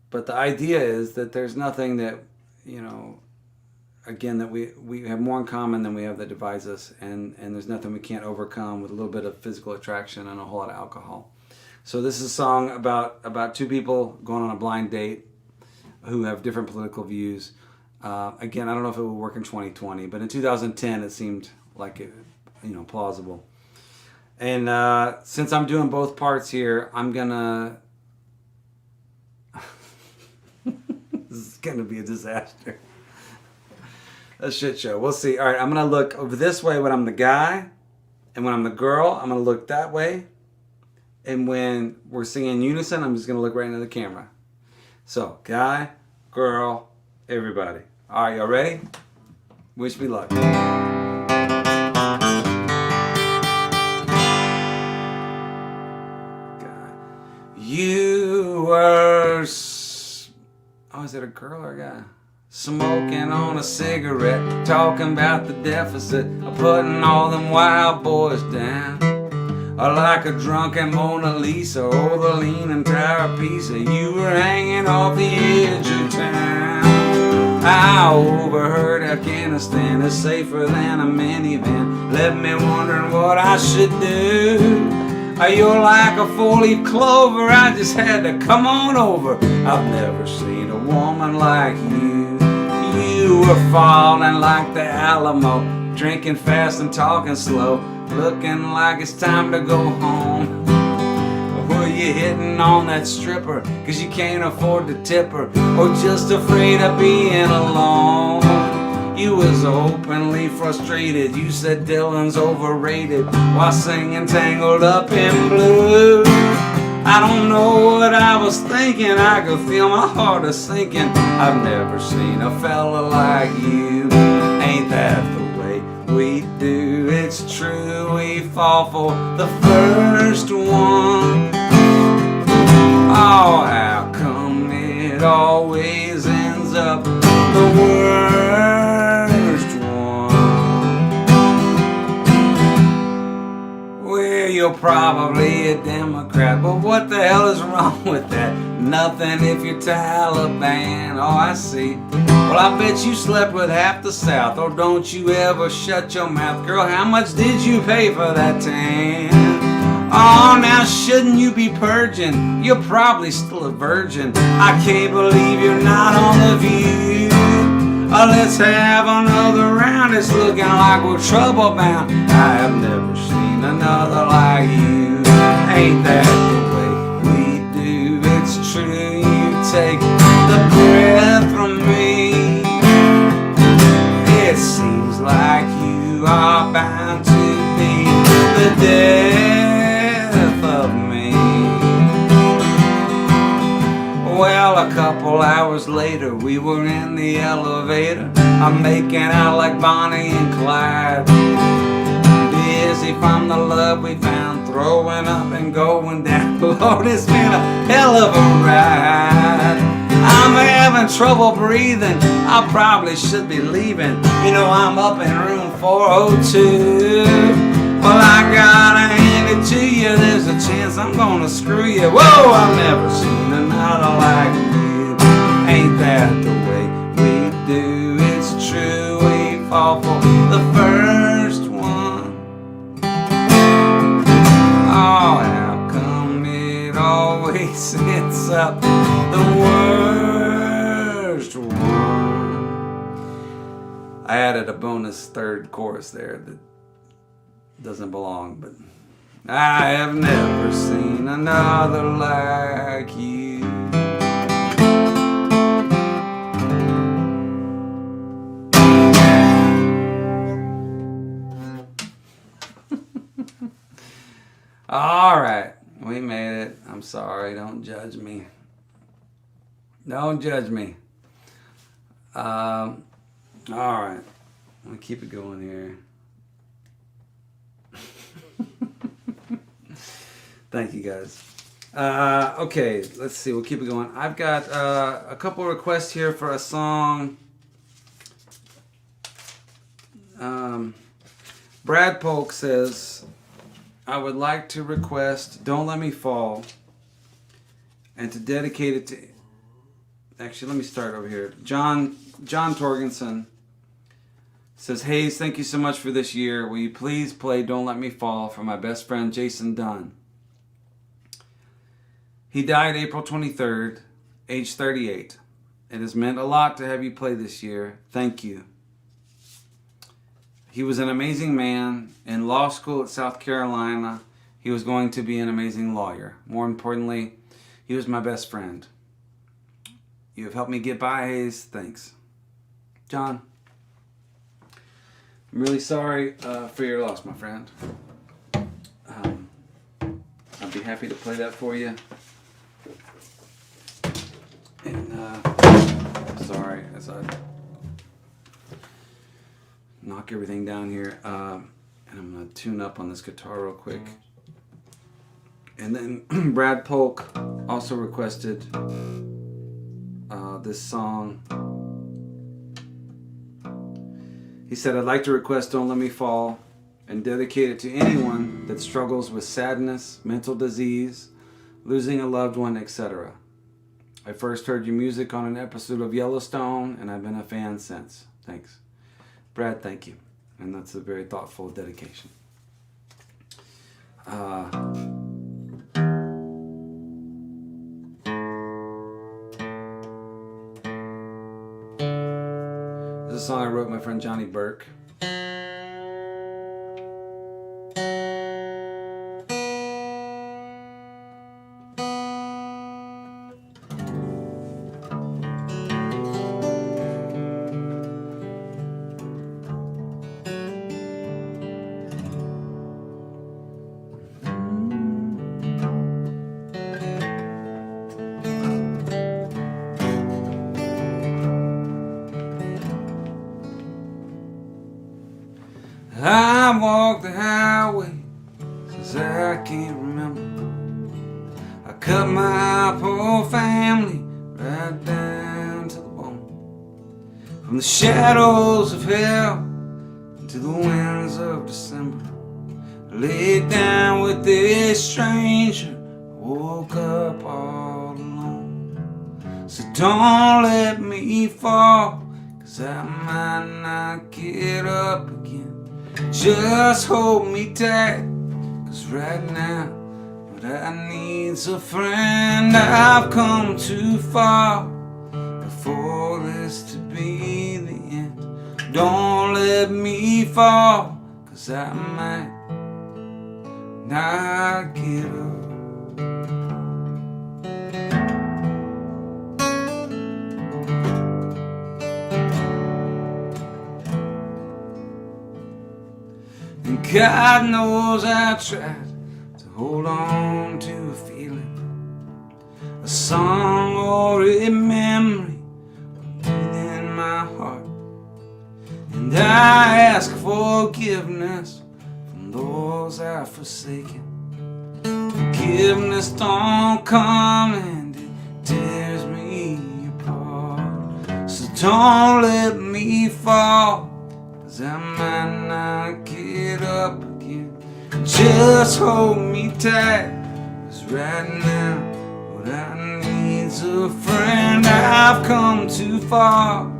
But the idea is that there's nothing that, again, that we have more in common than we have that divides us. And there's nothing we can't overcome with a little bit of physical attraction and a whole lot of alcohol. So this is a song about two people going on a blind date who have different political views. Again, I don't know if it would work in 2020, but in 2010 it seemed like it, plausible. And since I'm doing both parts here, I'm gonna. This is gonna be a disaster. A shit show. We'll see. All right, I'm gonna look over this way when I'm the guy, and when I'm the girl, I'm gonna look that way. And when we're singing in unison, I'm just gonna look right into the camera. So, guy, girl, everybody. All right, y'all ready? Wish me luck. You were, is it a girl or a guy? Smoking on a cigarette, talking about the deficit of putting all them wild boys down. Like a drunken Mona Lisa or the leaning Tower of Pisa, you were hanging off the edge of town. I overheard Afghanistan is safer than a minivan, left me wondering what I should do. You're like a four-leaf clover, I just had to come on over. I've never seen a woman like you. You were falling like the Alamo, drinking fast and talking slow, looking like it's time to go home. Were you hitting on that stripper cause you can't afford to tip her, or just afraid of being alone? You was openly frustrated, you said Dylan's overrated, while singing Tangled Up in Blue. I don't know what I was thinking, I could feel my heart a-sinking. I've never seen a fella like you. Ain't that the way we do? It's true, we fall for the first one. Oh, how come it always ends up the worst one? Well, you're probably a Democrat, but what the hell is wrong with that? Nothing if you're Taliban. Oh, I see. Well, I bet you slept with half the South. Oh, don't you ever shut your mouth. Girl, how much did you pay for that tan? Oh, now shouldn't you be purging? You're probably still a virgin. I can't believe you're not on The View. Let's have another round. It's looking like we're trouble bound. I have never seen another like you. Ain't that the way we do? It's true, you take the breath from me. It seems like you are bound to be the death of me. Well, a couple hours later, we were in the elevator. I'm making out like Bonnie and Clyde, dizzy from the love we found, throwing up and going down. Lord, it's been a hell of a ride. I'm having trouble breathing, I probably should be leaving. You know I'm up in room 402. Well, I gotta hand it to you, there's a chance I'm gonna screw you. Whoa, I've never seen another like you. Ain't that the way we do? It's true, we fall for the first one. Oh, how come it always ends up the worst one? I added a bonus third chorus there that doesn't belong, but I have never seen another like you. All right, we made it. I'm sorry, don't judge me. Don't judge me. All right, I'm gonna keep it going here. Thank you guys. Okay, let's see. We'll keep it going. I've got a couple requests here for a song. Brad Polk says, I would like to request Don't Let Me Fall and to dedicate it to... Actually, let me start over here. John Torgensen says, Hayes, thank you so much for this year. Will you please play Don't Let Me Fall for my best friend Jason Dunn? He died April 23rd, age 38. It has meant a lot to have you play this year. Thank you. He was an amazing man. In law school at South Carolina, he was going to be an amazing lawyer. More importantly, he was my best friend. You have helped me get by, Hayes. Thanks. John, I'm really sorry for your loss, my friend. I'd be happy to play that for you. And sorry, as I knock everything down here, and I'm gonna tune up on this guitar real quick. And then Brad Polk also requested this song. He said, I'd like to request Don't Let Me Fall and dedicate it to anyone that struggles with sadness, mental disease, losing a loved one, etc. I first heard your music on an episode of Yellowstone, and I've been a fan since. Thanks. Brad, thank you. And that's a very thoughtful dedication. This is a song I wrote with my friend Johnny Burke. I walked the highway since I can't remember. I cut my poor family right down to the bone. From the shadows of hell to the winds of December, I laid down with this stranger, woke up all alone. So don't let me fall, 'cause I might not get up again. Just hold me tight, 'cause right now what I need's a friend. I've come too far for this to be the end. Don't let me fall, 'cause I might not get up. And God knows I tried to hold on to a feeling, a song or a memory in my heart. And I ask forgiveness from those I've forsaken. Forgiveness don't come and it tears me apart. So don't let me fall, 'cause I might not get up again. Just hold me tight, 'cause right now what I need's a friend. I've come too far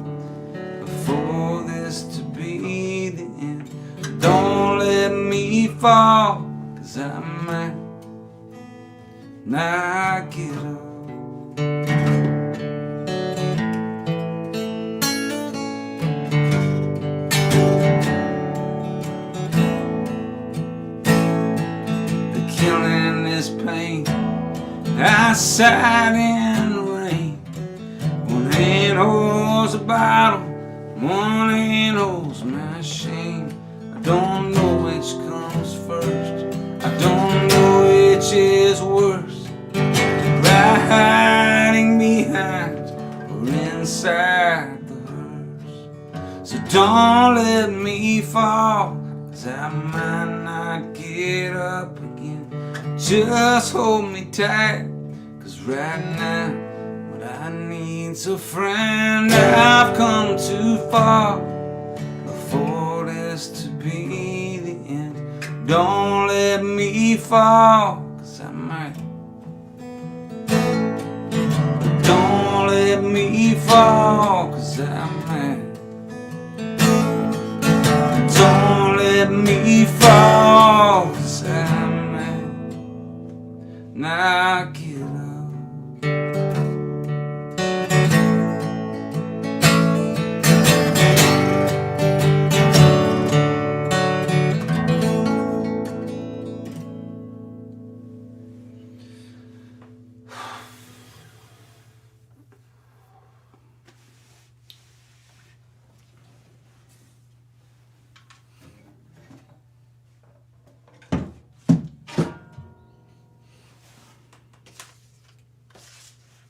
for this to be the end. Don't let me fall, 'cause I might not get up. Pain, I sat in the rain. One hand holds a bottle, one hand holds my shame. I don't know which comes first, I don't know which is worse, riding behind or inside the hearse. So don't let me fall, 'cause I might not get up again. Just hold me tight, 'cause right now what I need's a friend. I've come too far for this to be the end. Don't let me fall, 'cause I might. Don't let me fall, 'cause I might. Don't let me fall, 'cause I not get up.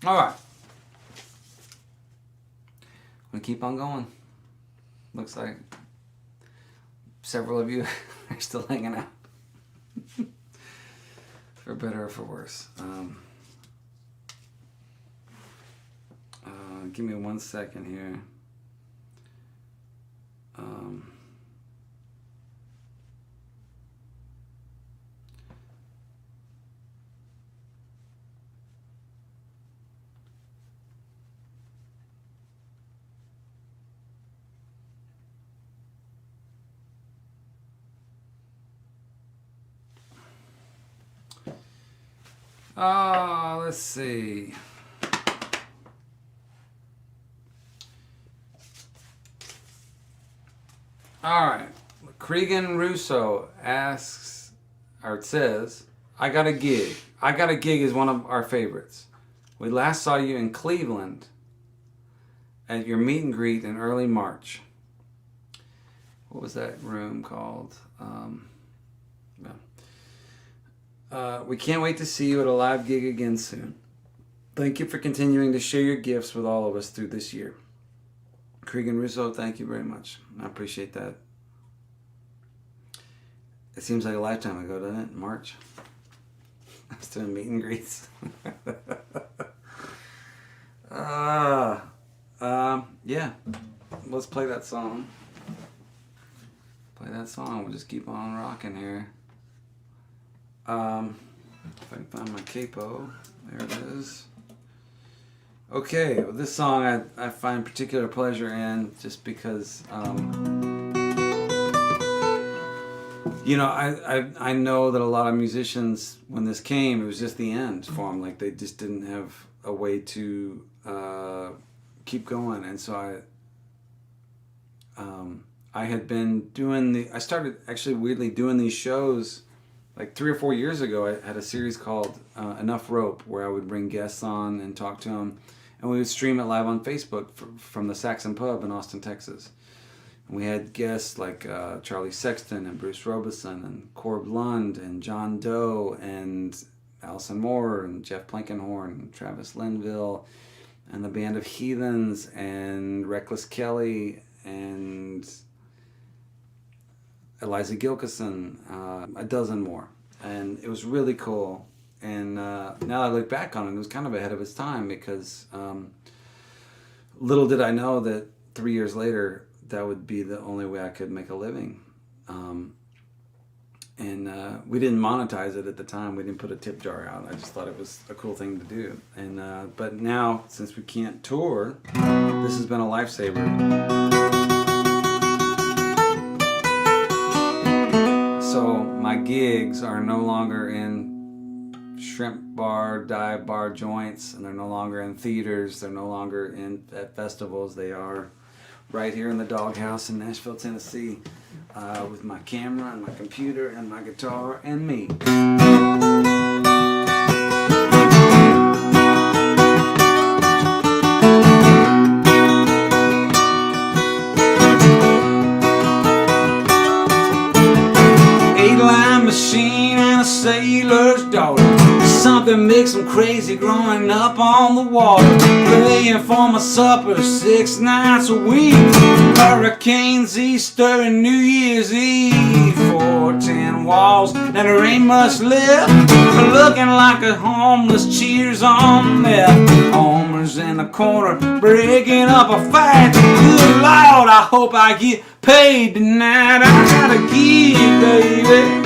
All right. I'm going to keep on going. Looks like several of you are still hanging out. For better or for worse. Give me 1 second here. Let's see. All right. Cregan Russo asks, or says, I got a gig. I got a gig is one of our favorites. We last saw you in Cleveland at your meet and greet in early March. What was that room called? We can't wait to see you at a live gig again soon. Thank you for continuing to share your gifts with all of us through this year. Cregan Russo, thank you very much. I appreciate that. It seems like a lifetime ago, doesn't it? March. I was doing meet and greets. Yeah. Let's play that song. Play that song. We'll just keep on rocking here. If I can find my capo. There it is. Okay, well, this song I find particular pleasure in just because, you know, I know that a lot of musicians, when this came, it was just the end for them. Like, they just didn't have a way to keep going. And so I had been doing I started actually weirdly doing these shows like 3 or 4 years ago. I had a series called Enough Rope, where I would bring guests on and talk to them. And we would stream it live on Facebook from the Saxon Pub in Austin, Texas. And we had guests like Charlie Sexton and Bruce Robeson and Corb Lund and John Doe and Allison Moore and Jeff Plankenhorn and Travis Linville and the Band of Heathens and Reckless Kelly and Eliza Gilkison, a dozen more. And it was really cool. And now I look back on it, it was kind of ahead of its time because little did I know that 3 years later, that would be the only way I could make a living. And we didn't monetize it at the time. We didn't put a tip jar out. I just thought it was a cool thing to do. And but now, since we can't tour, this has been a lifesaver. So my gigs are no longer in shrimp bar, dive bar joints, and they're no longer in theaters. They're no longer at festivals. They are right here in the Doghouse in Nashville, Tennessee, with my camera and my computer and my guitar and me. 8-line machine and a sailor's daughter. Something makes them crazy growing up on the water. Playing for my supper 6 nights a week. Hurricanes, Easter, and New Year's Eve. 410 walls, and there ain't much left. Looking like a homeless cheers on left. Homers in the corner, breaking up a fight. Good Lord, I hope I get paid tonight. I got a gig, baby.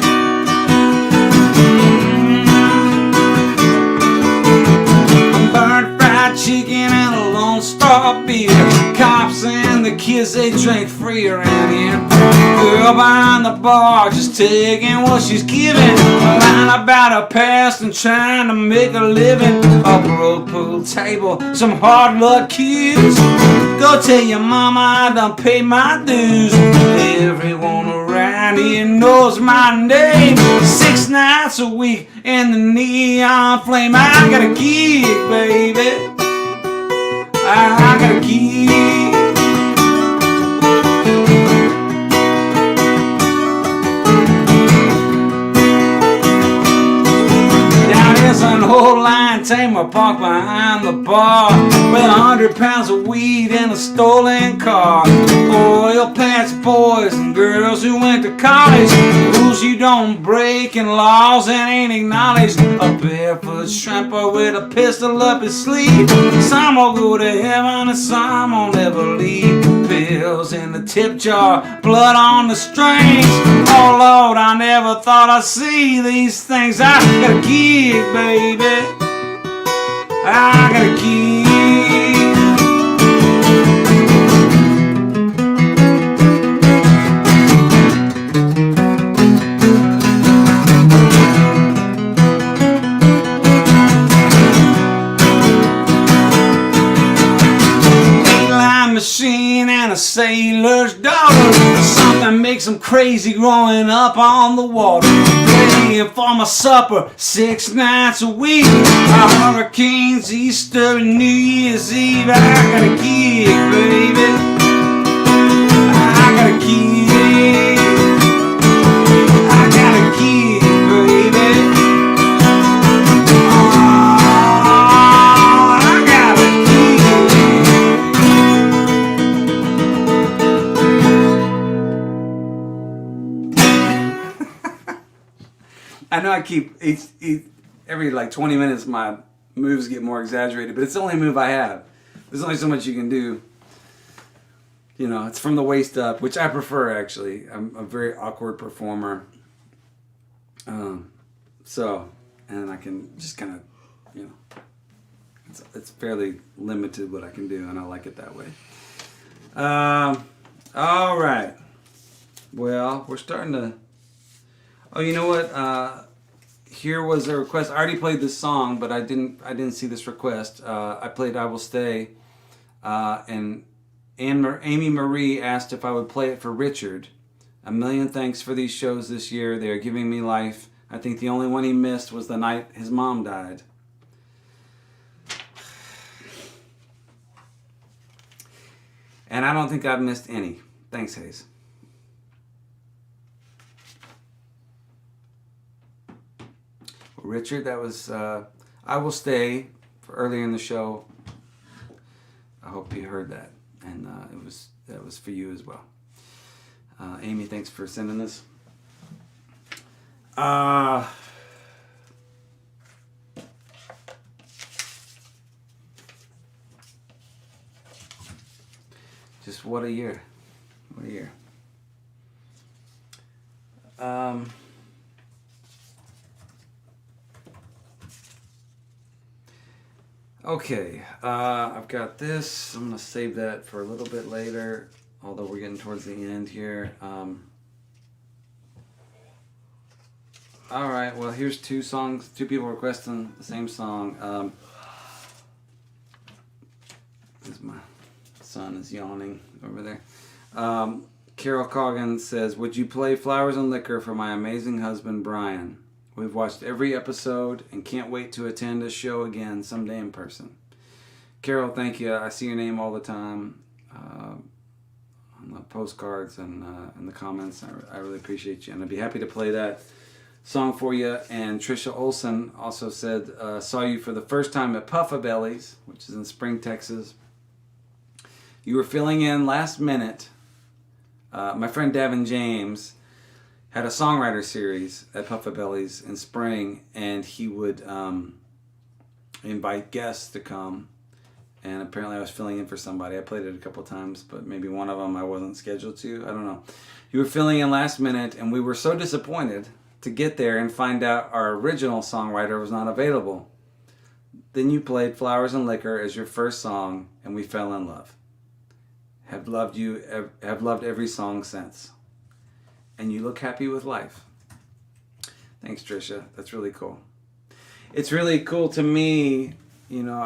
Chicken and a Lone Star beer. Cops and the kids, they drink free around here. Girl behind the bar just taking what she's giving. Lying about her past and trying to make a living. A broke pool table, some hard luck kids. Go tell your mama I done paid my dues. Everyone around here knows my name. 6 nights a week in the neon flame. I got a gig, baby. I got a gig. Now there's an old line entertainment parked behind the bar with 100 pounds of weed in a stolen car. Oil patch boys and girls who went to college, rules you don't break and laws that ain't acknowledged. A barefoot shrimper with a pistol up his sleeve. Some will go to heaven and some will never leave. Pills in the tip jar, blood on the strings. Oh Lord, I never thought I'd see these things. I got a gig, baby. I got a gig. Machine and a sailor's daughter. Something makes them crazy growing up on the water. Praying for my supper 6 nights a week. Hurricanes, Easter, and New Year's Eve. I got a gig, baby. I got a gig. I got a gig, baby. I know I keep every like 20 minutes my moves get more exaggerated, but it's the only move I have. There's only so much you can do. You know, it's from the waist up, which I prefer actually. I'm a very awkward performer. So, and I can just kind of, you know, it's fairly limited what I can do, and I like it that way. All right. Well, we're starting to. Oh, you know what? Here was a request. I already played this song, but I didn't see this request. I played "I Will Stay," and Amy Marie asked if I would play it for Richard. A million thanks for these shows this year. They are giving me life. I think the only one he missed was the night his mom died. And I don't think I've missed any. Thanks, Hayes. Richard, that was I Will Stay for earlier in the show. I hope you heard that, and that was for you as well. Amy, thanks for sending this. Just what a year. What a year. Okay, I've got this. I'm going to save that for a little bit later, although we're getting towards the end here. All right, well, here's 2 songs, 2 people requesting the same song. My son is yawning over there. Carol Coggin says, would you play Flowers and Liquor for my amazing husband, Brian? We've watched every episode and can't wait to attend a show again someday in person. Carol, thank you. I see your name all the time on the postcards and in the comments. I really appreciate you, and I'd be happy to play that song for you. And Trisha Olson also said, saw you for the first time at Puffa Bellies, which is in Spring, Texas. You were filling in last minute. My friend Davin James had a songwriter series at Puffa Bellies in spring, and he would invite guests to come. And apparently I was filling in for somebody. I played it a couple times, but maybe one of them I wasn't scheduled to. I don't know. You were filling in last minute, and we were so disappointed to get there and find out our original songwriter was not available. Then you played Flowers and Liquor as your first song, and we fell in love. Have loved every song since. And you look happy with life. Thanks, Trisha. That's really cool. It's really cool to me. You know,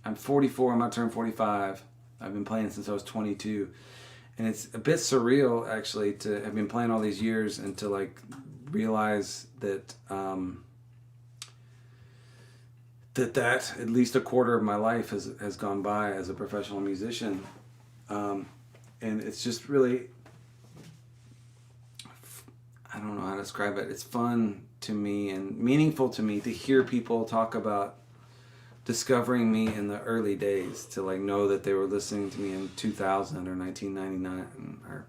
I'm 44. I'm about to turn 45. I've been playing since I was 22, and it's a bit surreal actually to have been playing all these years and to like realize that that at least a quarter of my life has gone by as a professional musician. And it's just really, I don't know how to describe it. It's fun to me and meaningful to me to hear people talk about discovering me in the early days, to like know that they were listening to me in 2000 or 1999 or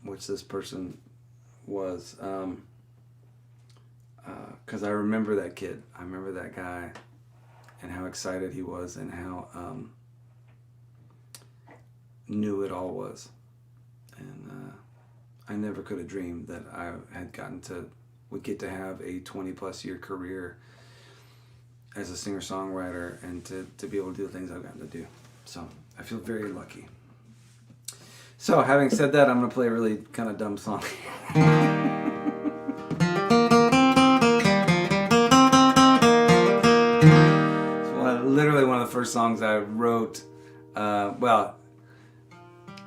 which this person was, because I remember that kid. I remember that guy and how excited he was and how new it all was. And I never could have dreamed that I would get to have a 20 plus year career as a singer-songwriter and to be able to do the things I've gotten to do. So I feel very lucky. So having said that, I'm going to play a really kind of dumb song. Literally one of the first songs I wrote,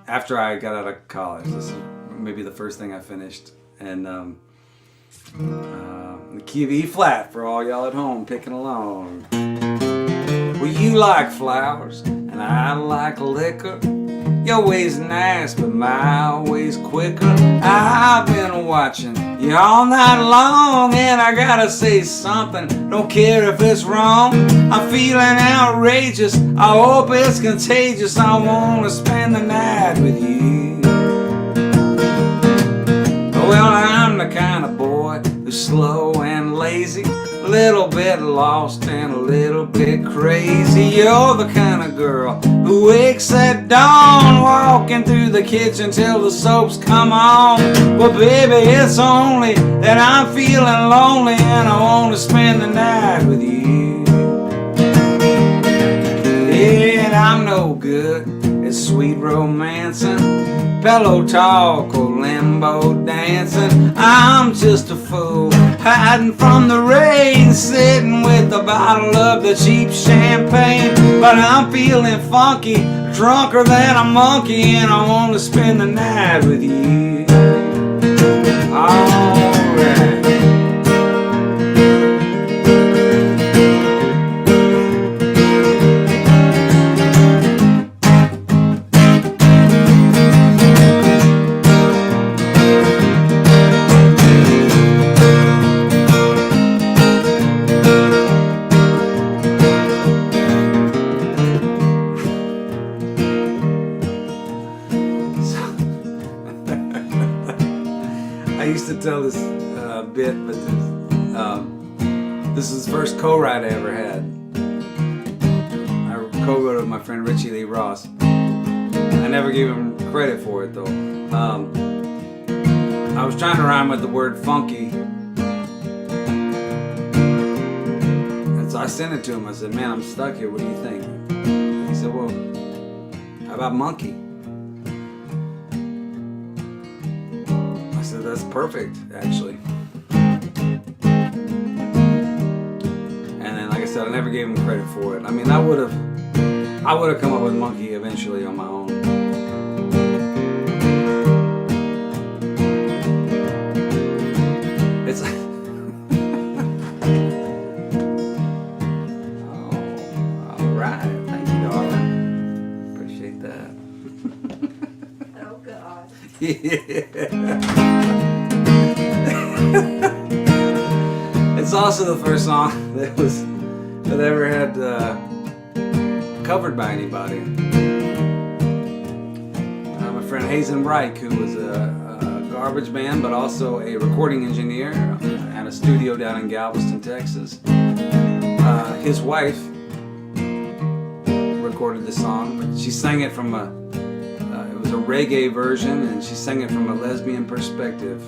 after I got out of college. This is maybe the first thing I finished. And the key of E flat for all y'all at home picking along. Well, you like flowers and I like liquor. Your way's nice, but my way's quicker. I've been watching you all night long, and I gotta say something, don't care if it's wrong. I'm feeling outrageous, I hope it's contagious. I wanna spend the night with you. Well, I'm the kind of boy who's slow and lazy, a little bit lost and a little bit crazy. You're the kind of girl who wakes at dawn, walking through the kitchen till the soaps come on. Well, baby, it's only that I'm feeling lonely and I want to spend the night with you. Yeah, I'm no good at sweet romancing, pillow talk or limbo dancing. I'm just a fool hiding from the rain, sitting with a bottle of the cheap champagne. But I'm feeling funky, drunker than a monkey, and I want to spend the night with you. Alright. Tell this bit, but this is the first co-write I ever had. I co-wrote it with my friend Richie Lee Ross. I never gave him credit for it though. I was trying to rhyme with the word funky, and so I sent it to him. I said, "Man, I'm stuck here. What do you think?" He said, "Well, how about monkey?" That's perfect, actually. And then, like I said, I never gave him credit for it. I mean, I would have come up with monkey eventually on my own. It's oh, all right. Thank you, darling. Appreciate that. Oh God. Yeah. It's also the first song that I ever had covered by anybody. My friend Hazen Reich, who was a garbage man but also a recording engineer at a studio down in Galveston, Texas. His wife recorded the song, but she sang it from it was a reggae version, and she sang it from a lesbian perspective.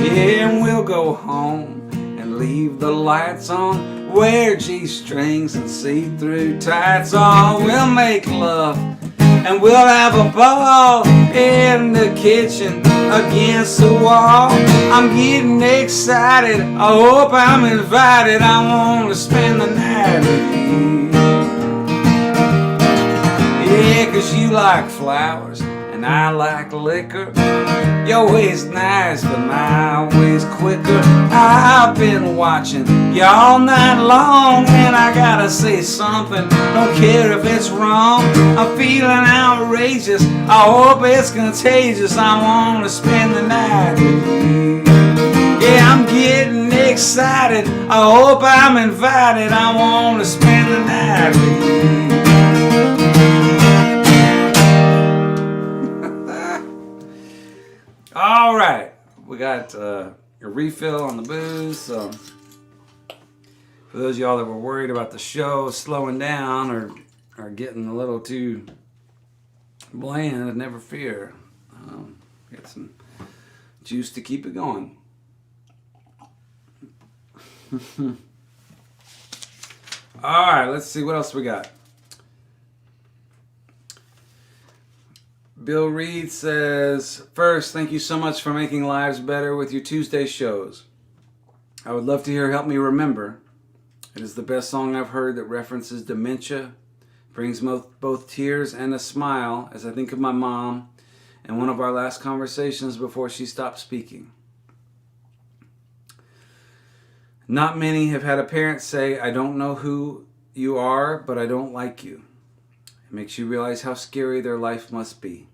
Yeah, and we'll go home and leave the lights on, wear G-strings and see-through tights on. We'll make love and we'll have a ball in the kitchen against the wall. I'm getting excited, I hope I'm invited. I want to spend the night with you. Yeah, 'cause you like flowers and and I like liquor. Your way's nice, but my way's quicker. I've been watching you all night long, and I gotta say something, don't care if it's wrong. I'm feeling outrageous, I hope it's contagious. I wanna spend the night with you. Yeah, I'm getting excited, I hope I'm invited. I wanna spend the night with you. All right, we got a refill on the booze. So for those of y'all that were worried about the show slowing down or getting a little too bland, never fear. Got some juice to keep it going. All right, let's see what else we got. Bill Reed says, first, thank you so much for making lives better with your Tuesday shows. I would love to hear Help Me Remember. It is the best song I've heard that references dementia, brings both tears and a smile as I think of my mom and one of our last conversations before she stopped speaking. Not many have had a parent say, I don't know who you are, but I don't like you. It makes you realize how scary their life must be.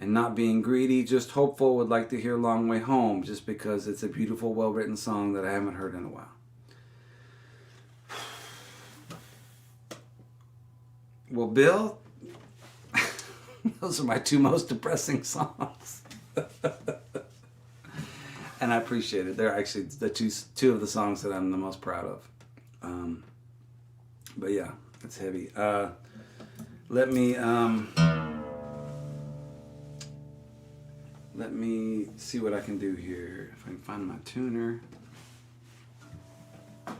And not being greedy, just hopeful, would like to hear Long Way Home just because it's a beautiful, well-written song that I haven't heard in a while. Well, Bill, those are my two most depressing songs. And I appreciate it. They're actually the two of the songs that I'm the most proud of. But yeah, it's heavy. Let me see what I can do here. If I can find my tuner. I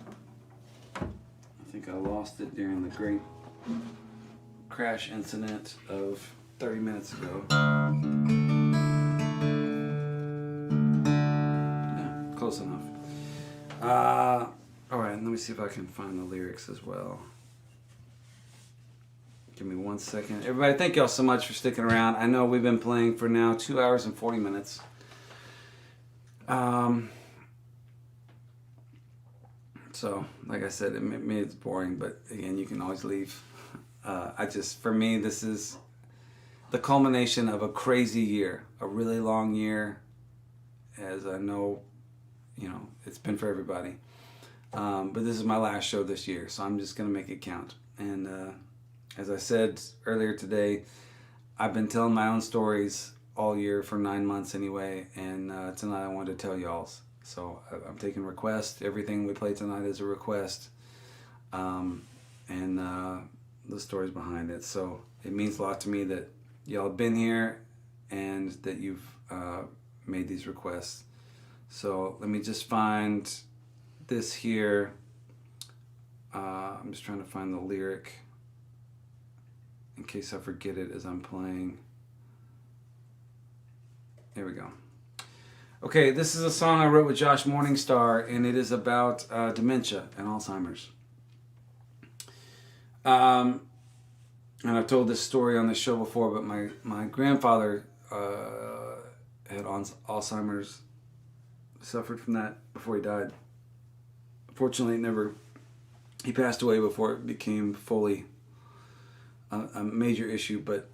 think I lost it during the great crash incident of 30 minutes ago. Yeah, close enough. All right, let me see if I can find the lyrics as well. Give me 1 second. Everybody, thank y'all so much for sticking around. I know we've been playing for now 2 hours and 40 minutes. So, like I said, maybe it's boring, but again, you can always leave. For me, this is the culmination of a crazy year, a really long year, as I know, it's been for everybody. But this is my last show this year, so I'm just going to make it count. And as I said earlier today, I've been telling my own stories all year for 9 months anyway, and tonight I wanted to tell y'all's. So I'm taking requests. Everything we play tonight is a request, and the stories behind it. So it means a lot to me that y'all have been here and that you've made these requests. So let me just find this here. I'm just trying to find the lyric in case I forget it as I'm playing. There we go. Okay, this is a song I wrote with Josh Morningstar, and it is about dementia and Alzheimer's. And I've told this story on this show before, but my grandfather had Alzheimer's, suffered from that before he died. Fortunately, he passed away before it became fully a major issue, but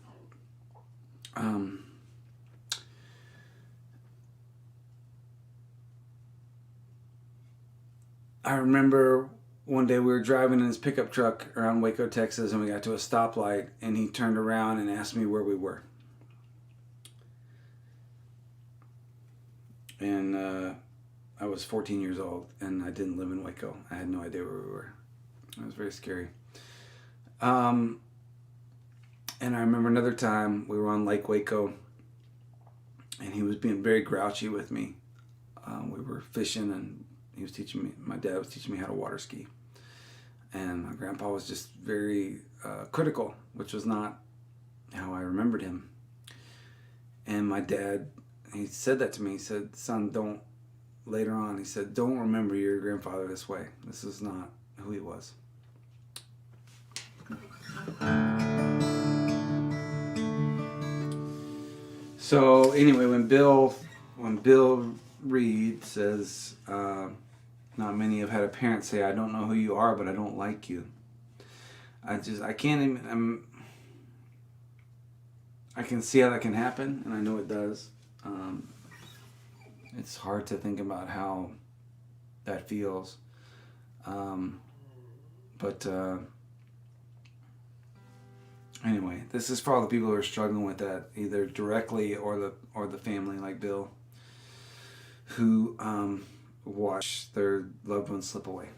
I remember one day we were driving in his pickup truck around Waco, Texas, and we got to a stoplight, and he turned around and asked me where we were. And I was 14 years old, and I didn't live in Waco. I had no idea where we were. It was very scary. And I remember another time we were on Lake Waco, and he was being very grouchy with me. We were fishing, and my dad was teaching me how to water ski. And my grandpa was just very critical, which was not how I remembered him. And my dad, he said that to me. He said, son, don't remember your grandfather this way. This is not who he was. So anyway, when Bill Reed says, not many have had a parent say, I don't know who you are, but I don't like you. I can't even, I can see how that can happen, and I know it does. It's hard to think about how that feels. But anyway, this is for all the people who are struggling with that, either directly or the family, like Bill, who watch their loved ones slip away.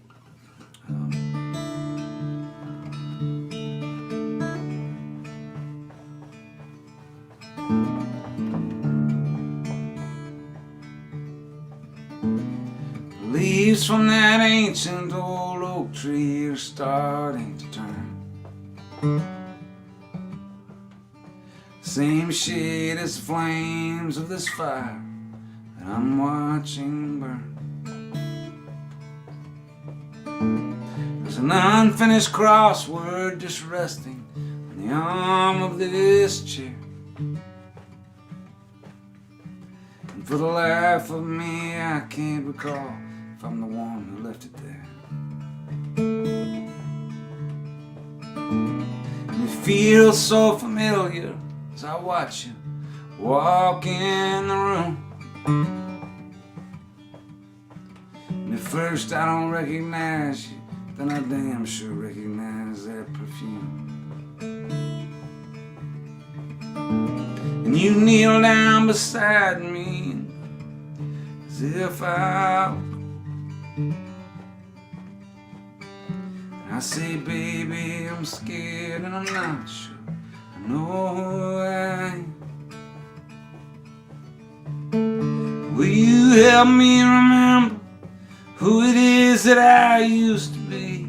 Leaves from that ancient old oak tree are starting to turn. Same shade as flames of this fire that I'm watching burn. There's an unfinished crossword just resting on the arm of this chair. And for the life of me, I can't recall if I'm the one who left it there. And it feels so familiar as I watch you walk in the room. And at first I don't recognize you, then I damn sure recognize that perfume. And you kneel down beside me as if I, and I say, baby, I'm scared and I'm not sure I know who I am. Will you help me remember who it is that I used to be?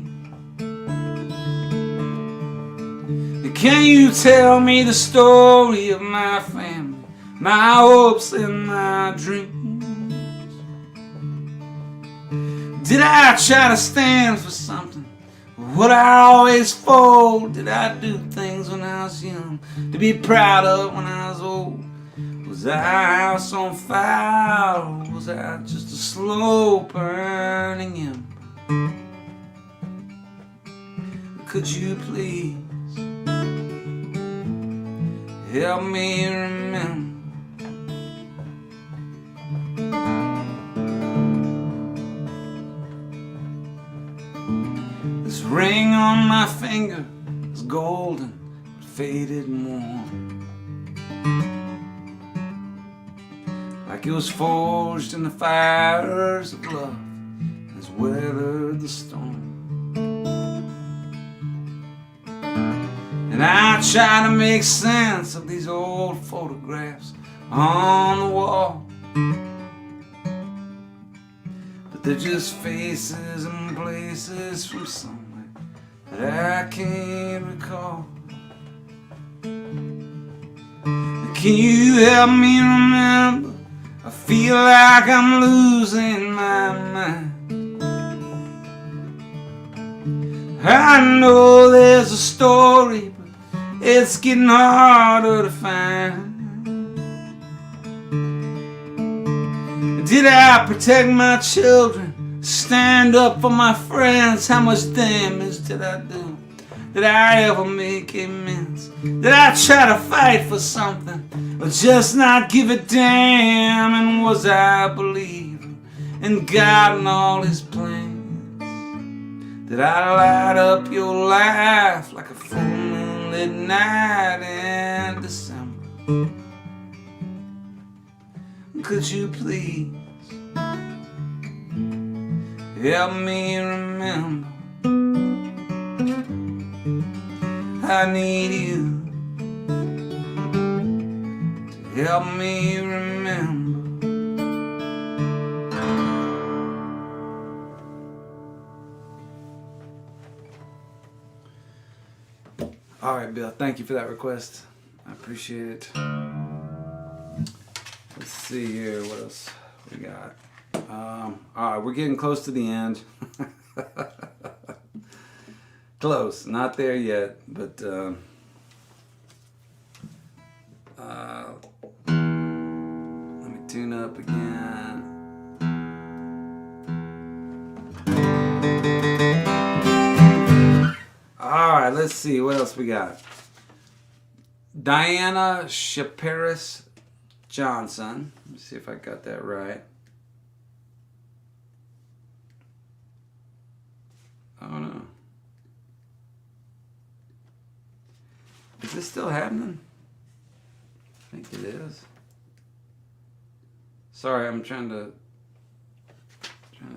And can you tell me the story of my family, my hopes and my dreams? Did I try to stand for something? Would I always fold? Did I do things when I was young to be proud of when I was old? Was I a house on fire, or was I just a slow burning ember? Could you please help me remember? This ring on my finger is golden, but faded and worn, like it was forged in the fires of love and has weathered the storm. And I try to make sense of these old photographs on the wall, but they're just faces and places from somewhere that I can't recall. Can you help me remember? I feel like I'm losing my mind. I know there's a story, but it's getting harder to find. Did I protect my children? Stand up for my friends? How much damage did I do? Did I ever make amends? Did I try to fight for something, or just not give a damn? And was I a believer in God and all his plans? Did I light up your life like a full moonlit night in December? Could you please help me remember? I need you to help me remember. All right, Bill, thank you for that request. I appreciate it. Let's see here, what else we got. All right, we're getting close to the end. Close, not there yet, but up again. Alright, let's see. What else we got? Diana Shapiris Johnson. Let me see if I got that right. Oh no. Is this still happening? I think it is. Sorry, I'm trying to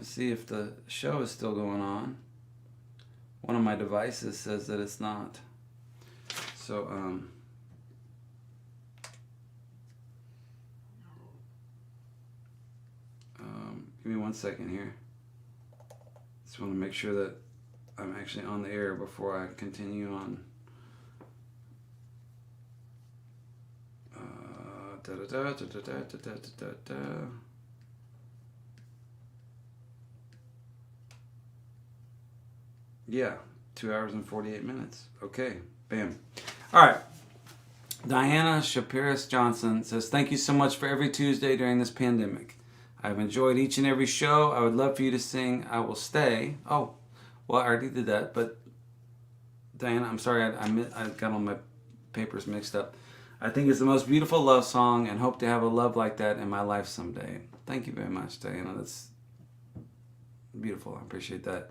see if the show is still going on. One of my devices says that it's not. So, give me 1 second here. Just want to make sure that I'm actually on the air before I continue on. Yeah, 2 hours and 48 minutes. Okay, bam. All right. Diana Shapiris Johnson says, thank you so much for every Tuesday during this pandemic. I've enjoyed each and every show. I would love for you to sing I Will Stay. Oh, well, I already did that, but Diana, I'm sorry, I got all my papers mixed up. I think it's the most beautiful love song and hope to have a love like that in my life someday. Thank you very much, Diana. That's beautiful. I appreciate that.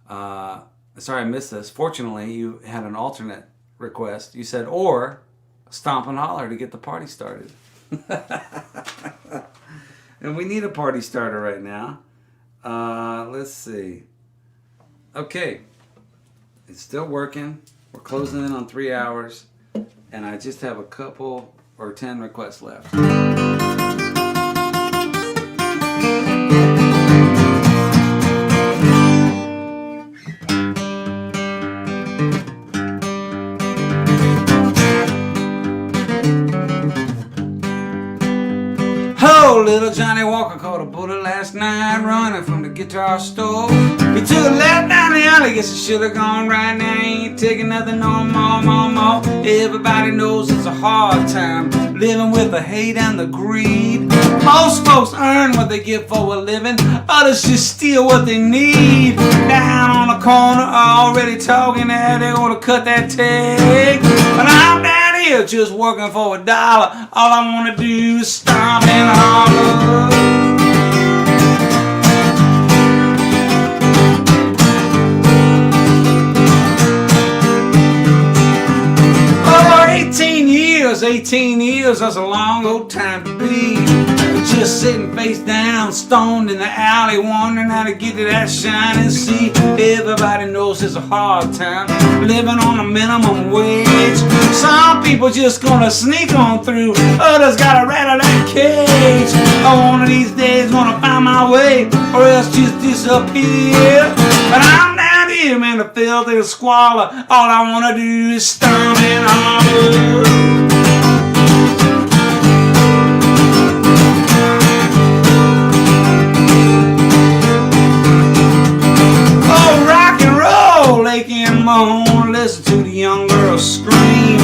Sorry I missed this. Fortunately, you had an alternate request. You said, or Stomp and Holler to get the party started. And we need a party starter right now. Let's see. Okay. It's still working. We're closing in on 3 hours. And I just have a couple or 10 requests left. Oh, little Johnny Walker caught a bullet last night running from the guitar store. He took a left down the alley, guess he should have gone right now. He ain't taking nothing no more. Everybody knows it's a hard time living with the hate and the greed. Most folks earn what they get for a living, others just steal what they need. Down on the corner already talking that they're gonna cut that tag. But I'm down here just working for $1. All I wanna do is stomp and holler. Oh, 18 years, that's a long old time to be. Just sitting face down, stoned in the alley, wondering how to get to that shining sea. Everybody knows it's a hard time, living on a minimum wage. Some people just gonna sneak on through, others gotta rattle that cage. One of these days gonna find my way, or else just disappear. But I'm down here, man, the filth and the squalor. All I wanna do is stomp and holler. And moan, listen to the young girl scream.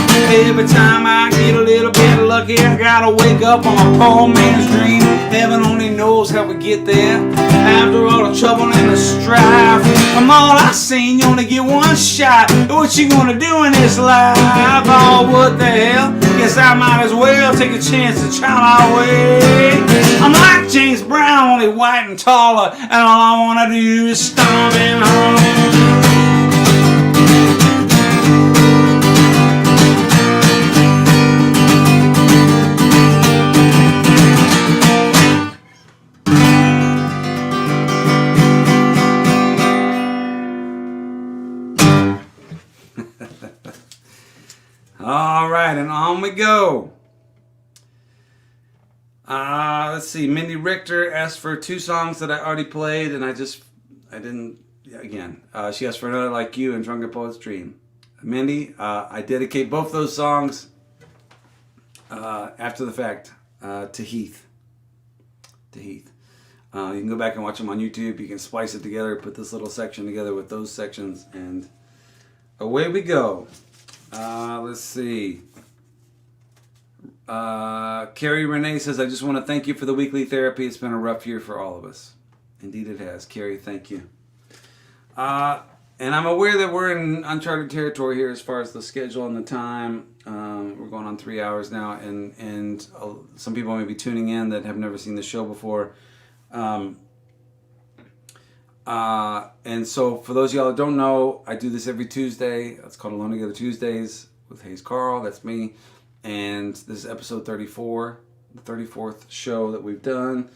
Every time I get a little bit lucky, I gotta wake up on a poor man's dream. Heaven only knows how we get there, after all the trouble and the strife. From all I seen, you only get one shot. What you gonna do in this life? Oh, what the hell? Guess I might as well take a chance to try my way. I'm like James Brown, only white and taller, and all I wanna do is stomp and holler. All right, and on we go. Let's see. Mindy Richter asked for 2 songs that I already played, and I didn't. Again, she asked for Another Like You and Drunken Poet's Dream. Mindy, I dedicate both those songs after the fact to Heath. You can go back and watch them on YouTube. You can splice it together, put this little section together with those sections, and away we go. Let's see. Carrie Renee says, I just want to thank you for the weekly therapy. It's been a rough year for all of us. Indeed it has. Carrie, thank you. And I'm aware that we're in uncharted territory here as far as the schedule and the time. We're going on 3 hours now, and some people may be tuning in that have never seen the show before. And so for those of y'all that don't know, I do this every Tuesday. It's called Alone Together Tuesdays with Hayes Carll. That's me. And this is episode 34, the 34th show that we've done.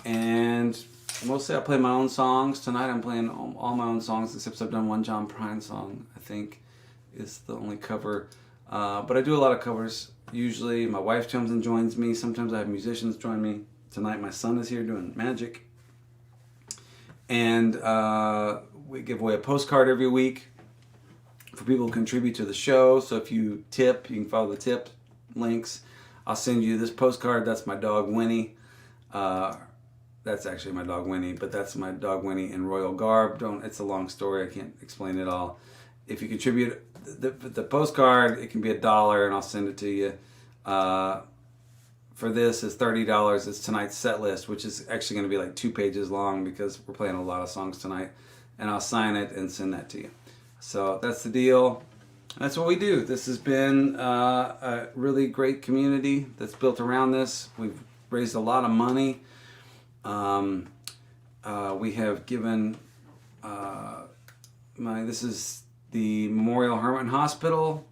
And mostly I play my own songs. Tonight I'm playing all my own songs, except I've done one JohnPrine song, I think is the only cover. But I do a lot of covers. Usually my wife comes and joins me. Sometimes I have musicians join me. Tonight my son is here doing magic. And we give away a postcard every week for people who contribute to the show. So if you tip, you can follow the tip links. I'll send you this postcard. That's my dog Winnie. That's actually my dog Winnie, but that's my dog Winnie in royal garb. It's a long story. I can't explain it all. If you contribute the postcard, it can be $1 and I'll send it to you. For this is $30. It's tonight's set list, which is actually going to be like 2 pages long because we're playing a lot of songs tonight. And I'll sign it and send that to you. So that's the deal. That's what we do. This has been a really great community that's built around this. We've raised a lot of money. We have given this is the Memorial Hermann Hospital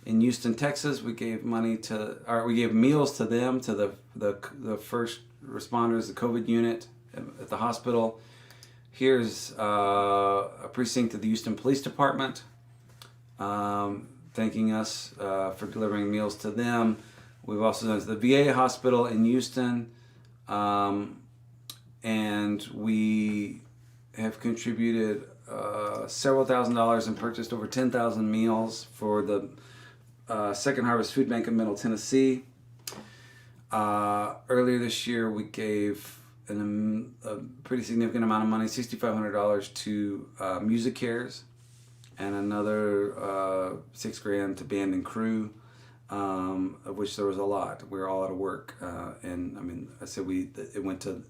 in Houston, Texas. We gave we gave meals to them, to the first responders, the COVID unit at the hospital. Here's a precinct of the Houston Police Department thanking us for delivering meals to them. We've also done the VA hospital in Houston, and we have contributed several $1,000s and purchased over 10,000 meals for the Second Harvest Food Bank of Middle Tennessee. Earlier this year, we gave a pretty significant amount of money, $6,500 to Music Cares, and another $6,000 to Band and Crew, of which there was a lot. We were all out of work, and I mean, I said it went to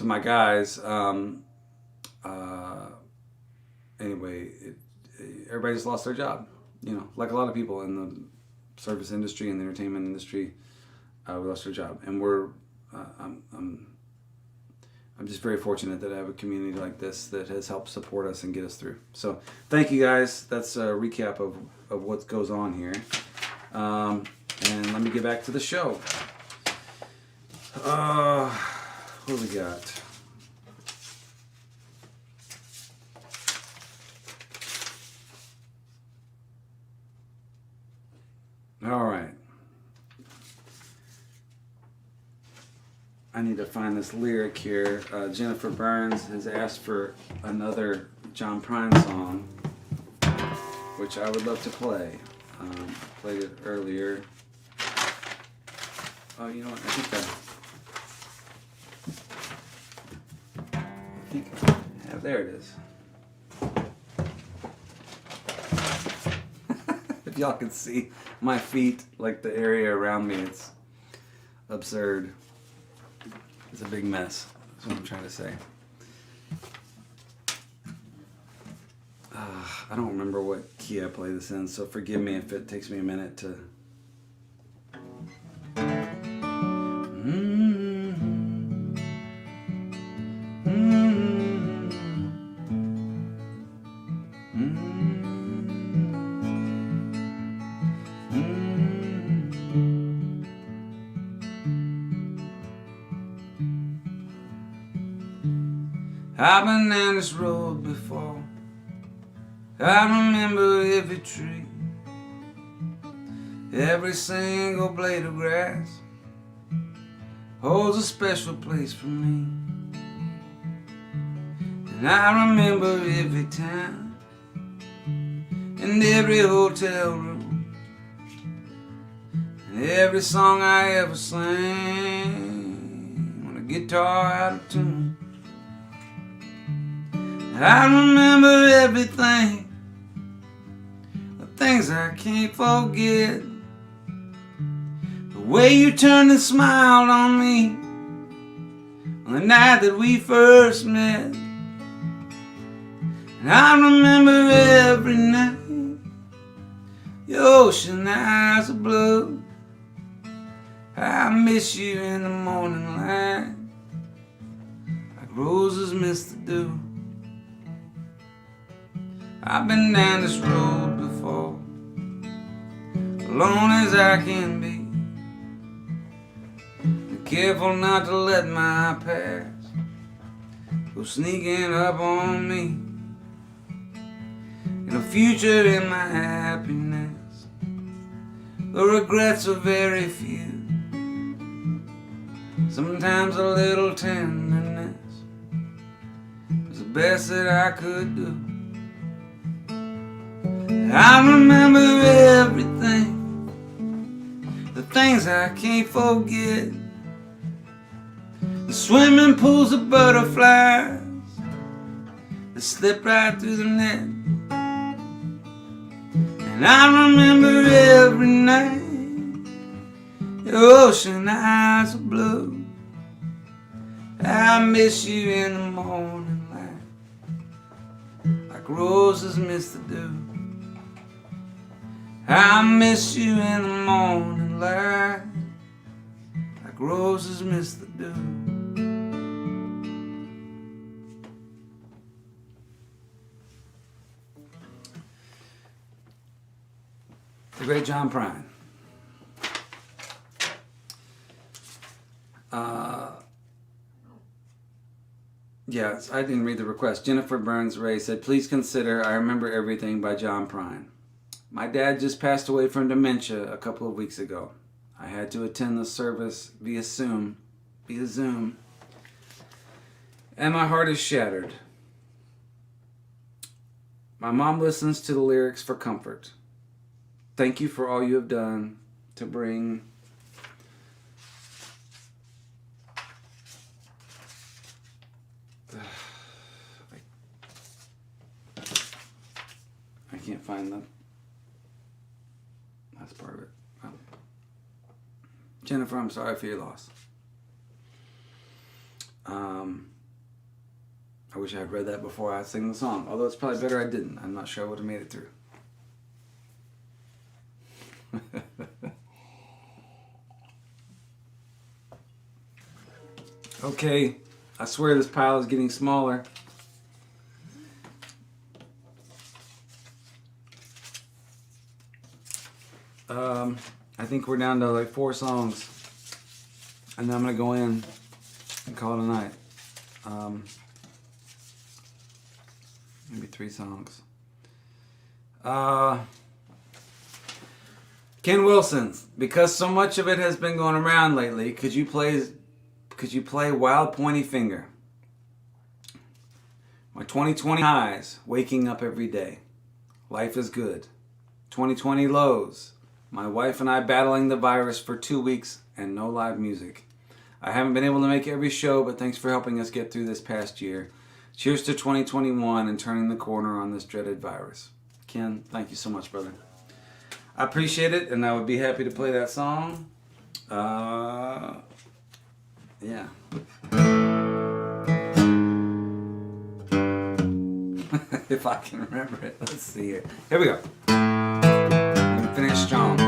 my guys. Anyway, everybody just lost their job. You know, like a lot of people in the service industry and the entertainment industry, we lost our job, and I'm just very fortunate that I have a community like this that has helped support us and get us through. So thank you guys. That's a recap of what goes on here. And let me get back to the show. What do we got? All right. I need to find this lyric here. Jennifer Burns has asked for another JohnPrine song, which I would love to play. Played it earlier. Oh, you know what? I think I have. There it is. If y'all can see my feet, like the area around me, it's absurd. It's a big mess. That's what I'm trying to say. I don't remember what key I play this in, so forgive me if it takes me a minute to... I've been down this road before. I remember every tree, every single blade of grass holds a special place for me. And I remember every town and every hotel room and every song I ever sang when a guitar out of tune. I remember everything, the things I can't forget. way you turned and smiled on me on the night that we first met. And I remember every night your ocean eyes of blue. I miss you in the morning light, like roses miss the dew. I've been down this road before, alone as I can be. Be careful not to let my past go sneaking up on me. In the future, in my happiness, the regrets are very few. Sometimes a little tenderness was the best that I could do. I remember everything, the things I can't forget. The swimming pools of butterflies that slip right through the net. And I remember every night your ocean eyes are blue. I miss you in the morning light, like roses miss the dew. I miss you in the morning light, like roses miss the dew. The great JohnPrine. Yes, I didn't read the request. Jennifer Burns Ray said, please consider I Remember Everything by JohnPrine. My dad just passed away from dementia a couple of weeks ago. I had to attend the service via Zoom, and my heart is shattered. My mom listens to the lyrics for comfort. Thank you for all you have done to bring I can't find the last part of it. Oh. Jennifer, I'm sorry for your loss. I wish I had read that before I sang the song, although it's probably better I didn't. I'm not sure I would have made it through. Okay, I swear this pile is getting smaller. I think we're down to like 4 songs, and then I'm gonna go in and call it a night. Maybe 3 songs. Ken Wilson, because so much of it has been going around lately, could you play Wild Pointy Finger? My 2020 highs, waking up every day. Life is good. 2020 lows. My wife and I battling the virus for 2 weeks and no live music. I haven't been able to make every show, but thanks for helping us get through this past year. Cheers to 2021 and turning the corner on this dreaded virus. Ken, thank you so much, brother. I appreciate it, and I would be happy to play that song. Yeah. If I can remember it. Let's see here. Here we go. I'm gonna finish strong.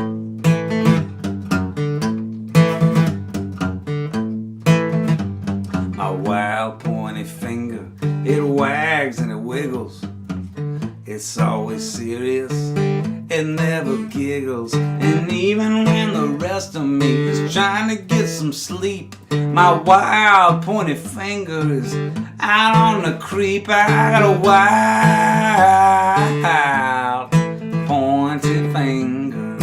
My wild pointy finger, it wags and it wiggles. It's always serious, it never giggles. And even when the rest of me is trying to get some sleep, my wild pointy finger is out on the creep. I got a wild pointy finger.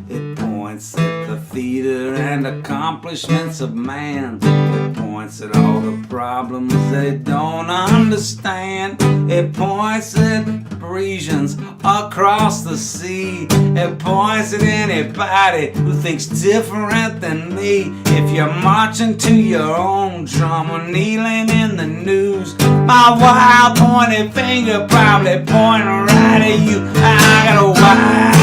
It points at the theater and accomplishments of man. It points at all the problems they don't understand. It points at Parisians across the sea. It points at anybody who thinks different than me. If you're marching to your own drum or kneeling in the news, my wild pointed finger probably pointing right at you. I got a wild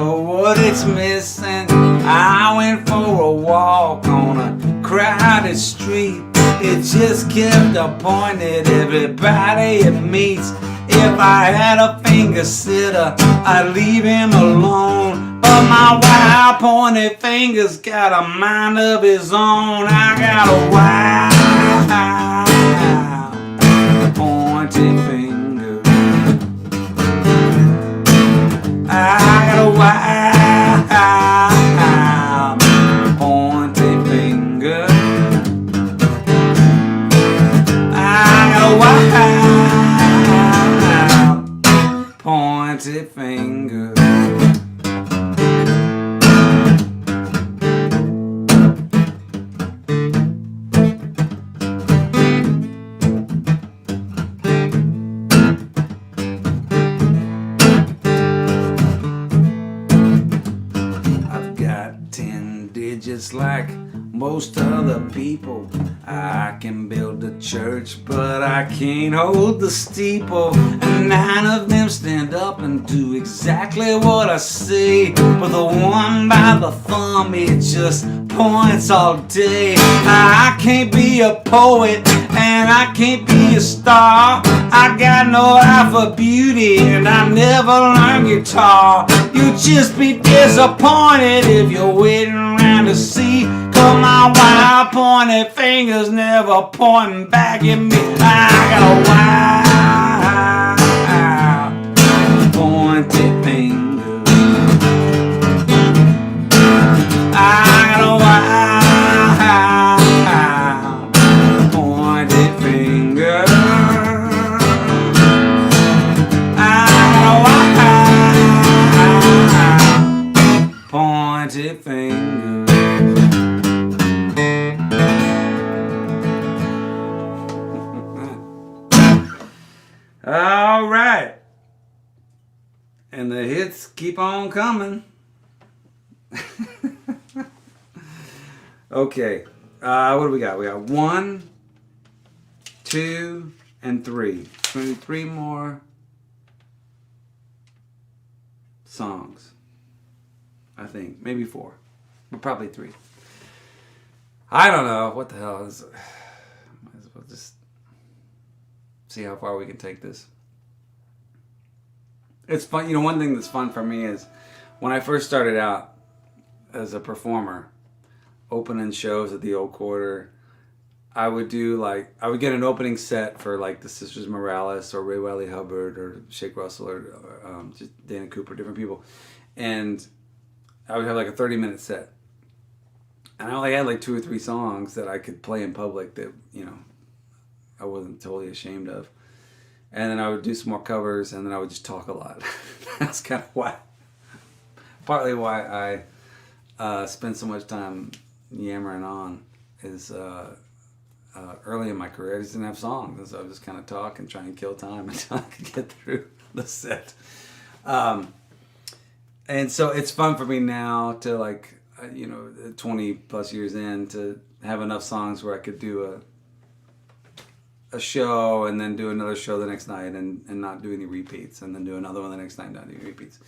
know what it's missing. I went for a walk on a crowded street. It just kept appointed everybody it meets. If I had a finger sitter, I'd leave him alone. But my wild pointed finger's got a mind of his own. I got a wild pointed finger. I got a wild pointed finger. I got a wild pointed finger. Just like most other people, I can build a church, but I can't hold the steeple. And 9 of them stand up and do exactly what I say, but the one by the thumb, it just points all day. I can't be a poet and I can't be a star. I got no eye for beauty and I never learned guitar. You'll just be disappointed if you're waiting around to see, 'cause my wild pointed fingers never pointing back at me. I got a wild pointed finger. I got a wild pointed finger. I got a wild pointed finger. All right. And the hits keep on coming. Okay. What do we got? We got 1, 2, and 3. 3 more songs. I think. Maybe 4. But probably 3. I don't know. What the hell is it? Might as well just see how far we can take this. It's fun. You know, one thing that's fun for me is when I first started out as a performer, opening shows at the Old Quarter, I would get an opening set for like the Sisters Morales or Ray Wiley Hubbard or Shake Russell or just Dana Cooper, different people. And I would have like a 30-minute set. And I only had like 2 or 3 songs that I could play in public that, you know, I wasn't totally ashamed of. And then I would do some more covers, and then I would just talk a lot. That's kind of partly why I spent so much time yammering on is early in my career, I just didn't have songs. And so I would just kind of talk and try and kill time until I could get through the set. And so it's fun for me now to 20 plus years in, to have enough songs where I could do a show and then do another show the next night and not do any repeats, and then do another one the next night and not do any repeats.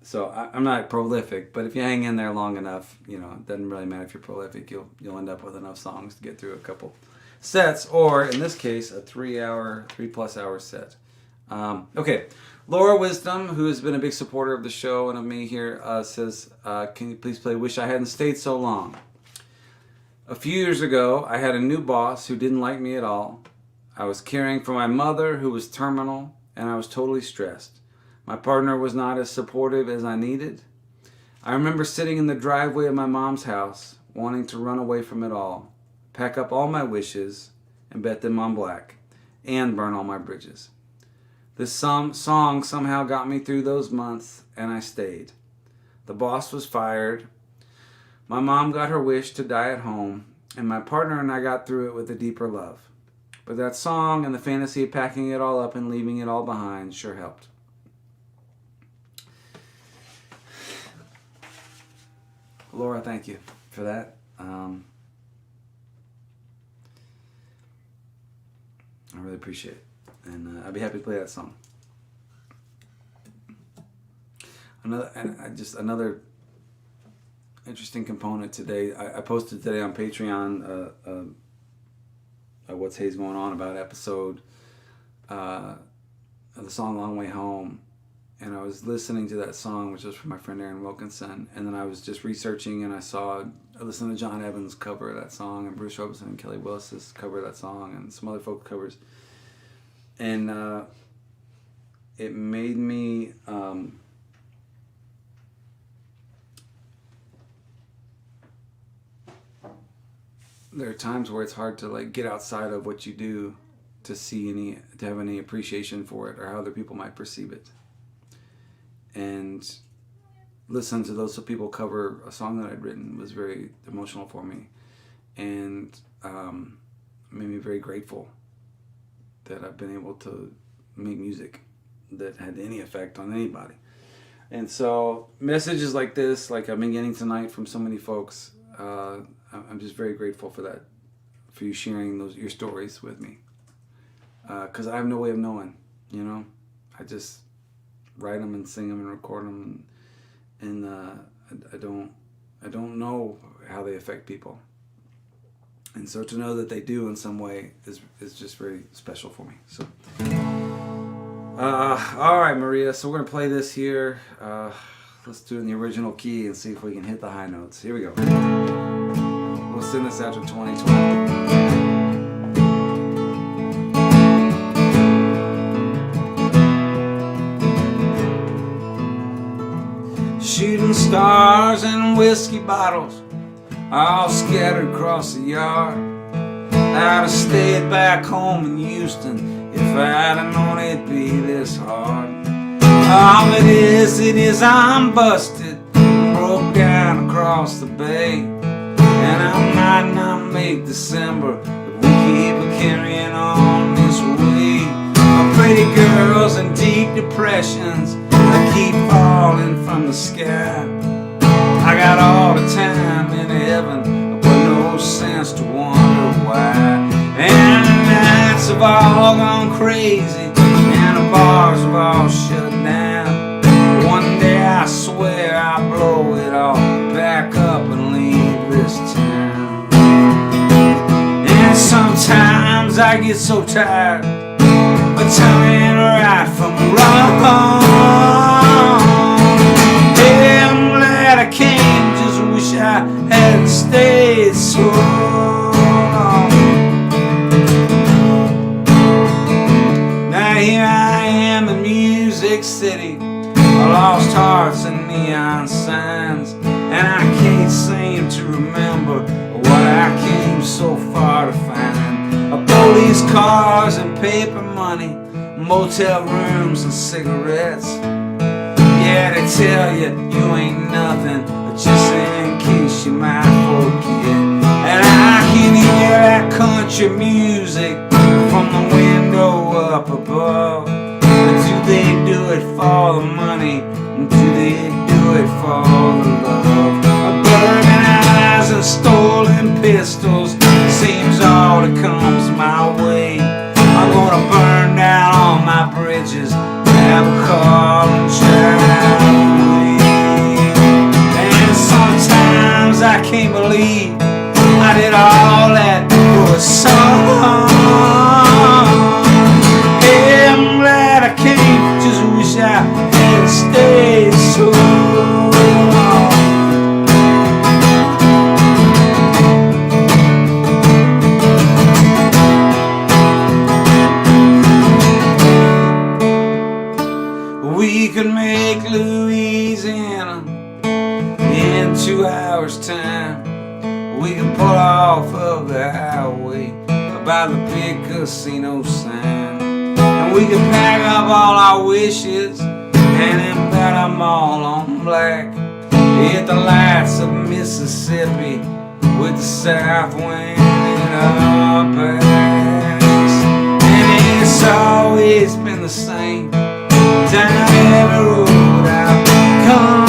So I'm not prolific, but if you hang in there long enough, you know, it doesn't really matter if you're prolific, you'll end up with enough songs to get through a couple sets, or in this case, a 3+ hour set. Okay, Laura Wisdom, who has been a big supporter of the show and of me here, says, can you please play Wish I Hadn't Stayed So Long? A few years ago, I had a new boss who didn't like me at all. I was caring for my mother, who was terminal, and I was totally stressed. My partner was not as supportive as I needed. I remember sitting in the driveway of my mom's house, wanting to run away from it all, pack up all my wishes, and bet them on black, and burn all my bridges. This song somehow got me through those months, and I stayed. The boss was fired. My mom got her wish to die at home, and my partner and I got through it with a deeper love. But that song and the fantasy of packing it all up and leaving it all behind sure helped. Laura, thank you for that. I really appreciate it. And I'd be happy to play that song. another interesting component today. I posted today on Patreon What's Hayes Going On About episode of the song Long Way Home. And I was listening to that song, which was from my friend Aaron Wilkinson. And then I was just researching, and I listened to John Evans' cover of that song, and Bruce Robinson and Kelly Willis's cover of that song, and some other folk covers. And it made me... there are times where it's hard to like get outside of what you do to have any appreciation for it or how other people might perceive it. And listening to those people cover a song that I'd written was very emotional for me, and made me very grateful that I've been able to make music that had any effect on anybody. And so messages like this, like I've been getting tonight from so many folks, I'm just very grateful for that, for you sharing your stories with me, because I have no way of knowing, I just write them and sing them and record them, and I don't know how they affect people, and so to know that they do in some way is just very special for me. So all right, Maria, so we're gonna play this here. Let's do it in the original key and see if we can hit the high notes. Here we go. We'll send this out to 2020. Shooting stars and whiskey bottles all scattered across the yard. I'd have stayed back home in Houston if I'd have known it'd be this hard. All it is I'm busted, broke down across the bay, and I might not make December if we keep carrying on this way. My pretty girls and deep depressions that keep falling from the sky. I got all the time in heaven, but no sense to wonder why. And the nights have all gone crazy, and the bars have all shut down. One day I swear I'll blow it all back up and leave this town. And sometimes I get so tired of telling right from wrong. Yeah, I'm glad I came, just wish I hadn't stayed so long. Now here I am in Music City, lost hearts and neon signs, and I can't seem to remember what I came so far to find. Police cars and paper money, motel rooms and cigarettes. Yeah, they tell you you ain't nothing, but just in case you might forget. And I can hear that country music from the window up above. Do they do it for the money? Do they do it for the love? Burning eyes and stolen pistols seems all that comes my way. I'm gonna burn down all my bridges, have a car and drive away. And sometimes I can't believe I did all that for a song. Yeah, I'm glad I came, just wish I had stayed so long. We could make Louisiana in 2 hours' time. We could pull off of the highway by the big casino sign, and we could pack up all our wishes and embed them all on black. Hit the lights of Mississippi with the south wind in our backs. And it's always been the same down every road I've come.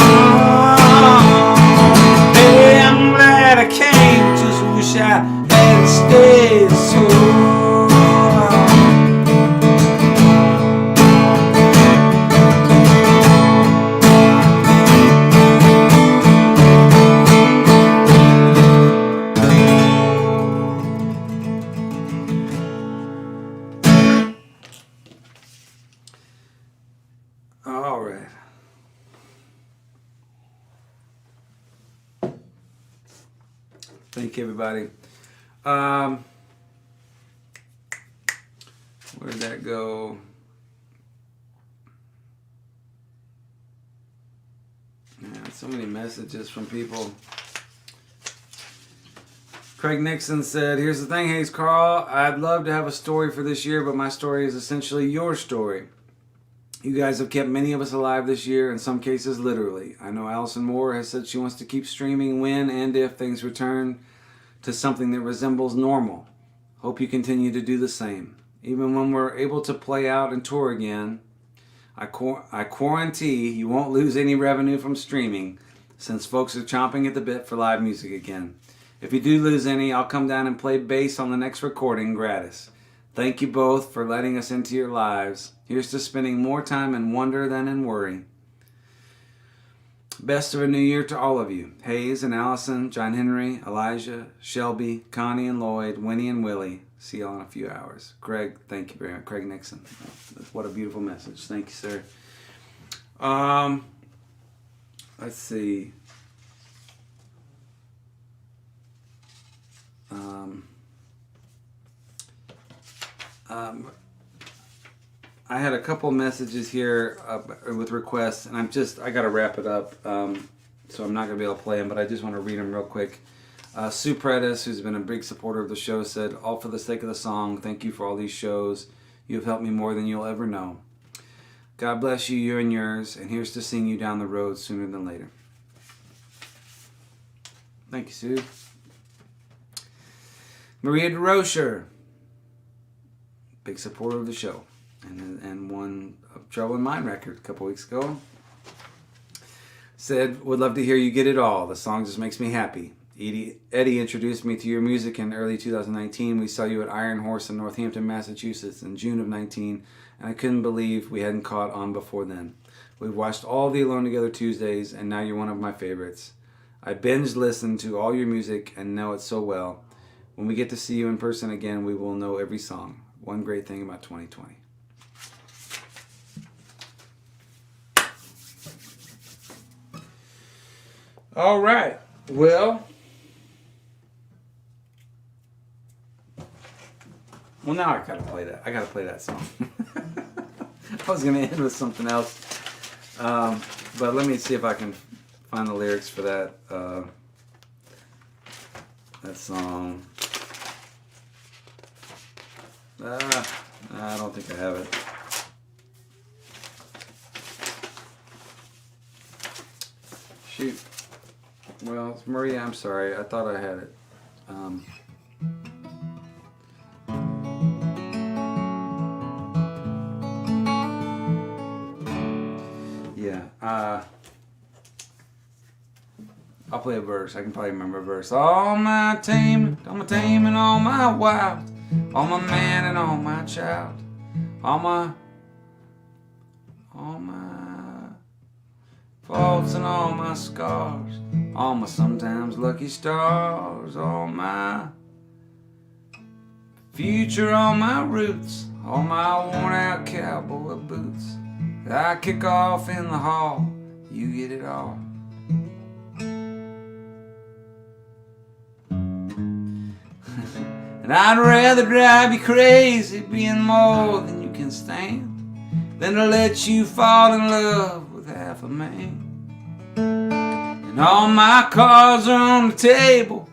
Hey, I'm glad I came, just wish I had stayed so long. Thank you, everybody. Where did that go? Man, so many messages from people. Craig Nixon said, here's the thing, Hayes Carll. I'd love to have a story for this year, but my story is essentially your story. You guys have kept many of us alive this year, in some cases literally. I know Allison Moore has said she wants to keep streaming when and if things return to something that resembles normal. Hope you continue to do the same. Even when we're able to play out and tour again, I guarantee you won't lose any revenue from streaming since folks are chomping at the bit for live music again. If you do lose any, I'll come down and play bass on the next recording gratis. Thank you both for letting us into your lives. Here's to spending more time in wonder than in worry. Best of a new year to all of you. Hayes and Allison, John Henry, Elijah, Shelby, Connie and Lloyd, Winnie and Willie. See y'all in a few hours. Greg, thank you very much. Craig Nixon. What a beautiful message. Thank you, sir. Let's see. I had a couple messages here with requests, and I got to wrap it up, so I'm not going to be able to play them, but I just want to read them real quick. Sue Predis, who's been a big supporter of the show, said, all for the sake of the song, thank you for all these shows. You have helped me more than you'll ever know. God bless you, you and yours, and here's to seeing you down the road sooner than later. Thank you, Sue. Maria DeRocher, big supporter of the show, and won a Trouble in Mind record a couple weeks ago. Said, would love to hear you get it all. The song just makes me happy. Eddie introduced me to your music in early 2019. We saw you at Iron Horse in Northampton, Massachusetts in June of 19, and I couldn't believe we hadn't caught on before then. We've watched all the Alone Together Tuesdays, and now you're one of my favorites. I binge listened to all your music and know it so well. When we get to see you in person again, we will know every song. One great thing about 2020. All right. Well, now I gotta play that. I gotta play that song. I was gonna end with something else, but let me see if I can find the lyrics for that song. I don't think I have it. Shoot. Well, Maria, I'm sorry. I thought I had it. I'll play a verse. I can probably remember a verse. All my tame and all my wild, all my man and all my child, all my faults and all my scars, all my sometimes lucky stars, all my future, all my roots, all my worn out cowboy boots. I kick off in the hall, you get it all. And I'd rather drive you crazy being more than you can stand than to let you fall in love with half a man. And all my cards are on the table,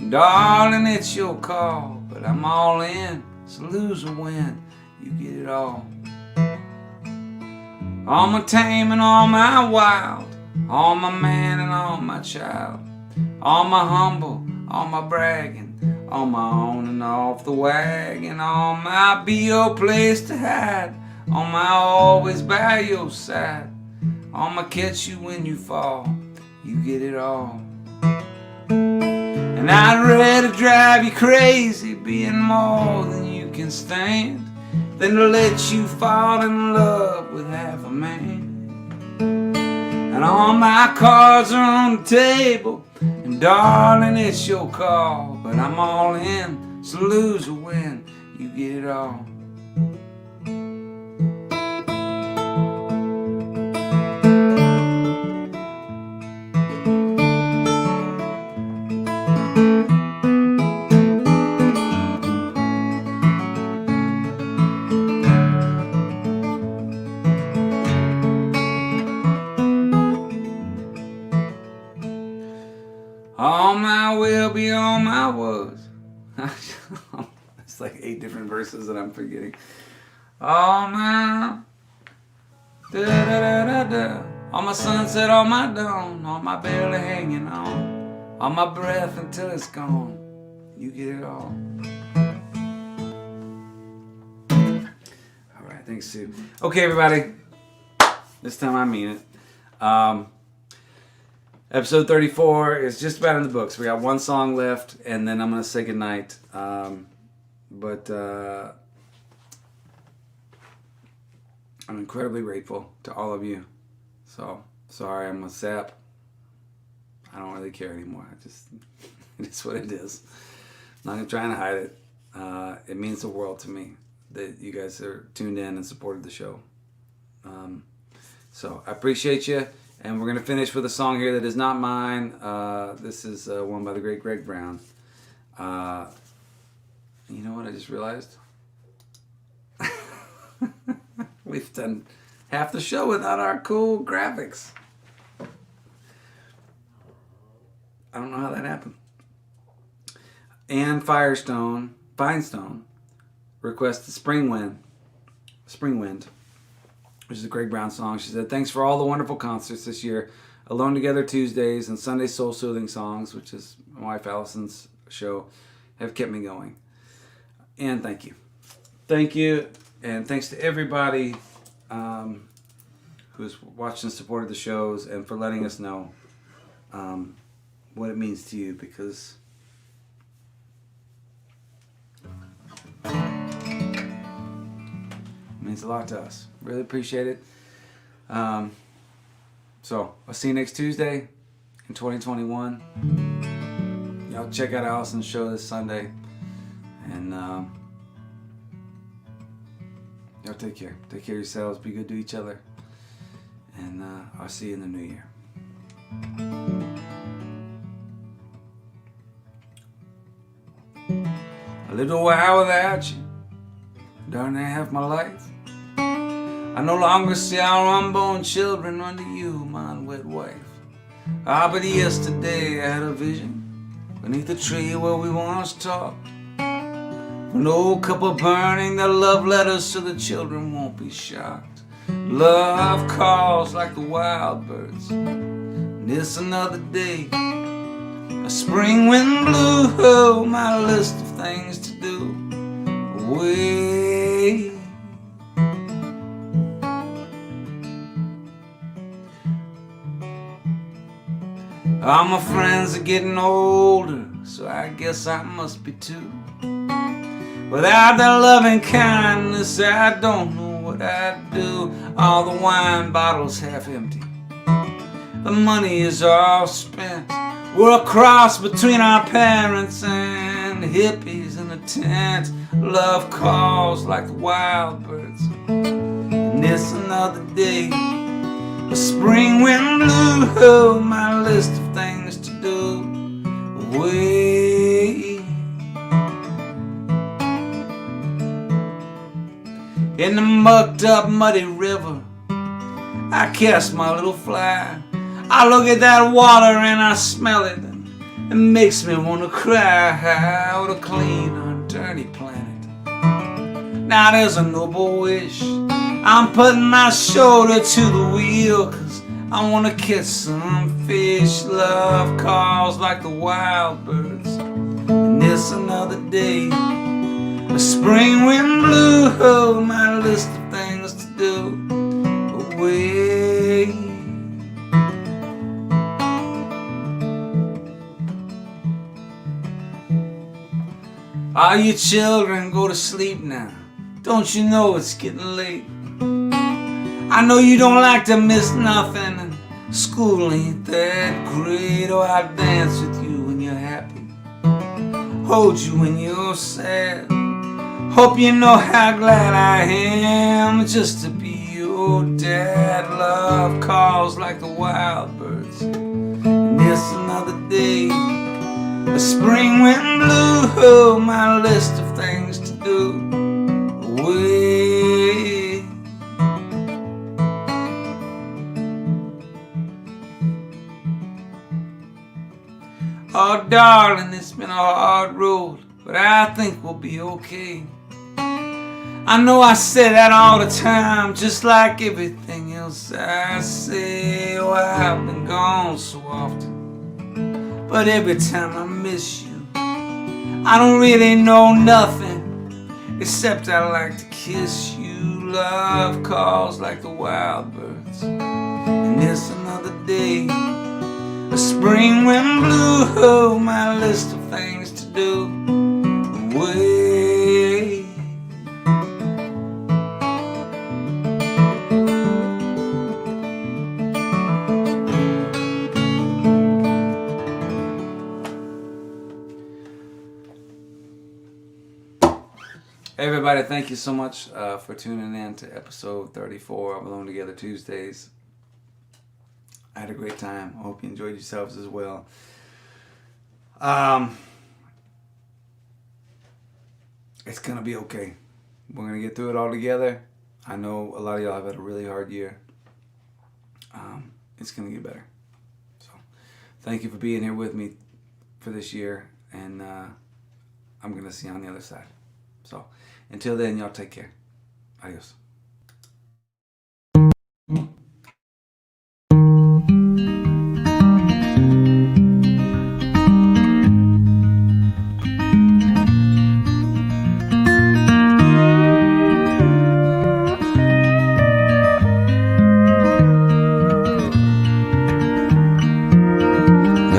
darling, it's your call, but I'm all in, so lose or win, you get it all. All my tame and all my wild, all my man and all my child, all my humble, all my bragging, all my on and off the wagon, all my be your place to hide, all my always by your side, all my catch you when you fall, you get it all. And I'd rather drive you crazy being more than you can stand than to let you fall in love with half a man. And all my cards are on the table, and darling, it's your call, but I'm all in, so lose or win, you get it all. On my will be on my was. It's like 8 different verses that I'm forgetting. All my da da da da da. All my sunset, all my dawn, all my barely hanging on, all my breath until it's gone. You get it all. All right, thanks, Sue. Okay, everybody. This time I mean it. Episode 34 is just about in the books. We got 1 song left, and then I'm going to say goodnight. But I'm incredibly grateful to all of you. So, sorry I'm a sap. I don't really care anymore. It is what it is. I'm not even trying to hide it. It means the world to me that you guys are tuned in and supported the show. So, I appreciate you. And we're going to finish with a song here that is not mine. This is one by the great Greg Brown. You know what I just realized? We've done half the show without our cool graphics. I don't know how that happened. Ann Finestone requested Spring Wind, which is a Greg Brown song. She said, thanks for all the wonderful concerts this year. Alone Together Tuesdays and Sunday Soul Soothing Songs, which is my wife Allison's show, have kept me going. And thank you. Thank you. And thanks to everybody who's watched and supported the shows and for letting us know what it means to you, because it means a lot to us. Really appreciate it. So I'll see you next Tuesday in 2021. Y'all check out Allison's show this Sunday. And y'all take care. Take care of yourselves. Be good to each other. And I'll see you in the new year. I lived a while without you, darn near half my life. I no longer see our unborn children under you, my unwed wife. But yesterday I had a vision beneath the tree where we once talked. An old couple burning their love letters so the children won't be shocked. Love calls like the wild birds, and it's another day. A spring wind blew my list of things to do away. All my friends are getting older, so I guess I must be too. Without their loving kindness, I don't know what I'd do. All the wine bottles half empty, the money is all spent. We're a cross between our parents and hippies in a tent. Love calls like the wild birds, and it's another day. The spring wind blew my list of things to do away. In the mucked up muddy river, I cast my little fly. I look at that water and I smell it, and it makes me want to cry. What a clean or dirty planet. Now there's a noble wish. I'm putting my shoulder to the wheel, 'cause I want to catch some fish. Love calls like the wild birds, and it's another day. The spring wind blew my list of things to do away. All you children, go to sleep now. Don't you know it's getting late? I know you don't like to miss nothing, and school ain't that great. Oh, I'll dance with you when you're happy, hold you when you're sad. Hope you know how glad I am just to be your dad. Love calls like the wild birds, and it's another day. The spring wind blew my list of things to do away. Oh, darling, it's been a hard road, but I think we'll be okay. I know I say that all the time, just like everything else I say. Oh, I've been gone so often, but every time I miss you, I don't really know nothing, except I like to kiss you. Love calls like the wild birds, and it's another day. A spring wind blew my list of things to do away. Hey everybody, thank you so much for tuning in to episode 34 of Alone Together Tuesdays. I had a great time. I hope you enjoyed yourselves as well. It's going to be okay. We're going to get through it all together. I know a lot of y'all have had a really hard year. It's going to get better. So, thank you for being here with me for this year. And I'm going to see you on the other side. So, until then, y'all take care. Adios.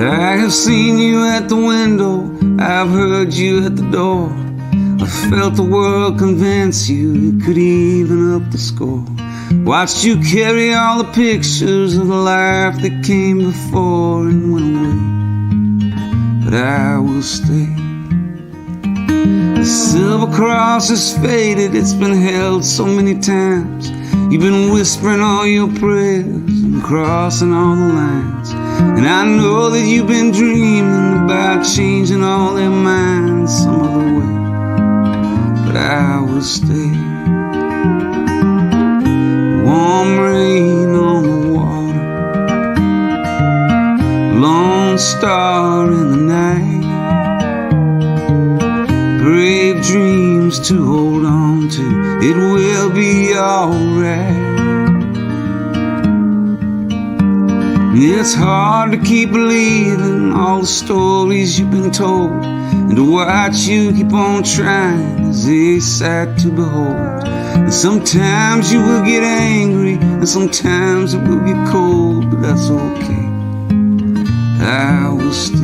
I've seen you at the window, I've heard you at the door. I felt the world convince you could even up the score. Watched you carry all the pictures of the life that came before and went away. But I will stay. The silver cross is faded, it's been held so many times. You've been whispering all your prayers and crossing all the lines. And I know that you've been dreaming about changing all their minds some other way. But I will stay. Warm rain on the water, lone star in the night, brave dreams to hold on to. It will be alright. It's hard to keep believing all the stories you've been told, and to watch you keep on trying is a sight to behold. And sometimes you will get angry, and sometimes it will get cold, but that's okay. I will stay.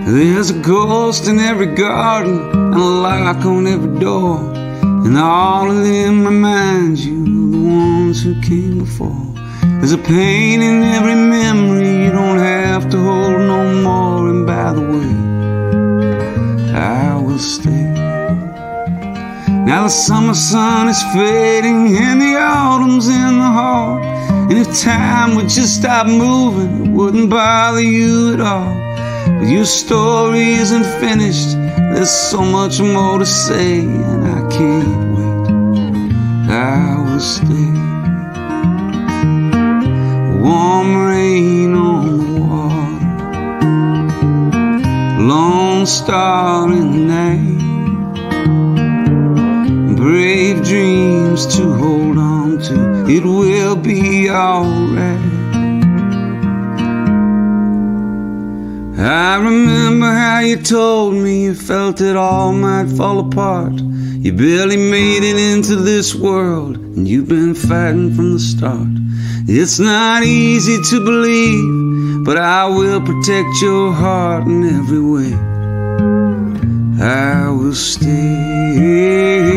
There's a ghost in every garden and a lock on every door, and all of them remind you of the ones who came before. There's a pain in every memory you don't have to hold no more. And by the way, I will stay. Now the summer sun is fading and the autumn's in the heart, and if time would just stop moving, it wouldn't bother you at all. But your story isn't finished, there's so much more to say, and I can't wait. I will stay. Warm rain on the water, lone star in the night, brave dreams to hold on to. It will be alright. I remember how you told me you felt it all might fall apart. You barely made it into this world, and you've been fighting from the start. It's not easy to believe, but I will protect your heart in every way. I will stay.